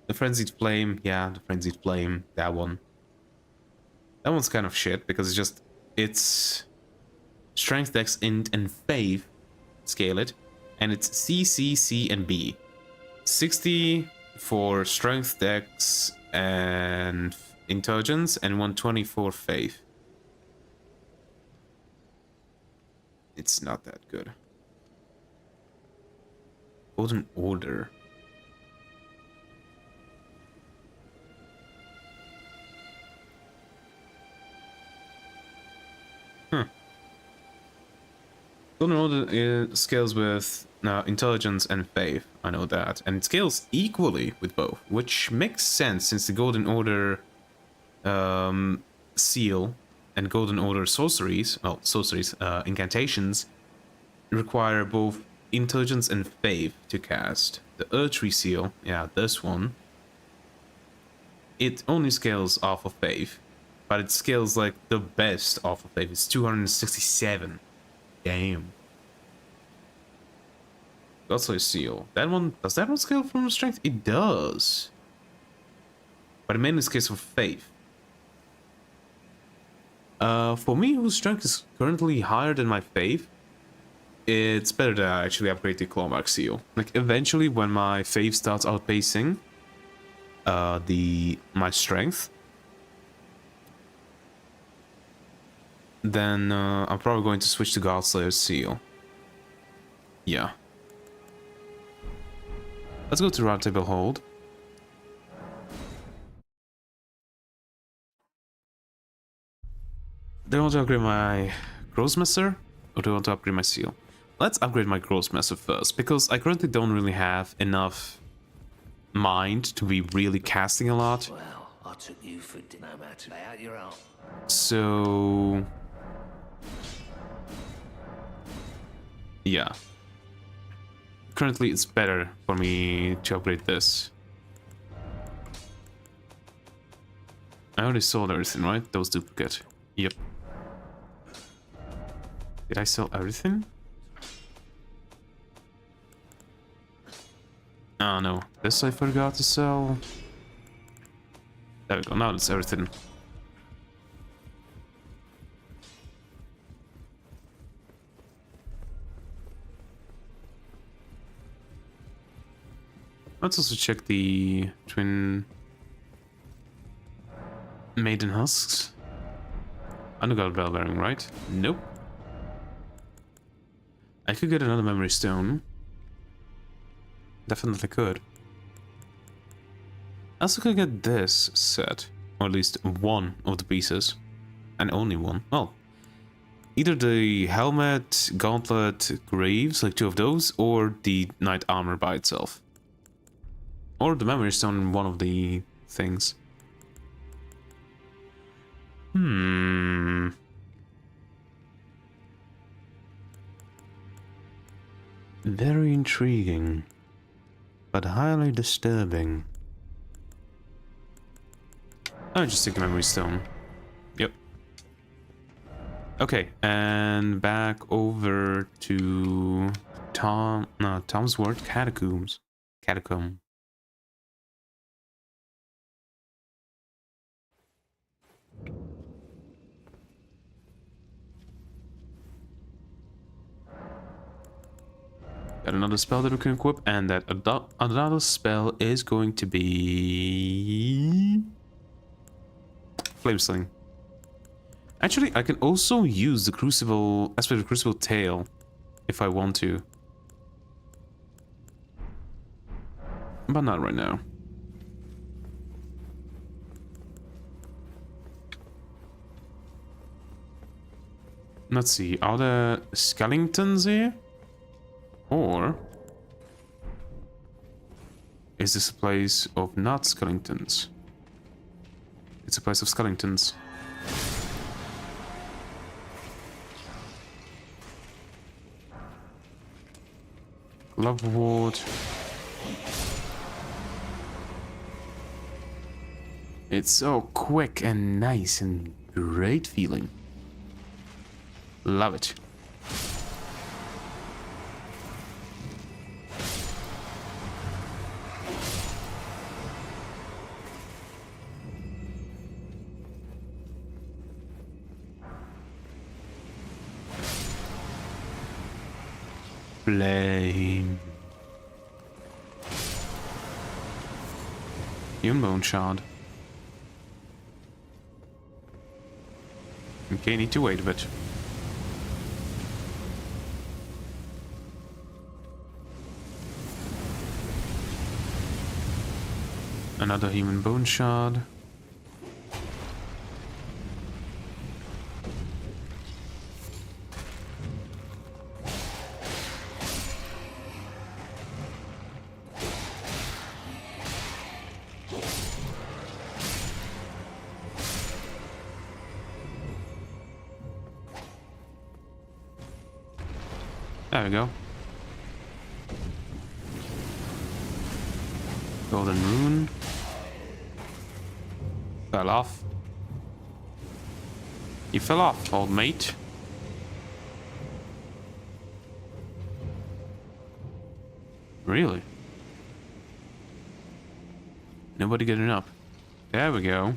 The Frenzied Flame, yeah, the Frenzied Flame, that one. That one's kind of shit, because it's Strength, Dex, Int, and Faith. Scale it. And it's C, C, C, and B. 60 for Strength, Dex, and Intelligence, and 120 for Faith. It's not that good. Golden Order. Golden Order scales with Intelligence and Faith. I know that. And it scales equally with both, which makes sense since the Golden Order seal and Golden Order sorceries, well, sorceries, incantations, require both Intelligence and Faith to cast. The Earthtree seal, yeah, this one, it only scales off of Faith, but it scales like the best off of Faith. It's 267. Damn. Godslayer seal. That one, does that one scale from Strength? It does. But it mainly scales for Faith. For me, whose Strength is currently higher than my Faith, it's better to actually upgrade the Clawmark seal. Like, eventually, when my Faith starts outpacing my Strength, then I'm probably going to switch to Godslayer seal. Yeah. Let's go to Roundtable Hold. Do I want to upgrade my Grossmesser, or do I want to upgrade my seal? Let's upgrade my Grossmesser first, because I currently don't really have enough mind to be really casting a lot. Well, I took you for dinner, no matter. Lay out your arm. So... yeah. Currently, it's better for me to upgrade this. I already sold everything, right? That was duplicate. Yep. Did I sell everything? Oh no, this I forgot to sell. There we go, now it's everything. Let's also check the twin maiden husks. I don't got a bell bearing, right? Nope. I could get another memory stone. Definitely could. I also could get this set, or at least one of the pieces, and only one. Well, either the helmet, gauntlet, greaves, like 2 of those, or the knight armor by itself. Or the memory stone, one of the things. Very intriguing, but highly disturbing. I'll just take the memory stone. Yep. Okay, and back over to Tom's Worth Catacombs. Catacomb. Got another spell that we can equip, and that another spell is going to be... Flamesling. Actually, I can also use the Crucible, Aspect of Crucible Tail, if I want to. But not right now. Let's see, are there skeletons here? Or is this a place of not skeletons? It's a place of skeletons. Glove ward. It's so quick and nice and great feeling. Love it. flame. Human bone shard. Okay, need to wait a bit. Another human bone shard. There we go. Golden rune. Fell off. You fell off, old mate. Really? Nobody getting up. There we go.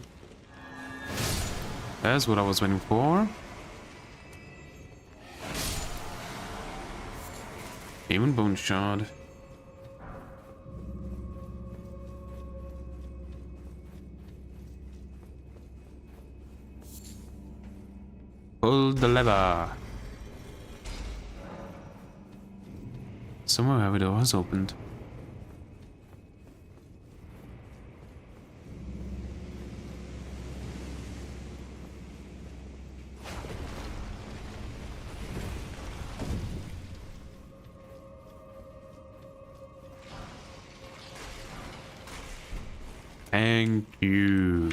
That's what I was waiting for. Human bone shard. Pull the lever. Somewhere the door has opened. Thank you.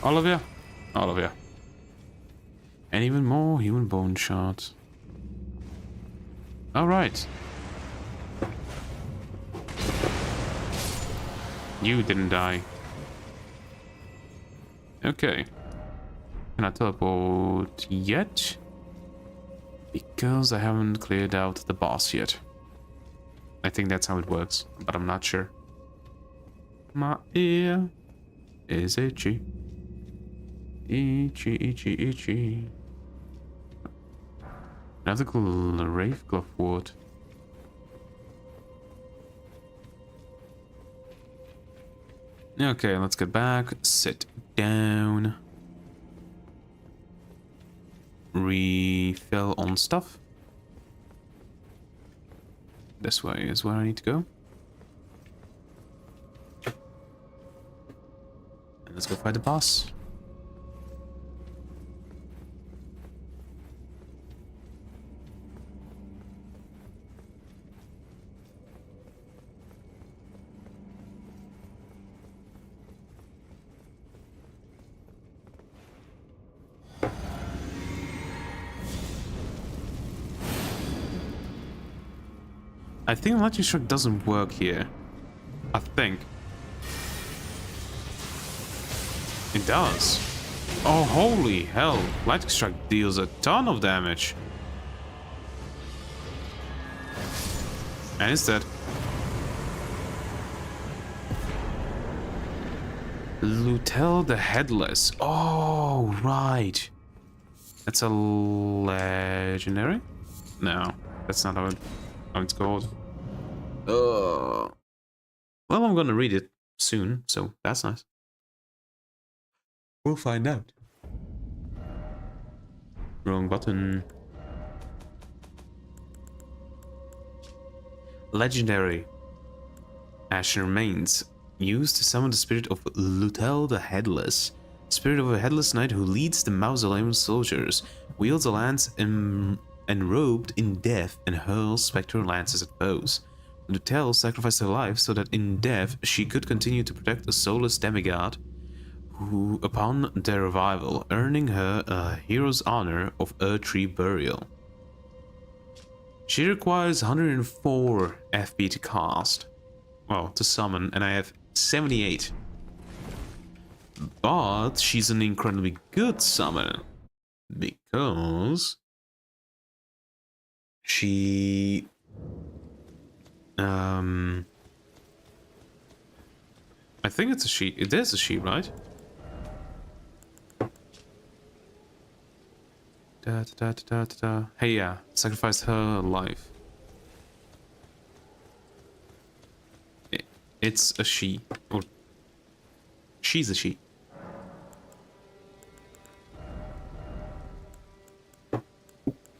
All of you? All of you. And even more human bone shards. Alright. You didn't die. Okay. Can I teleport yet? Because I haven't cleared out the boss yet. I think that's how it works, but I'm not sure. My ear is itchy. Itchy, itchy, itchy. Another cool Wraith Glove Ward. Okay, let's get back. Sit down. Refill on stuff. This way is where I need to go. And let's go fight the boss. I think Lightning Strike doesn't work here. I think. It does. Oh, holy hell. Lightning Strike deals a ton of damage. And it's dead. Lutel the Headless. Oh, right. That's a legendary? No, that's not how it's called. Well, I'm gonna read it soon, so that's nice. We'll find out. Wrong button. Legendary. Ashen Remains. Used to summon the spirit of Lutel the Headless. Spirit of a headless knight who leads the mausoleum soldiers. Wields a lance enrobed in death and hurls spectral lances at foes. Lutel sacrificed her life so that in death she could continue to protect a soulless demigod who, upon their revival, earning her a hero's honor of Earth-Tree Burial. She requires 104 FP to cast. Well, to summon, and I have 78. But she's an incredibly good summoner. Because she I think it's a she. It is a she, right? Da, da, da, da, da, da. Hey, yeah. Sacrificed her life. It's a she. Or she's a she.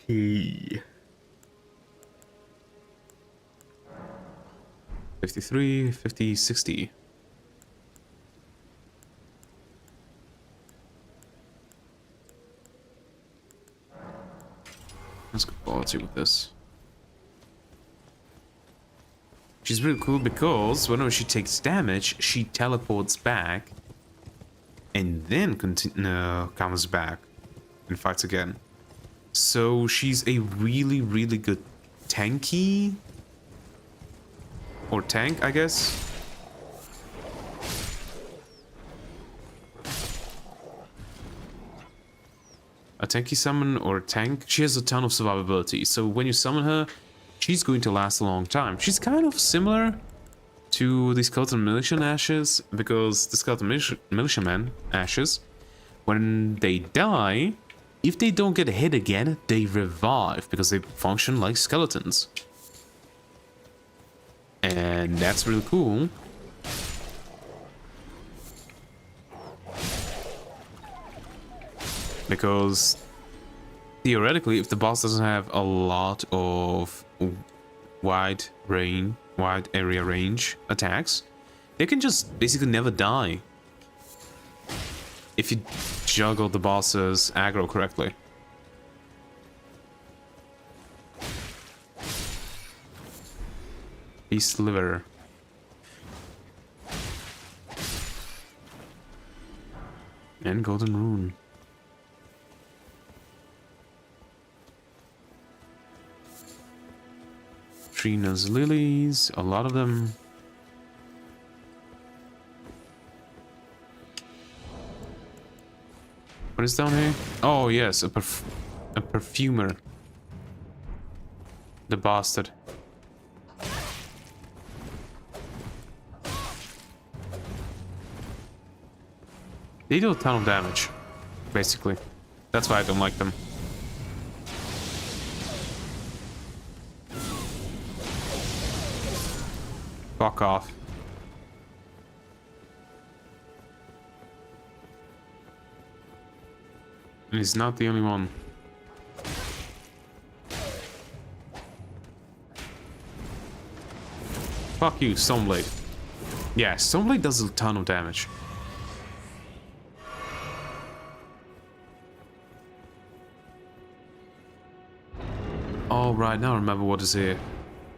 Okay. 53, 50, 60. Let's go quality with this. She's really cool because whenever she takes damage, she teleports back and then comes back and fights again. So she's a really, really good tanky or tank, I guess. A tanky summon or a tank. She has a ton of survivability. So when you summon her, she's going to last a long time. She's kind of similar to the Skeleton Militia Ashes, because the Skeleton Militiaman Ashes, when they die, if they don't get hit again, they revive because they function like skeletons. And that's really cool. Because theoretically, if the boss doesn't have a lot of wide area range attacks, they can just basically never die if you juggle the boss's aggro correctly. Beast liver. And golden rune. Trina's lilies, a lot of them. What is down here? Oh yes, a perfumer. The bastard. They do a ton of damage, basically. That's why I don't like them. Fuck off. And he's not the only one. Fuck you, Stoneblade. Yeah, Stoneblade does a ton of damage. All right, now I remember what is here.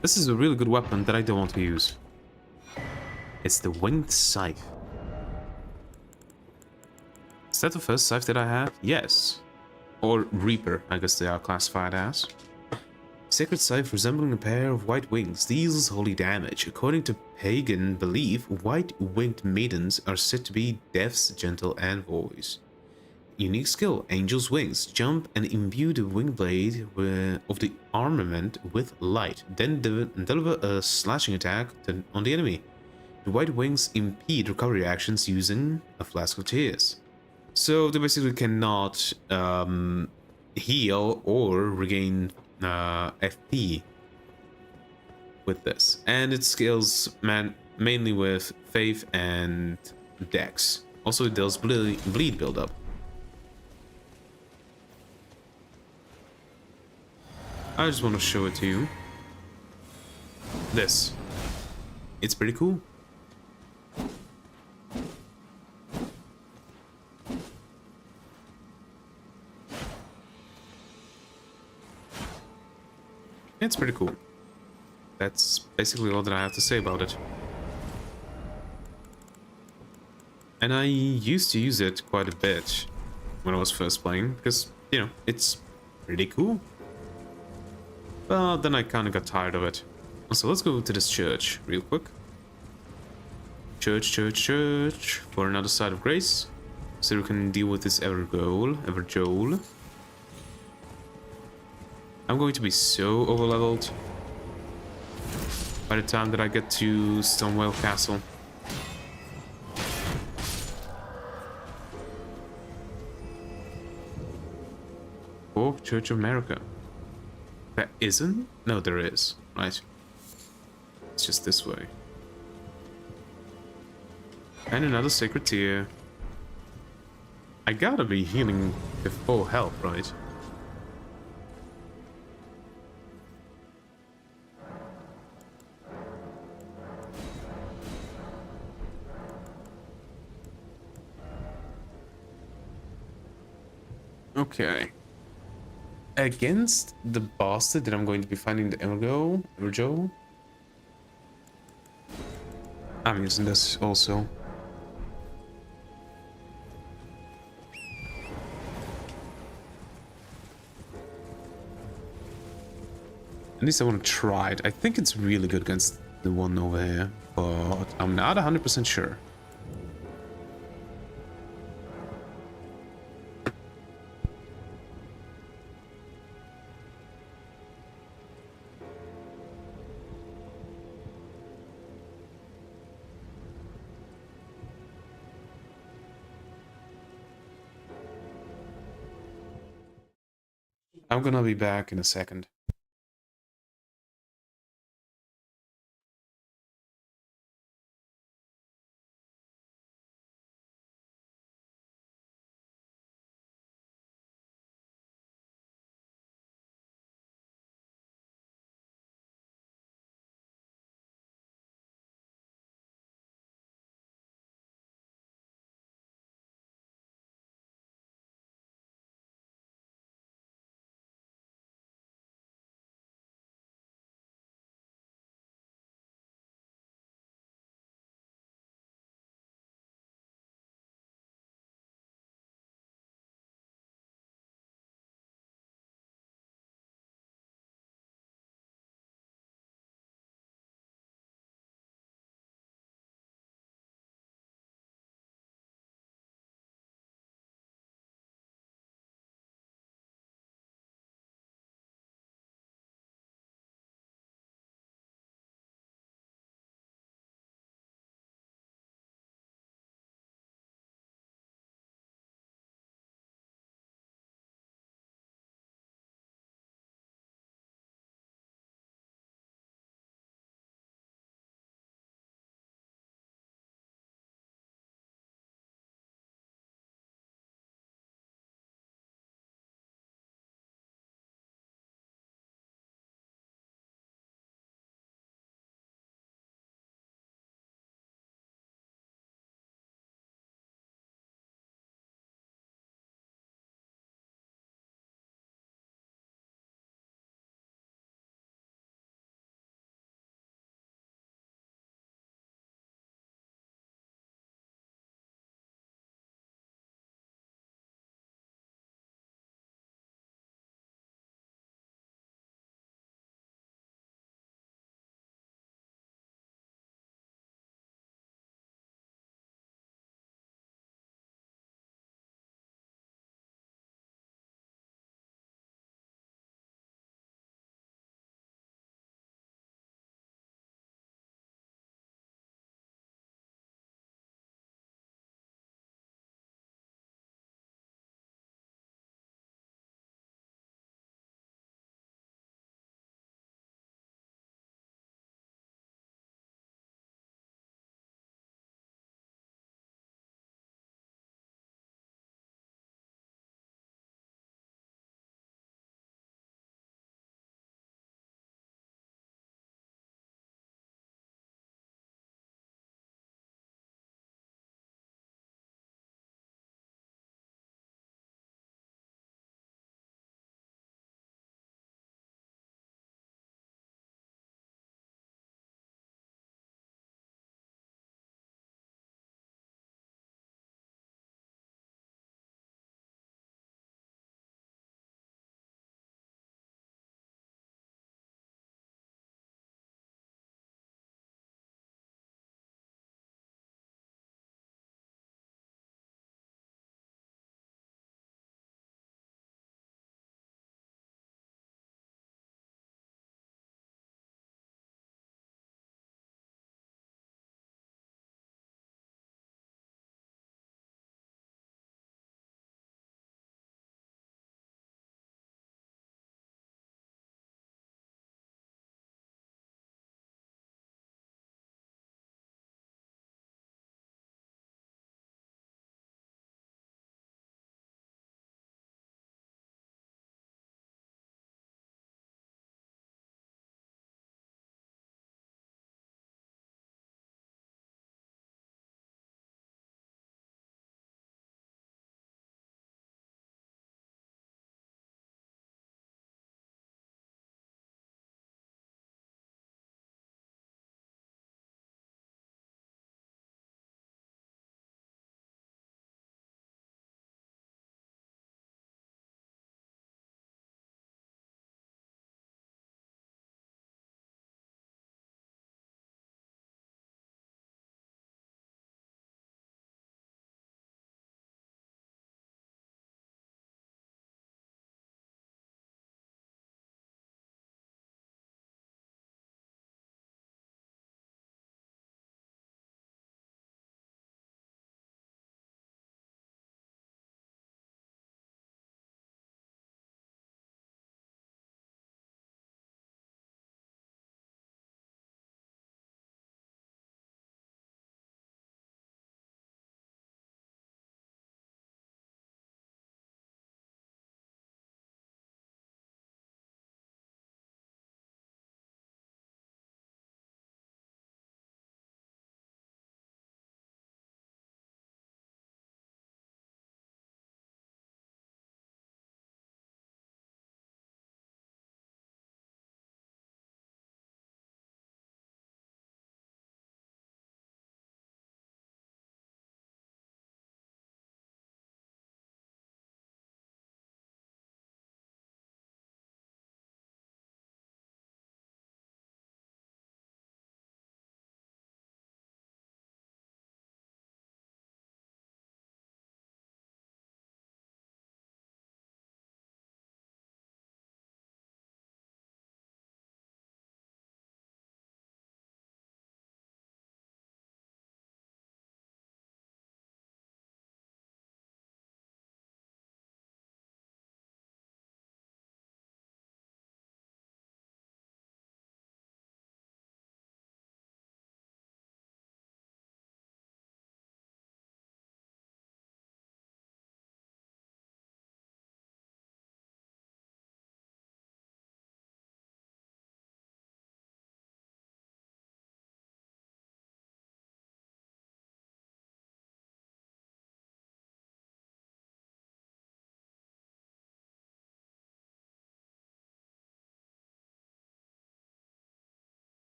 This is a really good weapon that I don't want to use. It's the Winged Scythe. Is that the first scythe that I have? Yes. Or Reaper, I guess they are classified as. Sacred scythe resembling a pair of white wings deals holy damage. According to pagan belief, white-winged maidens are said to be death's gentle envoys. Unique skill, Angel's Wings. Jump and imbue the wing blade of the armament with light. Then deliver a slashing attack on the enemy. The white wings impede recovery actions using a flask of tears. So they basically cannot heal or regain FP with this. And it scales mainly with faith and dex. Also it does bleed buildup. I just want to show it to you. This. It's pretty cool. It's pretty cool. That's basically all that I have to say about it. And I used to use it quite a bit when I was first playing, because, you know, it's pretty cool. But then I kind of got tired of it. So let's go to this church real quick. Church, church, church. For another side of grace. So we can deal with this ever Joel. I'm going to be so overleveled by the time that I get to Stonewall Castle. Oh, Church of America. There isn't? No, there is. Right. It's just this way. And another sacred tear. I gotta be healing the full health, right? Okay. Against the bastard that I'm going to be finding the Ergo. I'm using this also. At least I want to try it. I think it's really good against the one over here, but I'm not 100% sure. I'm gonna be back in a second.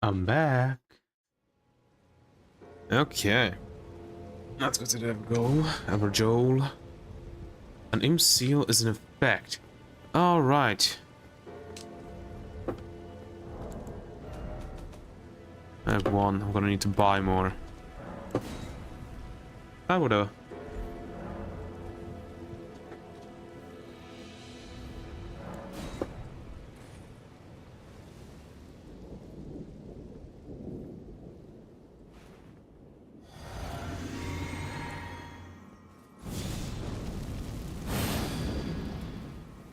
I'm back. Okay. Let's go to the goal. Joel. An imp seal is in effect. Alright. I have one. I'm gonna need to buy more. I would've.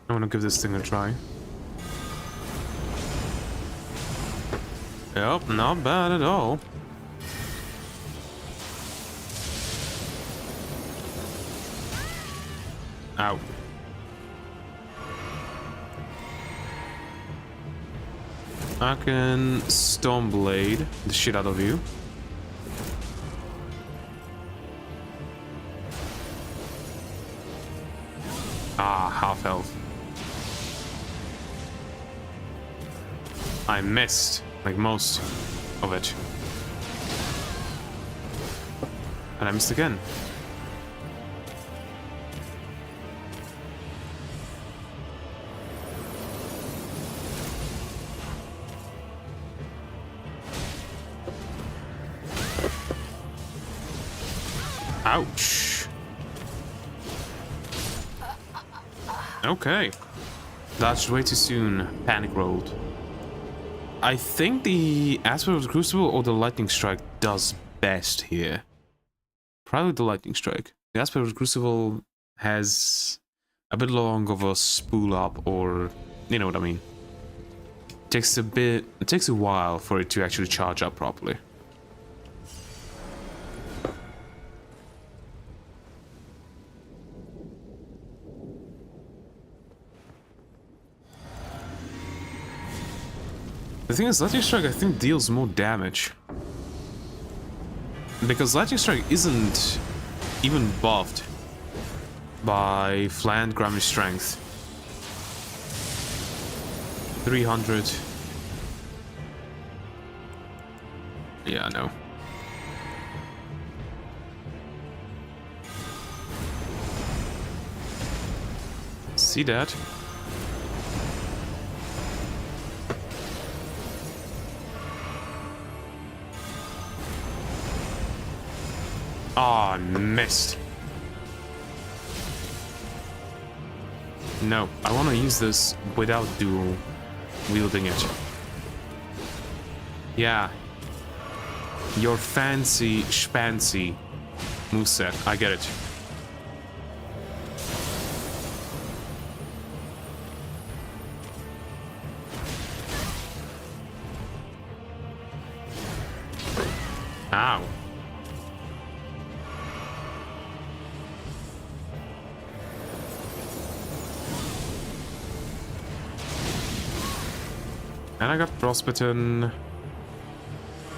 I wanna give this thing a try. Yep, not bad at all. Ow. I can Stoneblade the shit out of you. Ah, half health. I missed, like most of it. And I missed again. Ouch. Okay. That's way too soon. Panic rolled. I think the Aspect of the Crucible or the Lightning Strike does best here. Probably the Lightning Strike. The Aspect of the Crucible has a bit long of a spool up, or you know what I mean. It takes a while for it to actually charge up properly. The thing is, Lightning Strike I think deals more damage. Because Lightning Strike isn't even buffed by Flank Grammy Strength. 300. Yeah, no. See that? Ah, oh, missed. No, I want to use this without dual wielding it. Yeah. Your fancy schpancy moveset. I get it. Ow. And I got Frostbitten,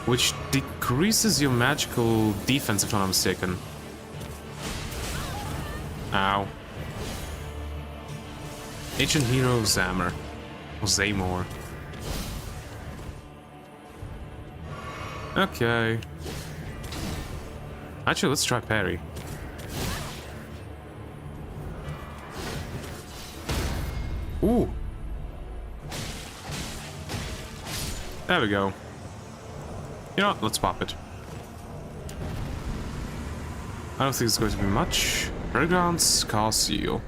which decreases your magical defense if I'm not mistaken. Ow. Ancient Hero Zamor. Or Zamor. Okay. Actually, let's try parry. Ooh. There we go. You know what? Let's pop it. I don't think it's going to be much. Fragrance, Casio.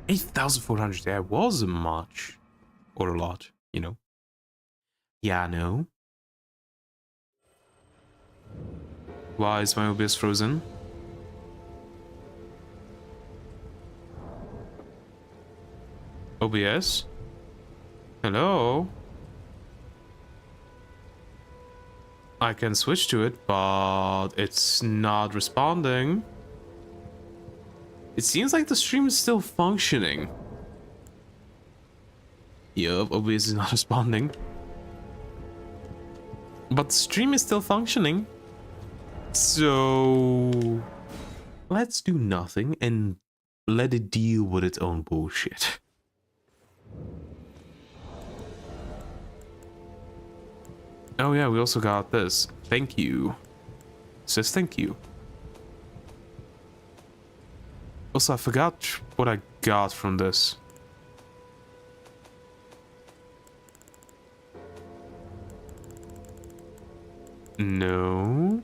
8,400. That wasn't much. Or a lot, you know. Yeah, no. Why is my OBS frozen? OBS? Hello? I can switch to it, but it's not responding. It seems like the stream is still functioning. Yup, OBS is not responding. But the stream is still functioning. So let's do nothing and let it deal with its own bullshit. Oh yeah, we also got this. Thank you. Says thank you. Also, I forgot what I got from this. No.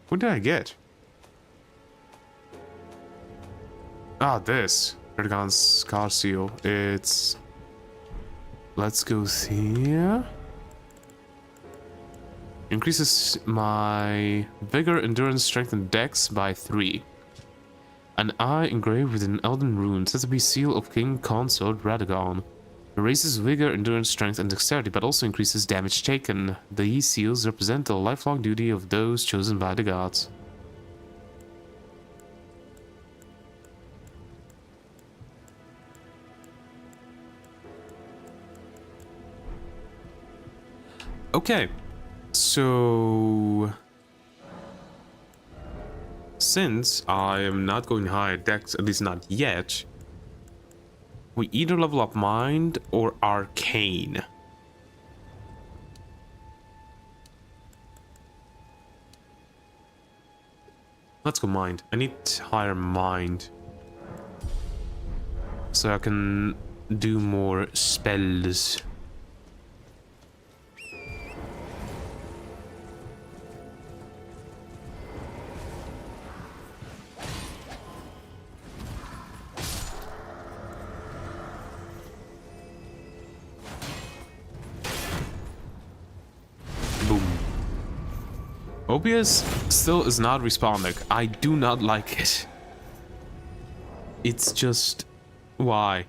What did I get? Ah, this. Theodgar's Scar Seal. It's... Let's go here. Increases my vigor, endurance, strength, and dex by 3. An eye engraved with an Elden Rune, said to be seal of King Consort Radagon. It raises vigor, endurance, strength, and dexterity, but also increases damage taken. These seals represent the lifelong duty of those chosen by the gods. Okay, so since I am not going high at dex, at least not yet, we either level up mind or arcane. Let's go mind. I need higher mind so I can do more spells. OBS still is not responding. I do not like it. It's just... Why?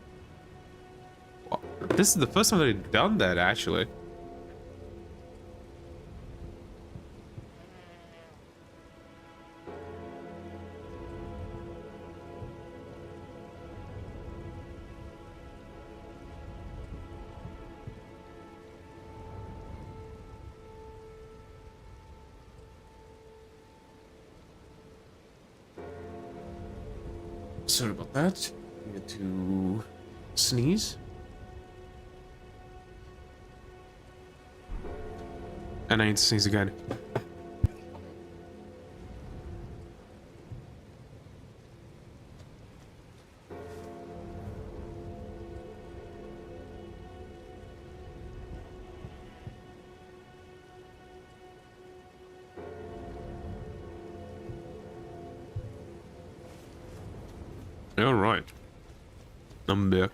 This is the first time that I've done that, actually. Sorry about that. I need to sneeze. And I need to sneeze again. All right. I'm back.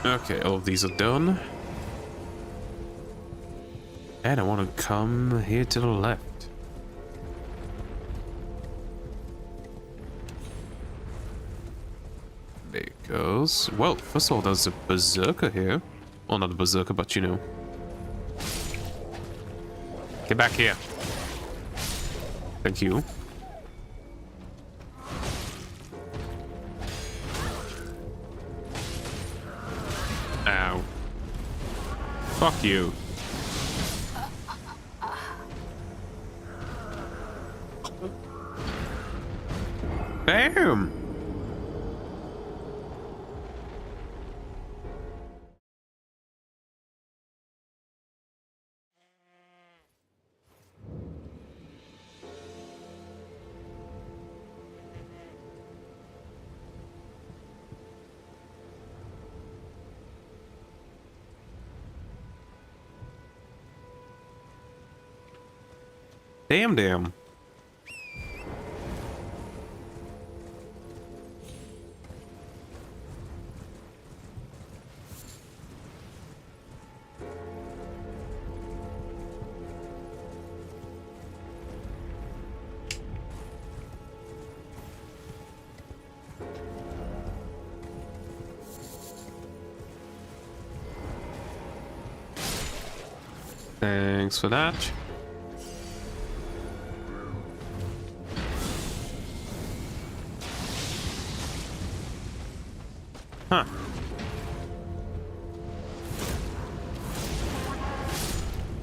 Okay, all of these are done. And I want to come here to the left. There it goes. Well, first of all, there's a berserker here. Well, not a berserker, but you know. Get back here. Thank you. Ow. Fuck you. Damn. Damn. Thanks for that. Huh.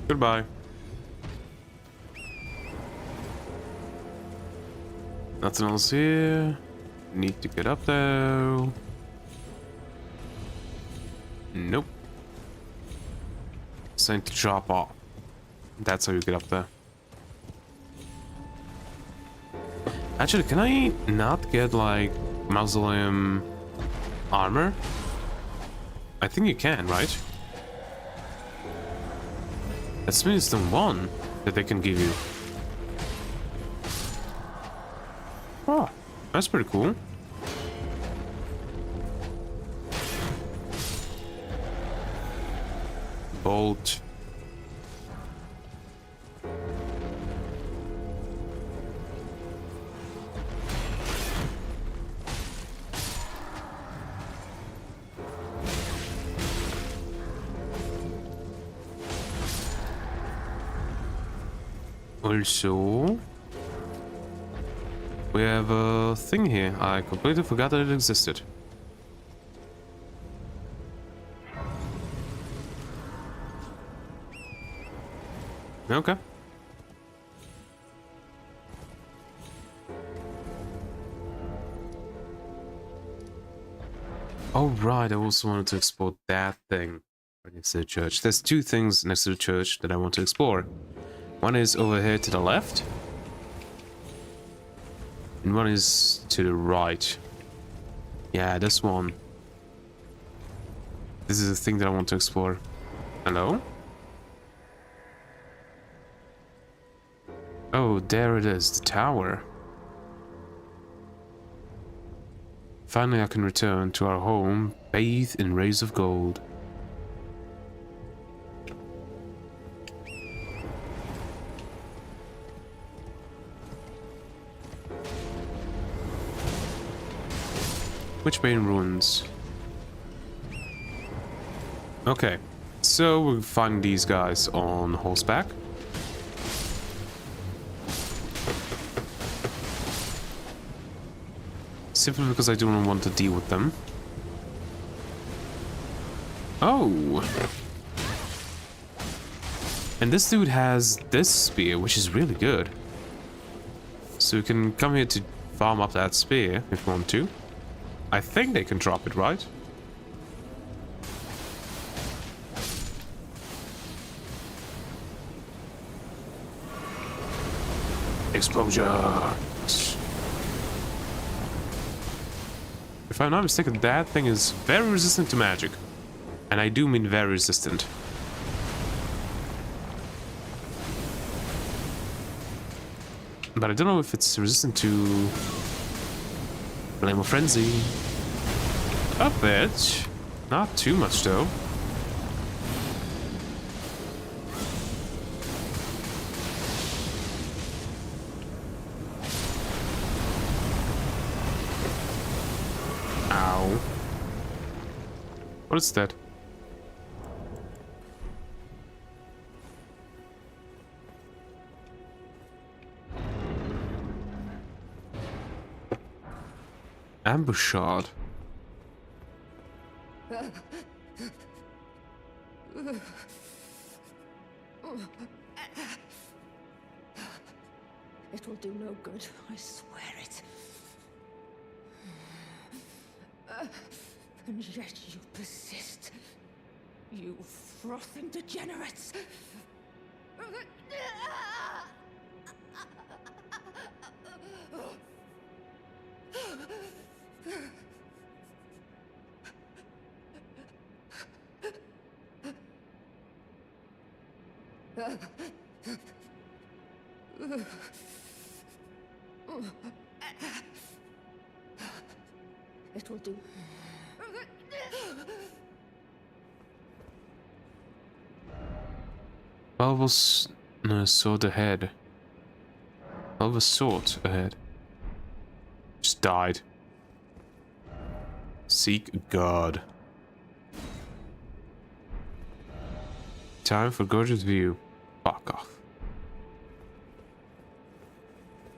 Goodbye. Nothing else here. Need to get up there. Nope. It's time to drop off. That's how you get up there. Actually, can I not get, like, mausoleum armor? I think you can, right? That means the one that they can give you. Oh, that's pretty cool. Bolt. Also, we have a thing here. I completely forgot that it existed. Okay. Oh right, I also wanted to explore that thing right next to the church. There's two things next to the church that I want to explore. One is over here to the left. And one is to the right. Yeah, this one. This is the thing that I want to explore. Hello? Oh, there it is, the tower. Finally I can return to our home, bathed in rays of gold. Witchbane ruins. Okay, so we'll find these guys on horseback. Simply because I do not want to deal with them. Oh! And this dude has this spear, which is really good. So you can come here to farm up that spear if you want to. I think they can drop it, right? Explosion! If I'm not mistaken, that thing is very resistant to magic. And I do mean very resistant. But I don't know if it's resistant to Flame of Frenzy. A bit. Not too much though. Ow. What is that? Ambush shard. It will do no good, I swear it. And yet you persist. You frothing degenerates. It will do. Balbus sword ahead. Balbus sword ahead. Just died. Seek God. Time for gorgeous view. Fuck off.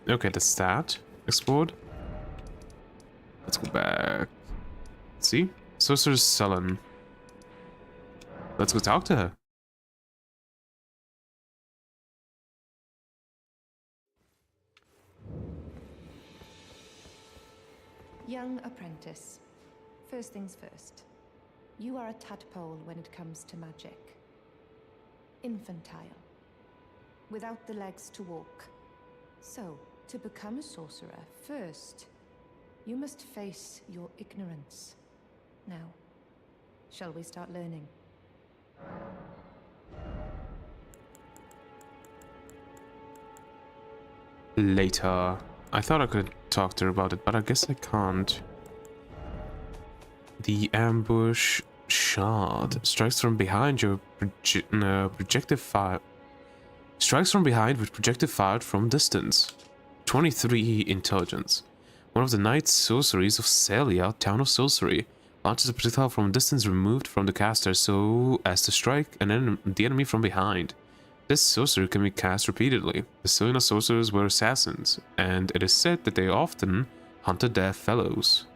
Okay, that's that. Explored. Let's go back. See? Sorcerer's Sullen. Let's go talk to her. Young apprentice. First things first. You are a tadpole when it comes to magic. Infantile. Without the legs to walk. So, to become a sorcerer, first, you must face your ignorance. Now, shall we start learning? Later. I thought I could talk to her about it, but I guess I can't. The ambush shard strikes from behind your projective fire. Strikes from behind with projective fire from distance. 23 intelligence. One of the night sorceries of Celia, Town of Sorcery, launches a projectile from a distance removed from the caster so as to strike the enemy from behind. This sorcery can be cast repeatedly. The Selena sorcerers were assassins, and it is said that they often hunted their fellows.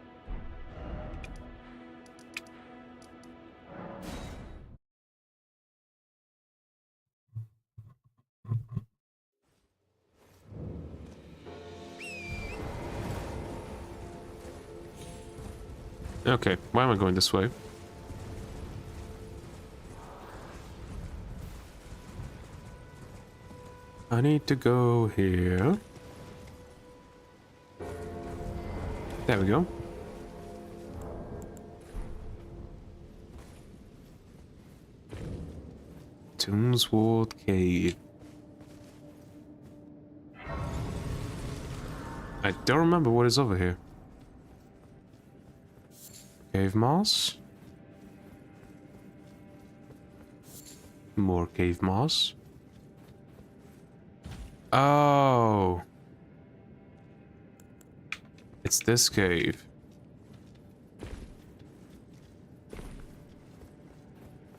Okay, why am I going this way? I need to go here. There we go. Toonsward Cave. I don't remember what is over here. Cave moss. More cave moss. Oh. It's this cave.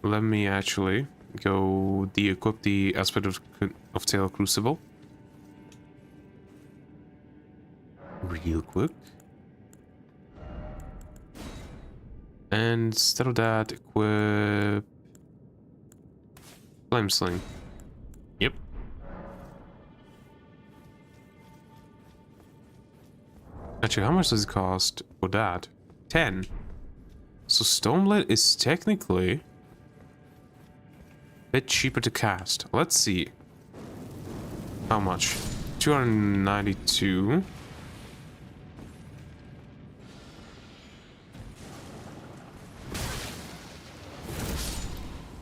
Let me actually go de-equip the aspect of Tail Crucible. Real quick. And instead of that, equip Flame Sling. Yep. Actually, how much does it cost for that? 10. So Stoneblade is technically a bit cheaper to cast. Let's see. How much? 292.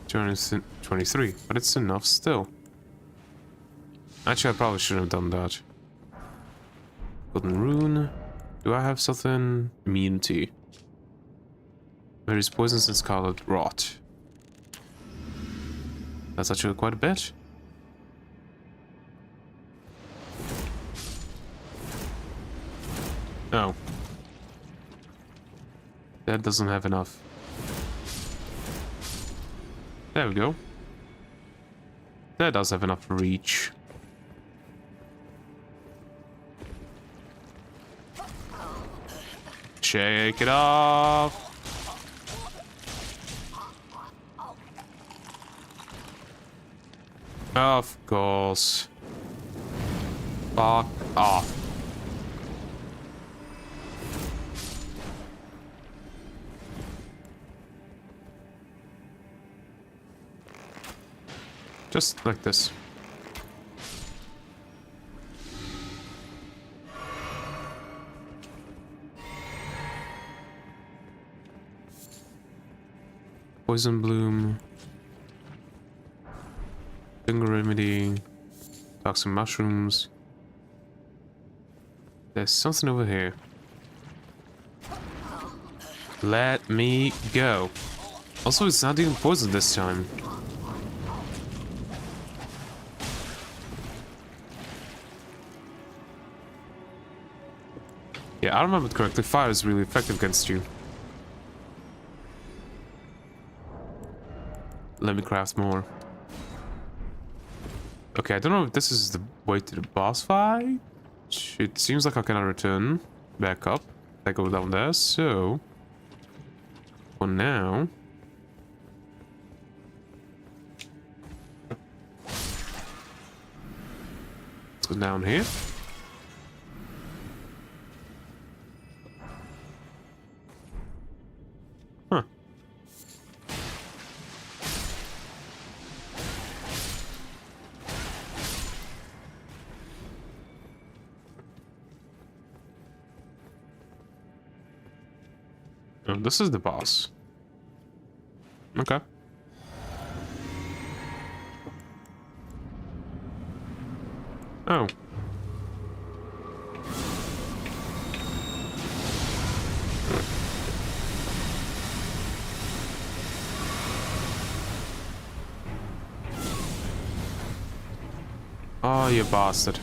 $223, but it's enough still. Actually, I probably shouldn't have done that. Golden Rune. Do I have something? Immunity. There is poisons and scarlet rot. That's actually quite a bit. Oh. That doesn't have enough. There we go. That does have enough reach. Shake it off. Of course. Fuck off. Just like this. Poison Bloom. Finger Remedy. Toxic Mushrooms. There's something over here. Let me go. Also, it's not even poison this time. Yeah, I remember correctly. Fire is really effective against you. Let me craft more. Okay, I don't know if this is the way to the boss fight. It seems like I cannot return back up. I go down there, so... for now... let's go down here. Oh, this is the boss. Okay. Oh. Oh, you bastard.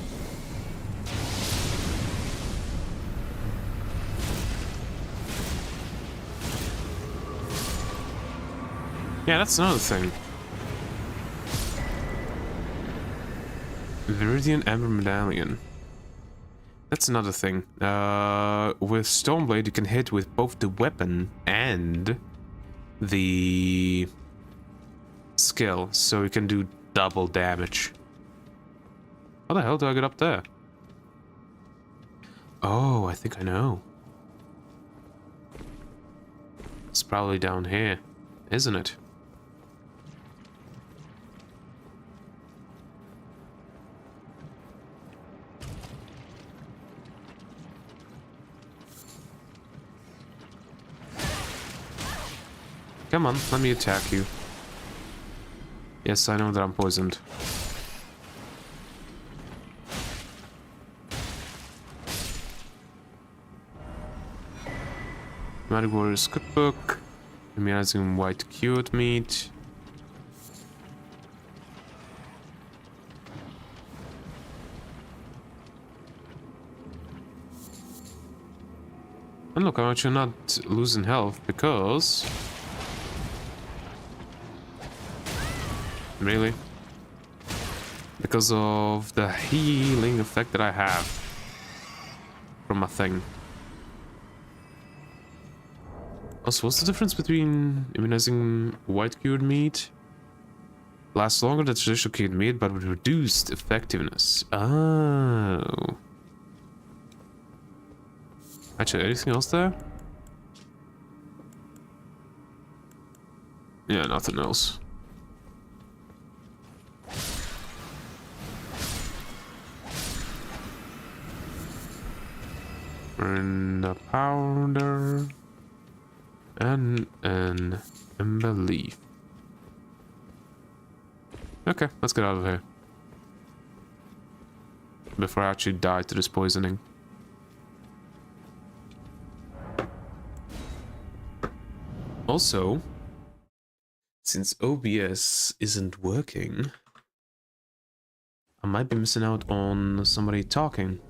Yeah, that's another thing. Viridian Amber Medallion. That's another thing. With Stoneblade, you can hit with both the weapon and the skill, so you can do double damage. How the hell do I get up there? Oh, I think I know. It's probably down here, isn't it? Come on, let me attack you. Yes, I know that I'm poisoned. Magic Warrior's Cookbook. Immunizing white cured meat. And look, I'm actually not losing health because... Really? Because of the healing effect that I have from my thing. Also, what's the difference between immunizing white cured meat? Lasts longer than traditional cured meat, but with reduced effectiveness. Oh. Actually, anything else there? Yeah, nothing else. And a powder and an ember leaf. Okay, let's get out of here before I actually die to this poisoning. Also, since OBS isn't working, I might be missing out on somebody talking.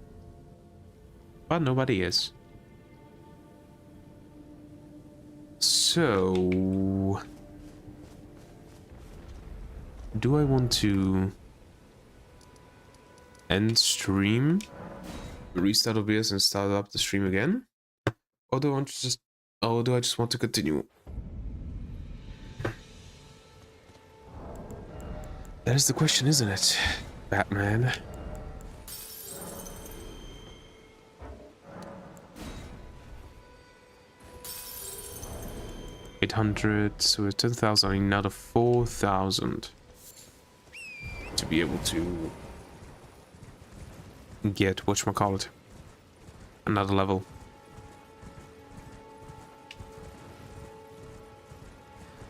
But nobody is. So... do I want to end stream, restart OBS and start up the stream again? Or do I want to just... or do I just want to continue? That is the question, isn't it, Batman? $800, so it's 10,000, another 4,000 to be able to get whatchamacallit, another level.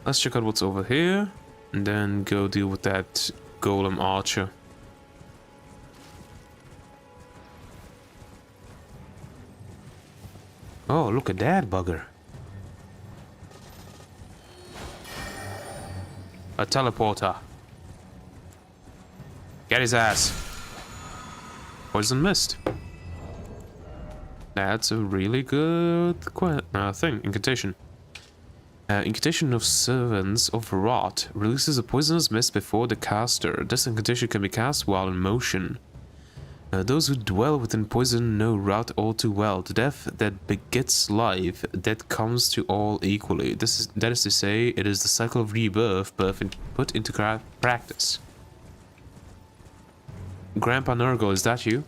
Let's check out what's over here and then go deal with that golem archer. Oh, look at that bugger. A teleporter. Get his ass. Poison mist. That's a really good thing. Incantation. Incantation of Servants of Rot releases a poisonous mist before the caster. This incantation can be cast while in motion. Those who dwell within poison know Rot all too well. The death that begets life, that comes to all equally. That is to say, it is the cycle of rebirth, put into practice. Grandpa Nurgle, is that you?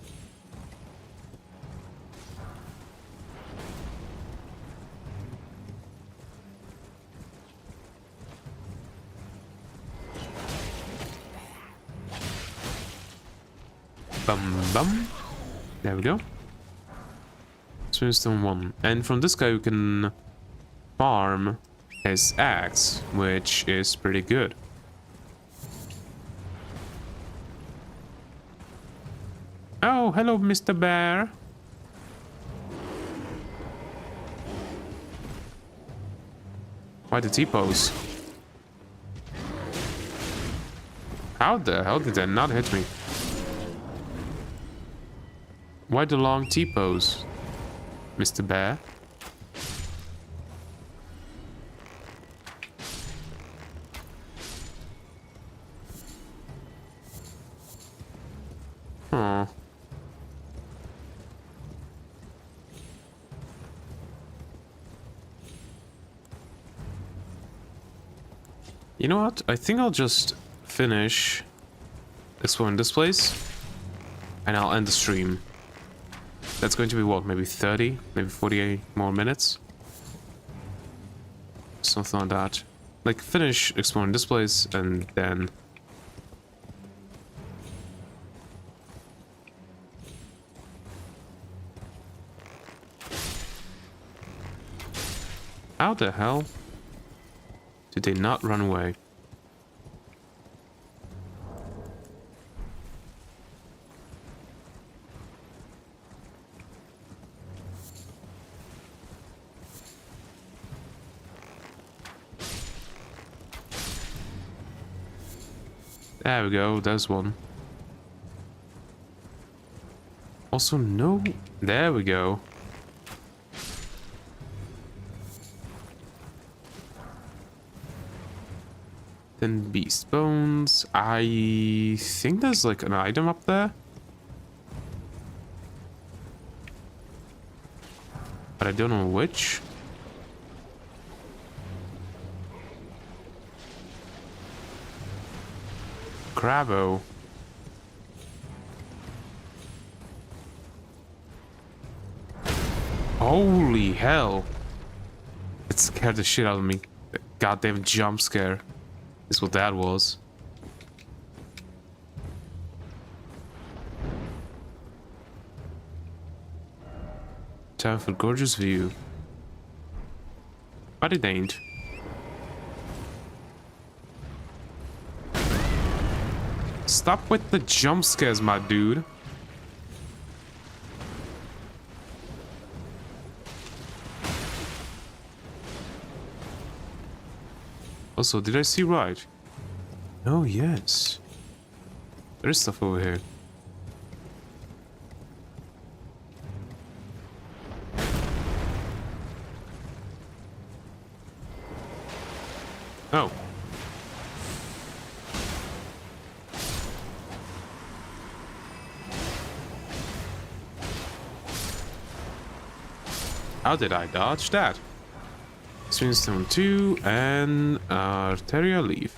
Bum bum. There we go. Swimstone 1. And from this guy we can farm his axe, which is pretty good. Oh, hello, Mr. Bear. Why the T-pose? How the hell did that not hit me? Why the long T-pose, Mr. Bear? Huh. You know what? I think I'll just finish exploring this place and I'll end the stream. That's going to be what, maybe 30, maybe 48 more minutes? Something like that. Like, finish exploring this place and then... How the hell did they not run away? There we go, there's one. Also, no... There we go. Then beast bones. I think there's like an item up there. But I don't know which. Crabbo. Holy hell. It scared the shit out of me. Goddamn jump scare is what that was. Time for gorgeous view. But it ain't. Stop with the jump scares, my dude. Also, did I see right? Oh, yes. There is stuff over here. Oh. How did I dodge that? Swingstone 2 and Arteria Leaf.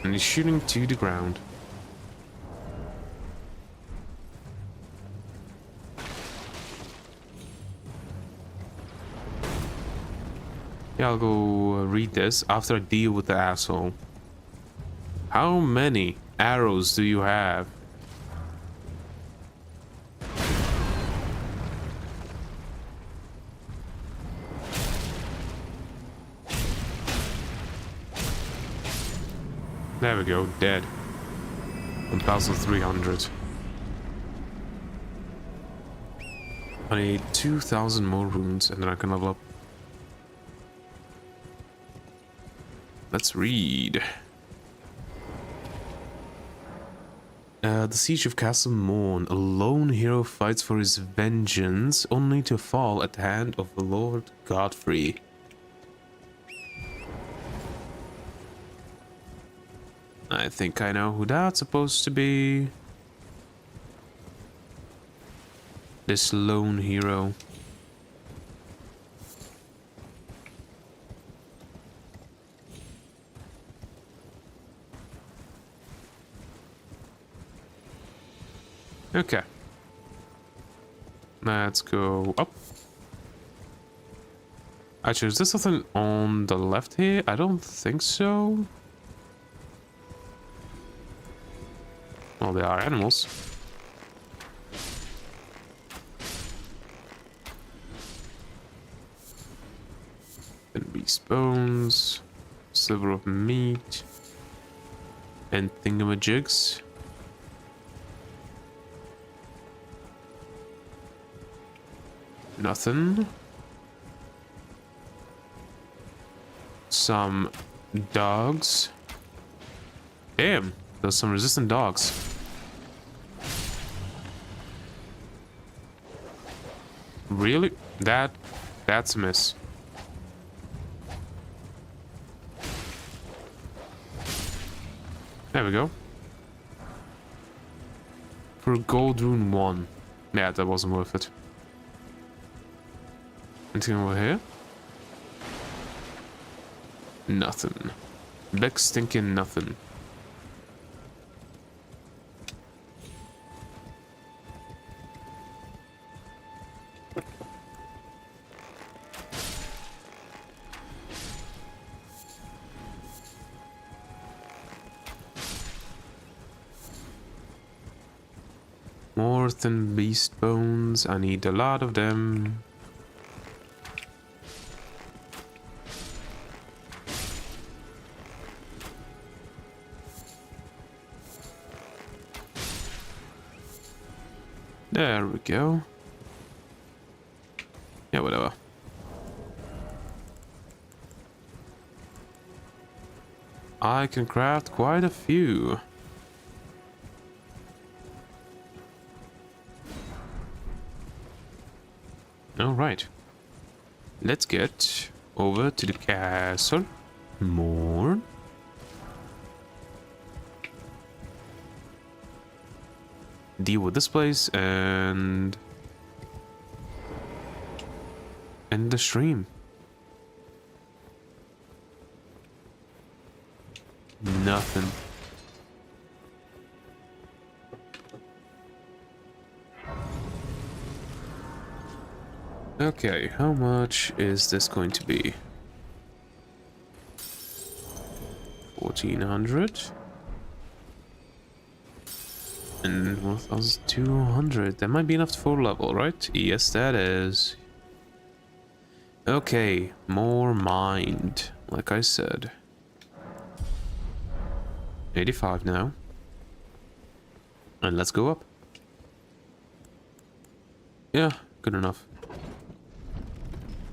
And he's shooting to the ground. Yeah, I'll go read this after I deal with the asshole. How many arrows do you have? There we go, dead. 1,300. I need 2,000 more runes and then I can level up. Let's read. The Siege of Castle Morn. A lone hero fights for his vengeance, only to fall at the hand of Lord Godfrey. I think I know who that's supposed to be. This lone hero. Okay. Let's go up. Actually, is there something on the left here? I don't think so. Well, they are animals. beast bones, sliver of meat, and thingamajigs. Nothing. Some dogs. Damn, there's some resistant dogs. Really? That's a miss. There we go. For gold rune 1. Yeah, that wasn't worth it. Anything over here? Nothing. Big stinking nothing. More than beast bones. I need a lot of them. There we go. Yeah, whatever. I can craft quite a few. Alright. Let's get over to the castle. More. Deal with this place and end the stream. Nothing. Okay, how much is this going to be? 1400 and 1200. That might be enough for level, right? Yes, that is. Okay, more mind, like I said. 85 now. And let's go up. Yeah, good enough.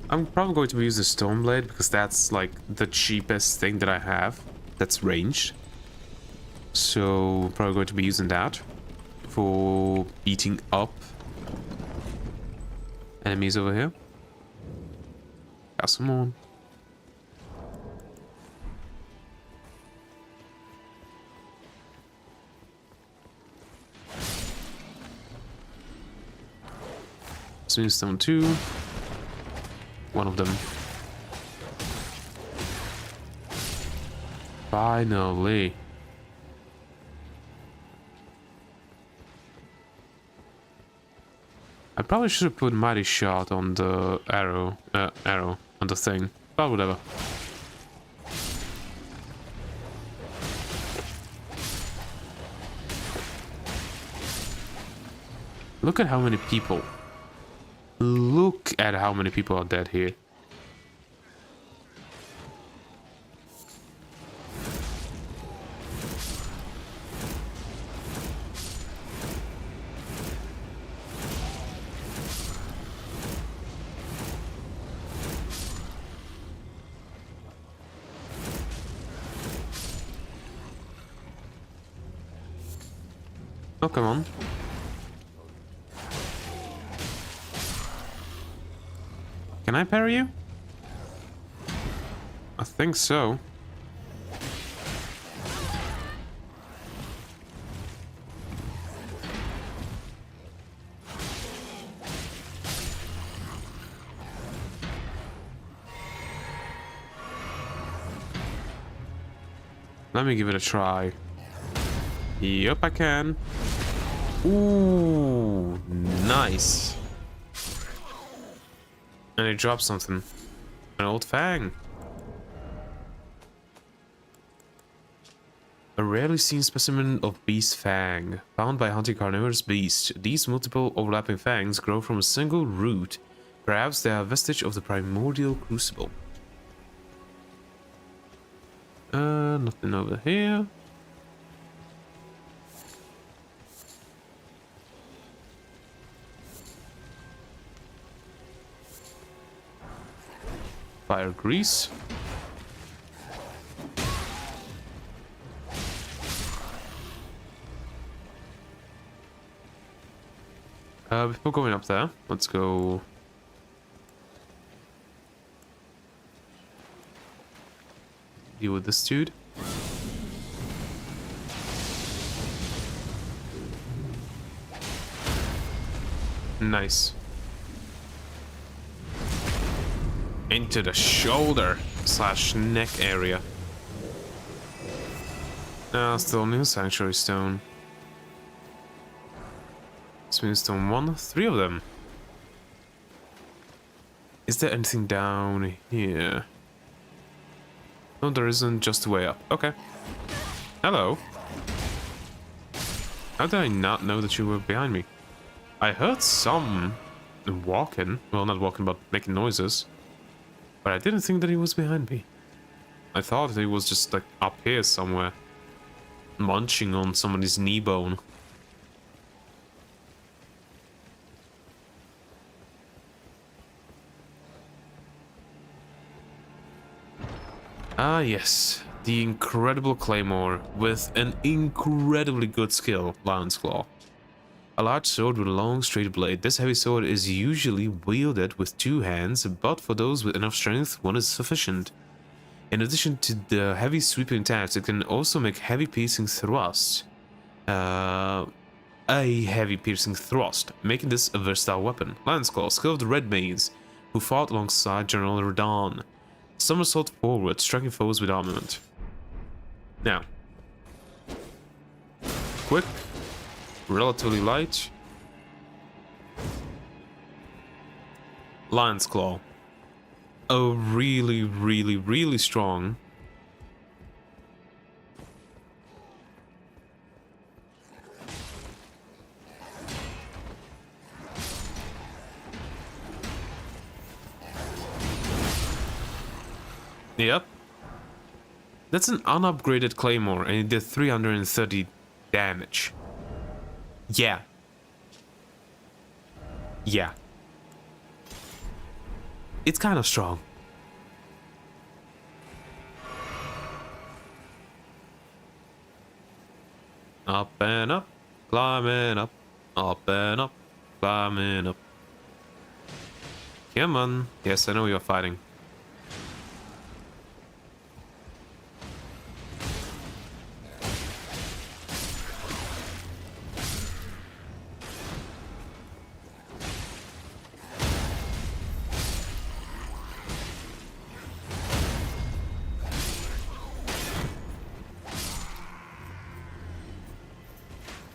I'm probably going to use the stone blade because that's like the cheapest thing that I have that's ranged. So probably going to be using that for beating up enemies over here. Got some more. Stone 2. One of them. Finally. I probably should have put Mighty Shot on the arrow on the thing, but whatever. Look at how many people. Look at how many people are dead here. Oh, come on. Can I parry you? I think so. Let me give it a try. Yep, I can. Ooh, nice. And it dropped something. An old fang. A rarely seen specimen of beast fang, found by hunting carnivorous beasts. These multiple overlapping fangs grow from a single root. Perhaps they are a vestige of the primordial crucible. Nothing over here. Fire grease. Before going up there, let's go. Deal with this dude. Nice. Into the shoulder / neck area. Still new sanctuary stone. Smooth stone 1, 3 of them. Is there anything down here? No, there isn't, just the way up. Okay. Hello. How did I not know that you were behind me? I heard some walking. Well, not walking, but making noises. But I didn't think that he was behind me. I thought he was just like up here somewhere. Munching on somebody's knee bone. Ah yes, the incredible claymore with an incredibly good skill, Lion's Claw. A large sword with a long straight blade. This heavy sword is usually wielded with 2 hands, but for those with enough strength, 1 is sufficient. In addition to the heavy sweeping attacks, it can also make heavy piercing thrust. A heavy piercing thrust, making this a versatile weapon. Lion's Claw, skill of the Red Maids, who fought alongside General Radahn. Somersault forward, striking foes with armament. Now, quick, relatively light. Lion's Claw. A really strong. Yep. That's an unupgraded claymore and it did 330 damage. Yeah. Yeah. It's kind of strong. Up and up, climbing up, up and up, climbing up. Come on. Yes, I know you're fighting.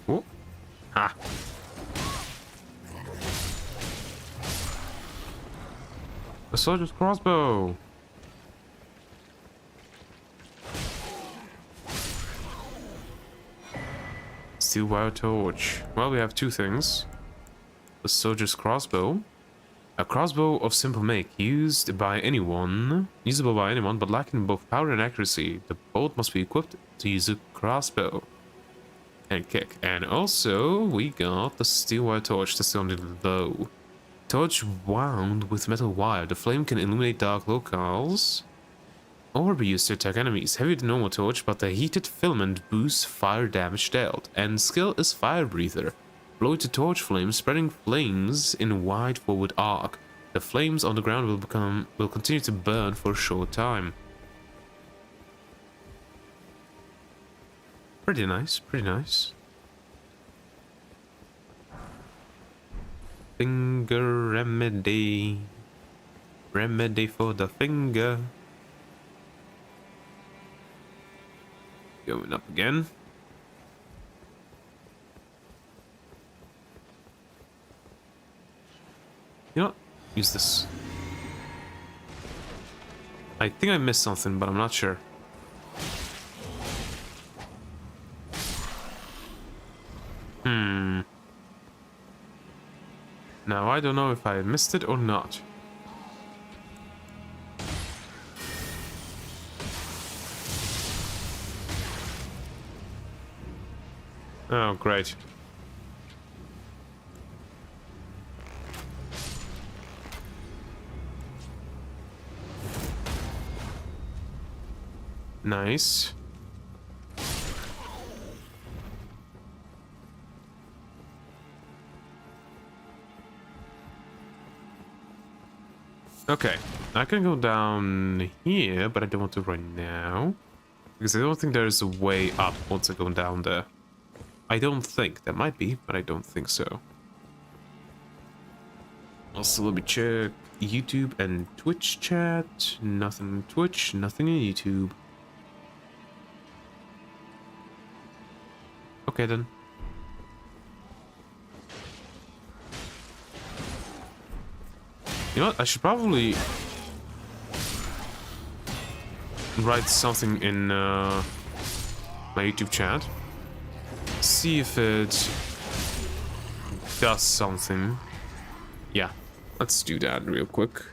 Oh. Ha. A soldier's crossbow. Steel wire torch. Well, we have 2 things. A soldier's crossbow. A crossbow of simple make, usable by anyone, but lacking both power and accuracy. The bolt must be equipped to use a crossbow. And kick. And also, we got the steel wire torch, that's the only low. Torch wound with metal wire. The flame can illuminate dark locales or be used to attack enemies. Heavier than normal torch, but the heated filament boosts fire damage dealt. And skill is fire breather. Blow it to torch flames, spreading flames in a wide forward arc. The flames on the ground will continue to burn for a short time. Pretty nice, pretty nice. Finger remedy. Remedy for the finger. Going up again. You know what? Use this. I think I missed something, but I'm not sure. Now, I don't know if I missed it or not. Oh, great. Nice. Okay, I can go down here, but I don't want to right now. Because I don't think there's a way up once I go down there. I don't think. There might be, but I don't think so. Also, let me check YouTube and Twitch chat. Nothing on Twitch, nothing on YouTube. Okay then. You know what? I should probably write something in my YouTube chat. See if it does something. Yeah, let's do that real quick.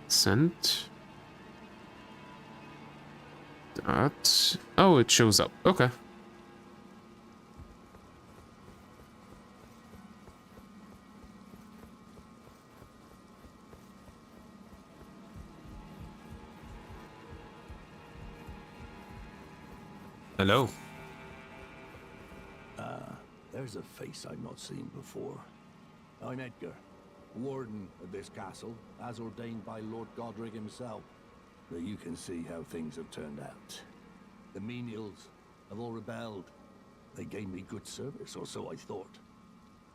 Send. That. Oh, it shows up. Okay. Hello. There's a face I've not seen before. I'm Edgar, warden of this castle, as ordained by Lord Godric himself. But you can see how things have turned out. The menials have all rebelled. They gave me good service, or so I thought.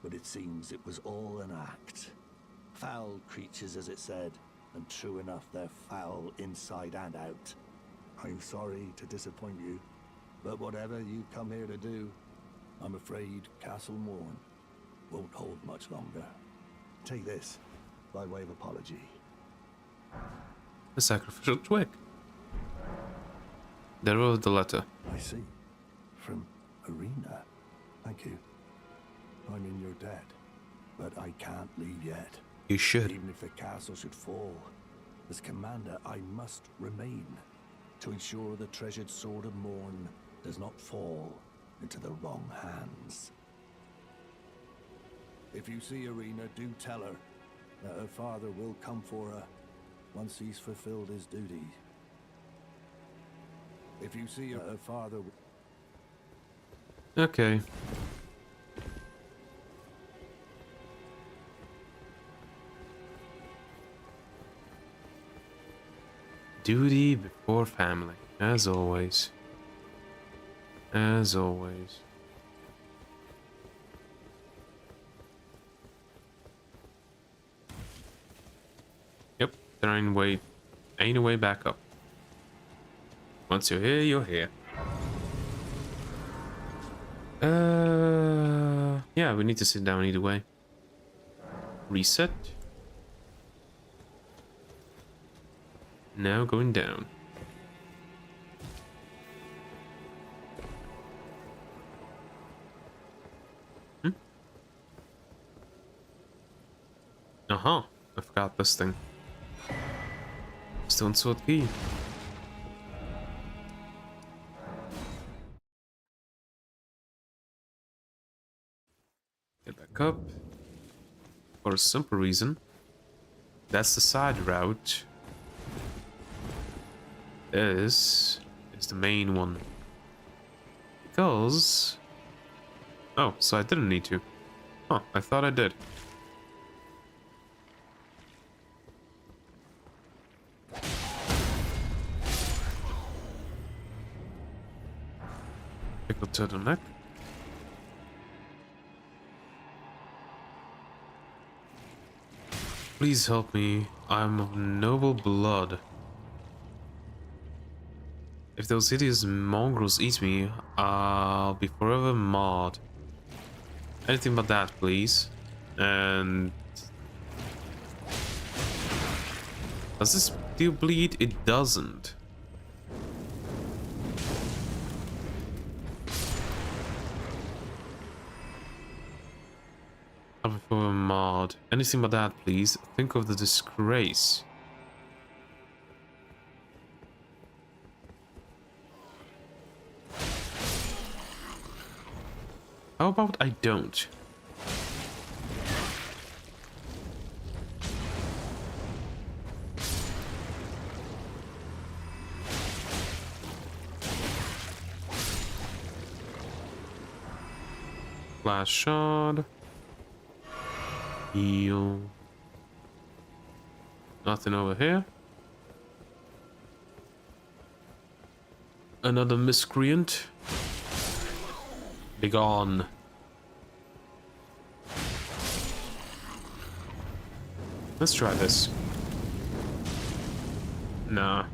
But it seems it was all an act. Foul creatures, as it said, and true enough, they're foul inside and out. I'm sorry to disappoint you, but whatever you come here to do, I'm afraid Castle Morn won't hold much longer. Take this, by way of apology. The sacrificial twig. There wrote the letter. I see. From Arena. Thank you. I'm in your debt, but I can't leave yet. You should. Even if the castle should fall, as commander, I must remain to ensure the treasured sword of Morn does not fall into the wrong hands. If you see Arena, do tell her that her father will come for her once he's fulfilled his duty. If you see her father... Okay. Duty before family, as always. As always. Yep, there ain't a way back up. Once you're here, you're here. Yeah, we need to sit down either way. Reset. Now going down. Uh-huh, I forgot this thing. Stone sword key. Get back up. For a simple reason. That's the side route. This is the main one. Because... Oh, so I didn't need to. Huh, I thought I did. Pickle to the neck. Please help me. I'm of noble blood. If those hideous mongrels eat me, I'll be forever marred. Anything but that, please. And... Does this still bleed? It doesn't. I'll be forever marred. Anything but that, please. Think of the disgrace. How about I don't? Last shot. Heal. Nothing over here. Another miscreant. Be gone. Let's try this. Nah.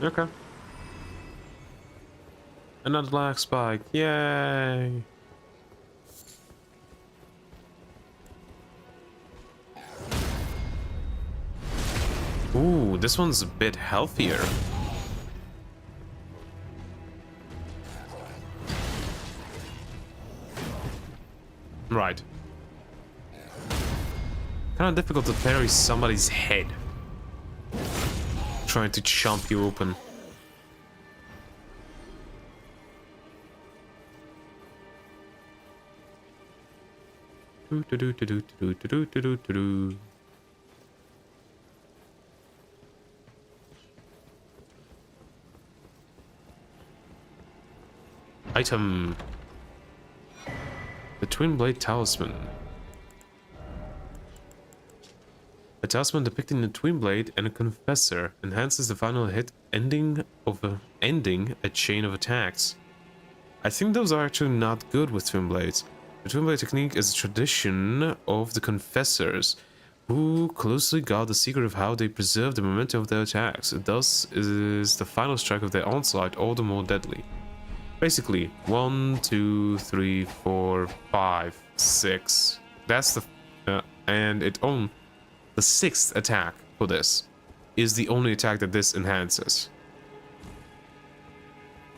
Okay. Another black spike. Yay! Ooh, this one's a bit healthier. Right. Kind of difficult to parry somebody's head. Trying to chomp you open. Item. The Twin Blade Talisman. A talisman depicting a twin blade and a confessor enhances the final hit, ending a chain of attacks. I think those are actually not good with twin blades. The twin blade technique is a tradition of the confessors, who closely guard the secret of how they preserve the momentum of their attacks. Thus is the final strike of their onslaught all the more deadly. Basically, 1, 2, 3, 4, 5, 6. That's the and it on the 6th attack for this is the only attack that this enhances.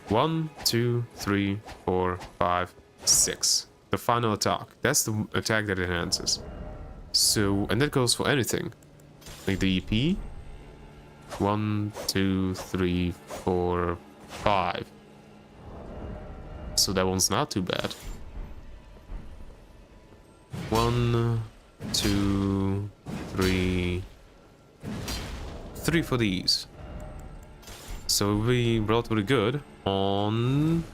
1, 2, 3, 4, 5, 6. The final attack. That's the attack that enhances. So, and that goes for anything. Like the EP. 1, 2, 3, 4, 5. So that one's not too bad. 1, 2, 3. 3 for these. So we relatively good on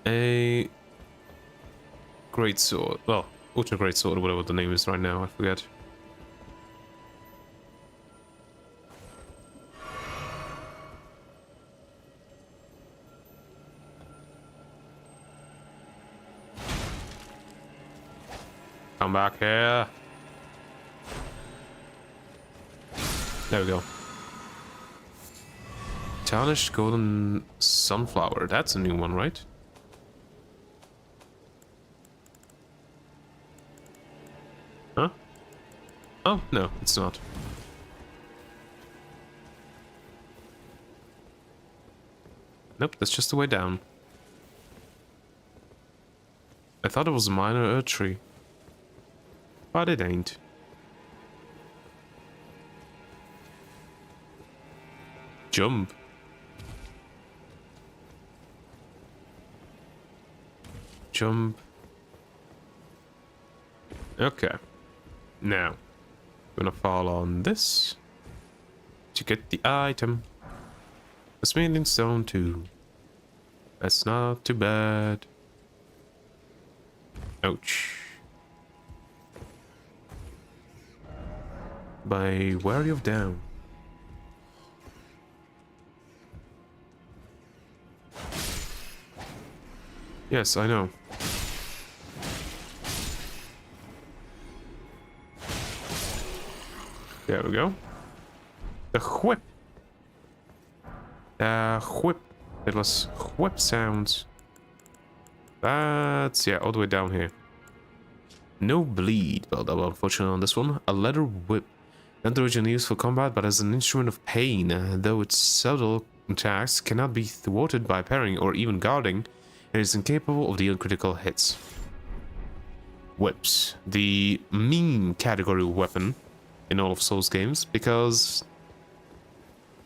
a great sword. Well, ultra great sword, whatever the name is right now, I forget. Come back here. There we go. Tarnished golden sunflower. That's a new one, right? Huh? Oh, no, it's not. Nope, that's just the way down. I thought it was a minor earth tree. But it ain't. Jump. Jump. Okay. Now, I'm gonna fall on this to get the item. A smithing stone too. That's not too bad. Ouch. By wary of down. Yes, I know. There we go. The whip. Whip. It was whip sounds. That's, yeah, all the way down here. No bleed. Well, unfortunately on this one. A leather whip. Not originally used for combat, but as an instrument of pain, though its subtle attacks cannot be thwarted by parrying or even guarding, it is incapable of dealing critical hits. Whips. The meme category weapon in all of Souls games, because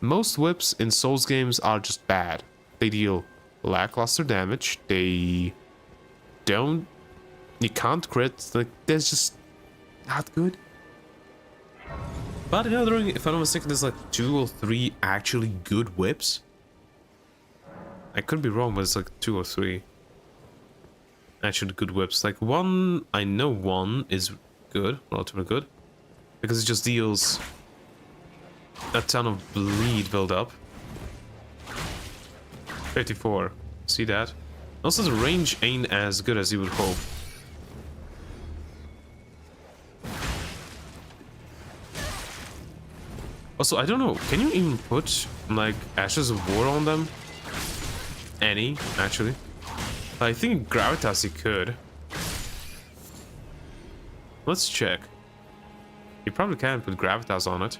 Most whips in Souls games are just bad. They deal lackluster damage. They don't... You can't crit. Like, they're just not good. But in Elden Ring, if I'm not mistaken, there's like 2 or 3 actually good whips. I could be wrong, but it's like 2 or 3 actually good whips. Like one, I know one is good, relatively good, because it just deals a ton of bleed build up. 54, see that? Also, the range ain't as good as you would hope. Also, I don't know, can you even put, like, Ashes of War on them? Any, actually. I think Gravitas you could. Let's check. You probably can put Gravitas on it.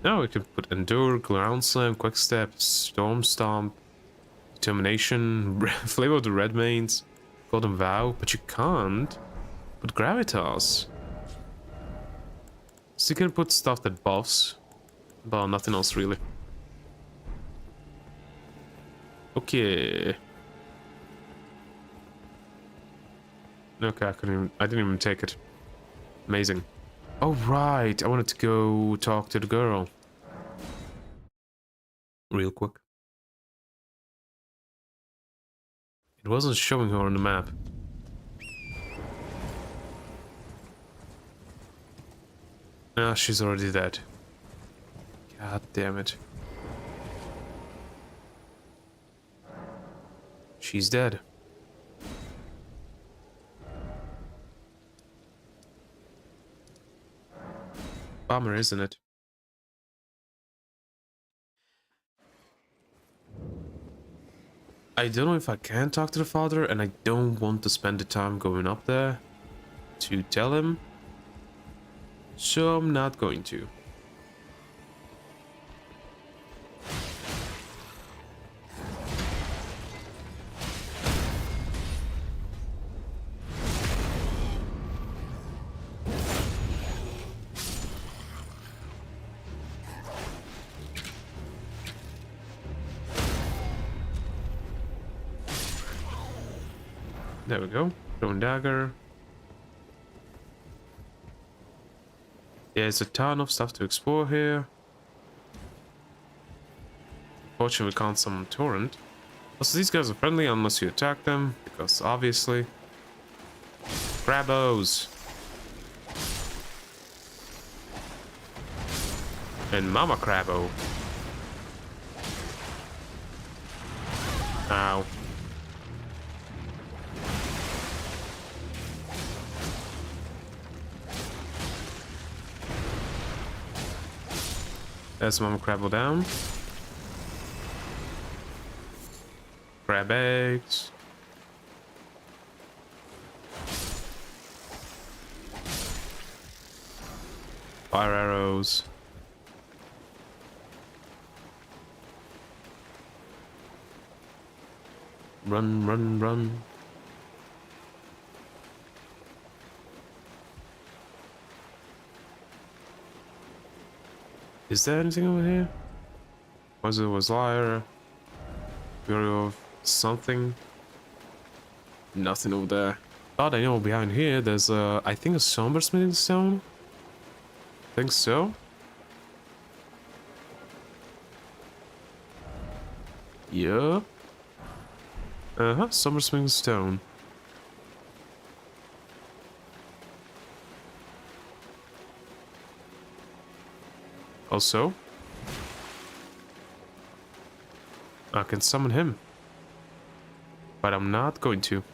No, we could put Endure, Ground Slam, Quick Step, Storm Stomp, Determination, Flavor of the Red Mains, Golden Vow, but you can't put Gravitas. So you can put stuff that buffs, but nothing else really. Okay. Okay, I didn't even take it. Amazing. Oh right, I wanted to go talk to the girl. Real quick. It wasn't showing her on the map. Ah, she's already dead. God damn it. She's dead. Bummer, isn't it? I don't know if I can talk to the father, and I don't want to spend the time going up there to tell him. So I'm not going to. There we go. Stone dagger. There's a ton of stuff to explore here. Fortunately, we can't summon Torrent. Also, these guys are friendly unless you attack them, because obviously... Crabos! And Mama Crabo. Ow. There's Mama Crabble down. Crab eggs. Fire arrows. Run, run, run. Is there anything over here? Was it liar? Fury of something? Nothing over there. But I know behind here there's I think a somber smithing stone. Think so. Yeah. Somber smithing stone. Also, I can summon him, but I'm not going to.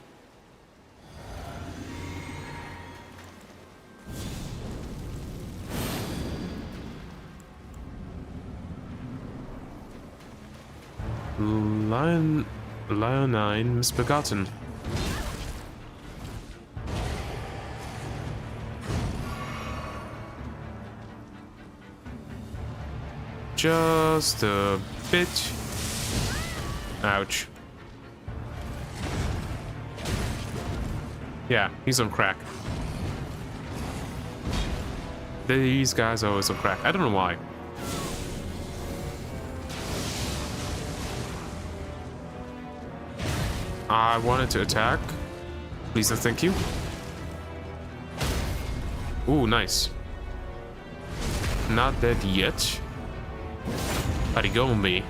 Leonine Misbegotten. Just a bit. Ouch. Yeah, he's on crack. These guys are always on crack. I don't know why. I wanted to attack. Please and thank you. Ooh, nice. Not dead yet. But he gonna be.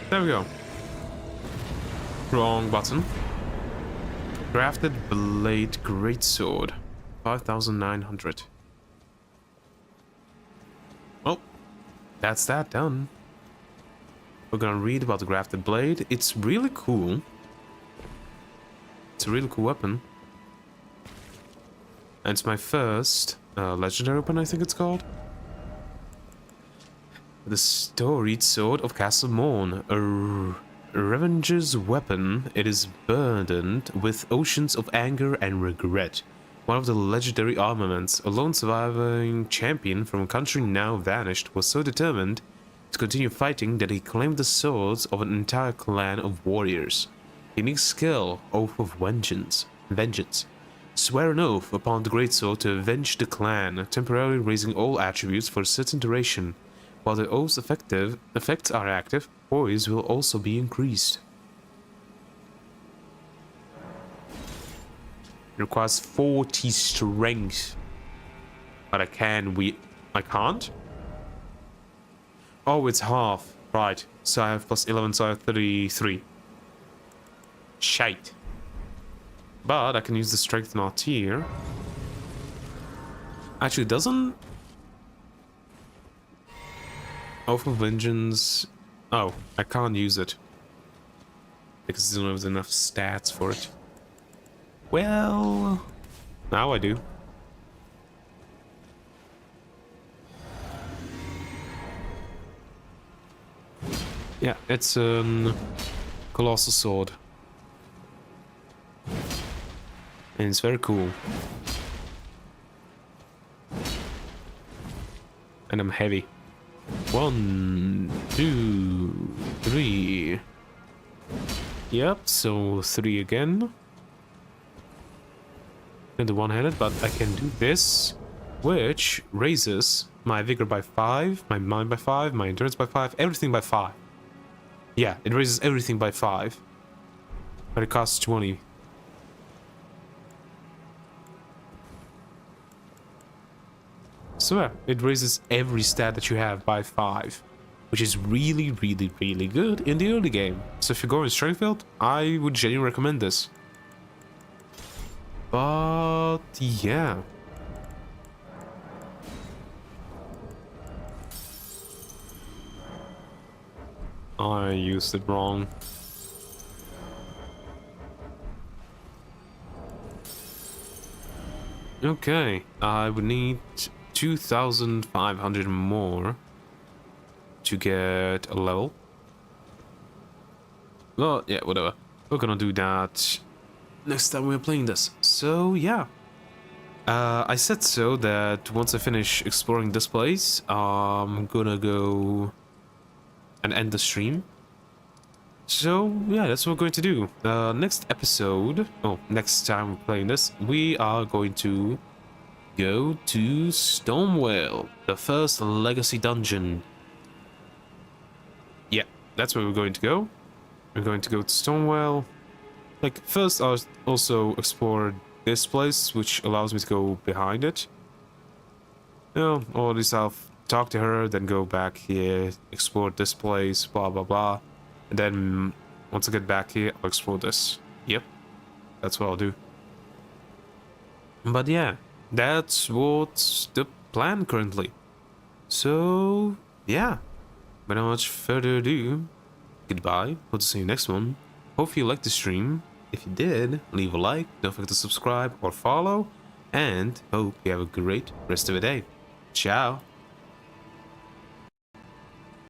There we go. Wrong button. Crafted blade greatsword. 5,900. Oh, that's that done. We're gonna read about the crafted blade. It's really cool. It's a really cool weapon. And it's my first legendary weapon, I think it's called. The storied sword of Castle Morn, a revenger's weapon. It is burdened with oceans of anger and regret. One of the legendary armaments, a lone surviving champion from a country now vanished, was so determined to continue fighting that he claimed the swords of an entire clan of warriors. Unique skill, Oath of Vengeance. Swear an oath upon the greatsword to avenge the clan, temporarily raising all attributes for a certain duration. While the oath's effects are active, poise will also be increased. It requires 40 strength. But I can't? Oh, it's half. Right. So I have plus 11, so I have 33. Shite. But I can use the strength knot here. Actually, doesn't... Oath of Vengeance... Oh, I can't use it. Because I don't have enough stats for it. Well... Now I do. Yeah, it's a colossal sword. And it's very cool. And I'm heavy. 1, 2, 3. Yep, so 3 again. And the one-handed, but I can do this, which raises my vigor by 5, my mind by 5, my endurance by 5, everything by 5. Yeah, it raises everything by 5. But it costs 20. So yeah, it raises every stat that you have by 5, which is really, really, really good in the early game. So if you go in strength build, I would genuinely recommend this. But yeah. I used it wrong. Okay, I would need 2,500 more to get a level. Well, yeah, whatever. We're gonna do that next time we're playing this. So, yeah. I said so that once I finish exploring this place, I'm gonna go and end the stream. So, yeah, that's what we're going to do. Next episode, next time we're playing this, we are going to go to Stormwell, the first legacy dungeon. Yeah, that's where we're going to go. We're going to go to Stormwell. Like, first I'll also explore this place, which allows me to go behind it. Or at least I'll talk to her, then go back here, explore this place, blah blah blah. And then, once I get back here, I'll explore this. Yep, that's what I'll do. But yeah, that's what's the plan currently. So, yeah. Without much further ado, goodbye. Hope to see you next one. Hope you liked the stream. If you did, leave a like, don't forget to subscribe or follow. And hope you have a great rest of the day. Ciao.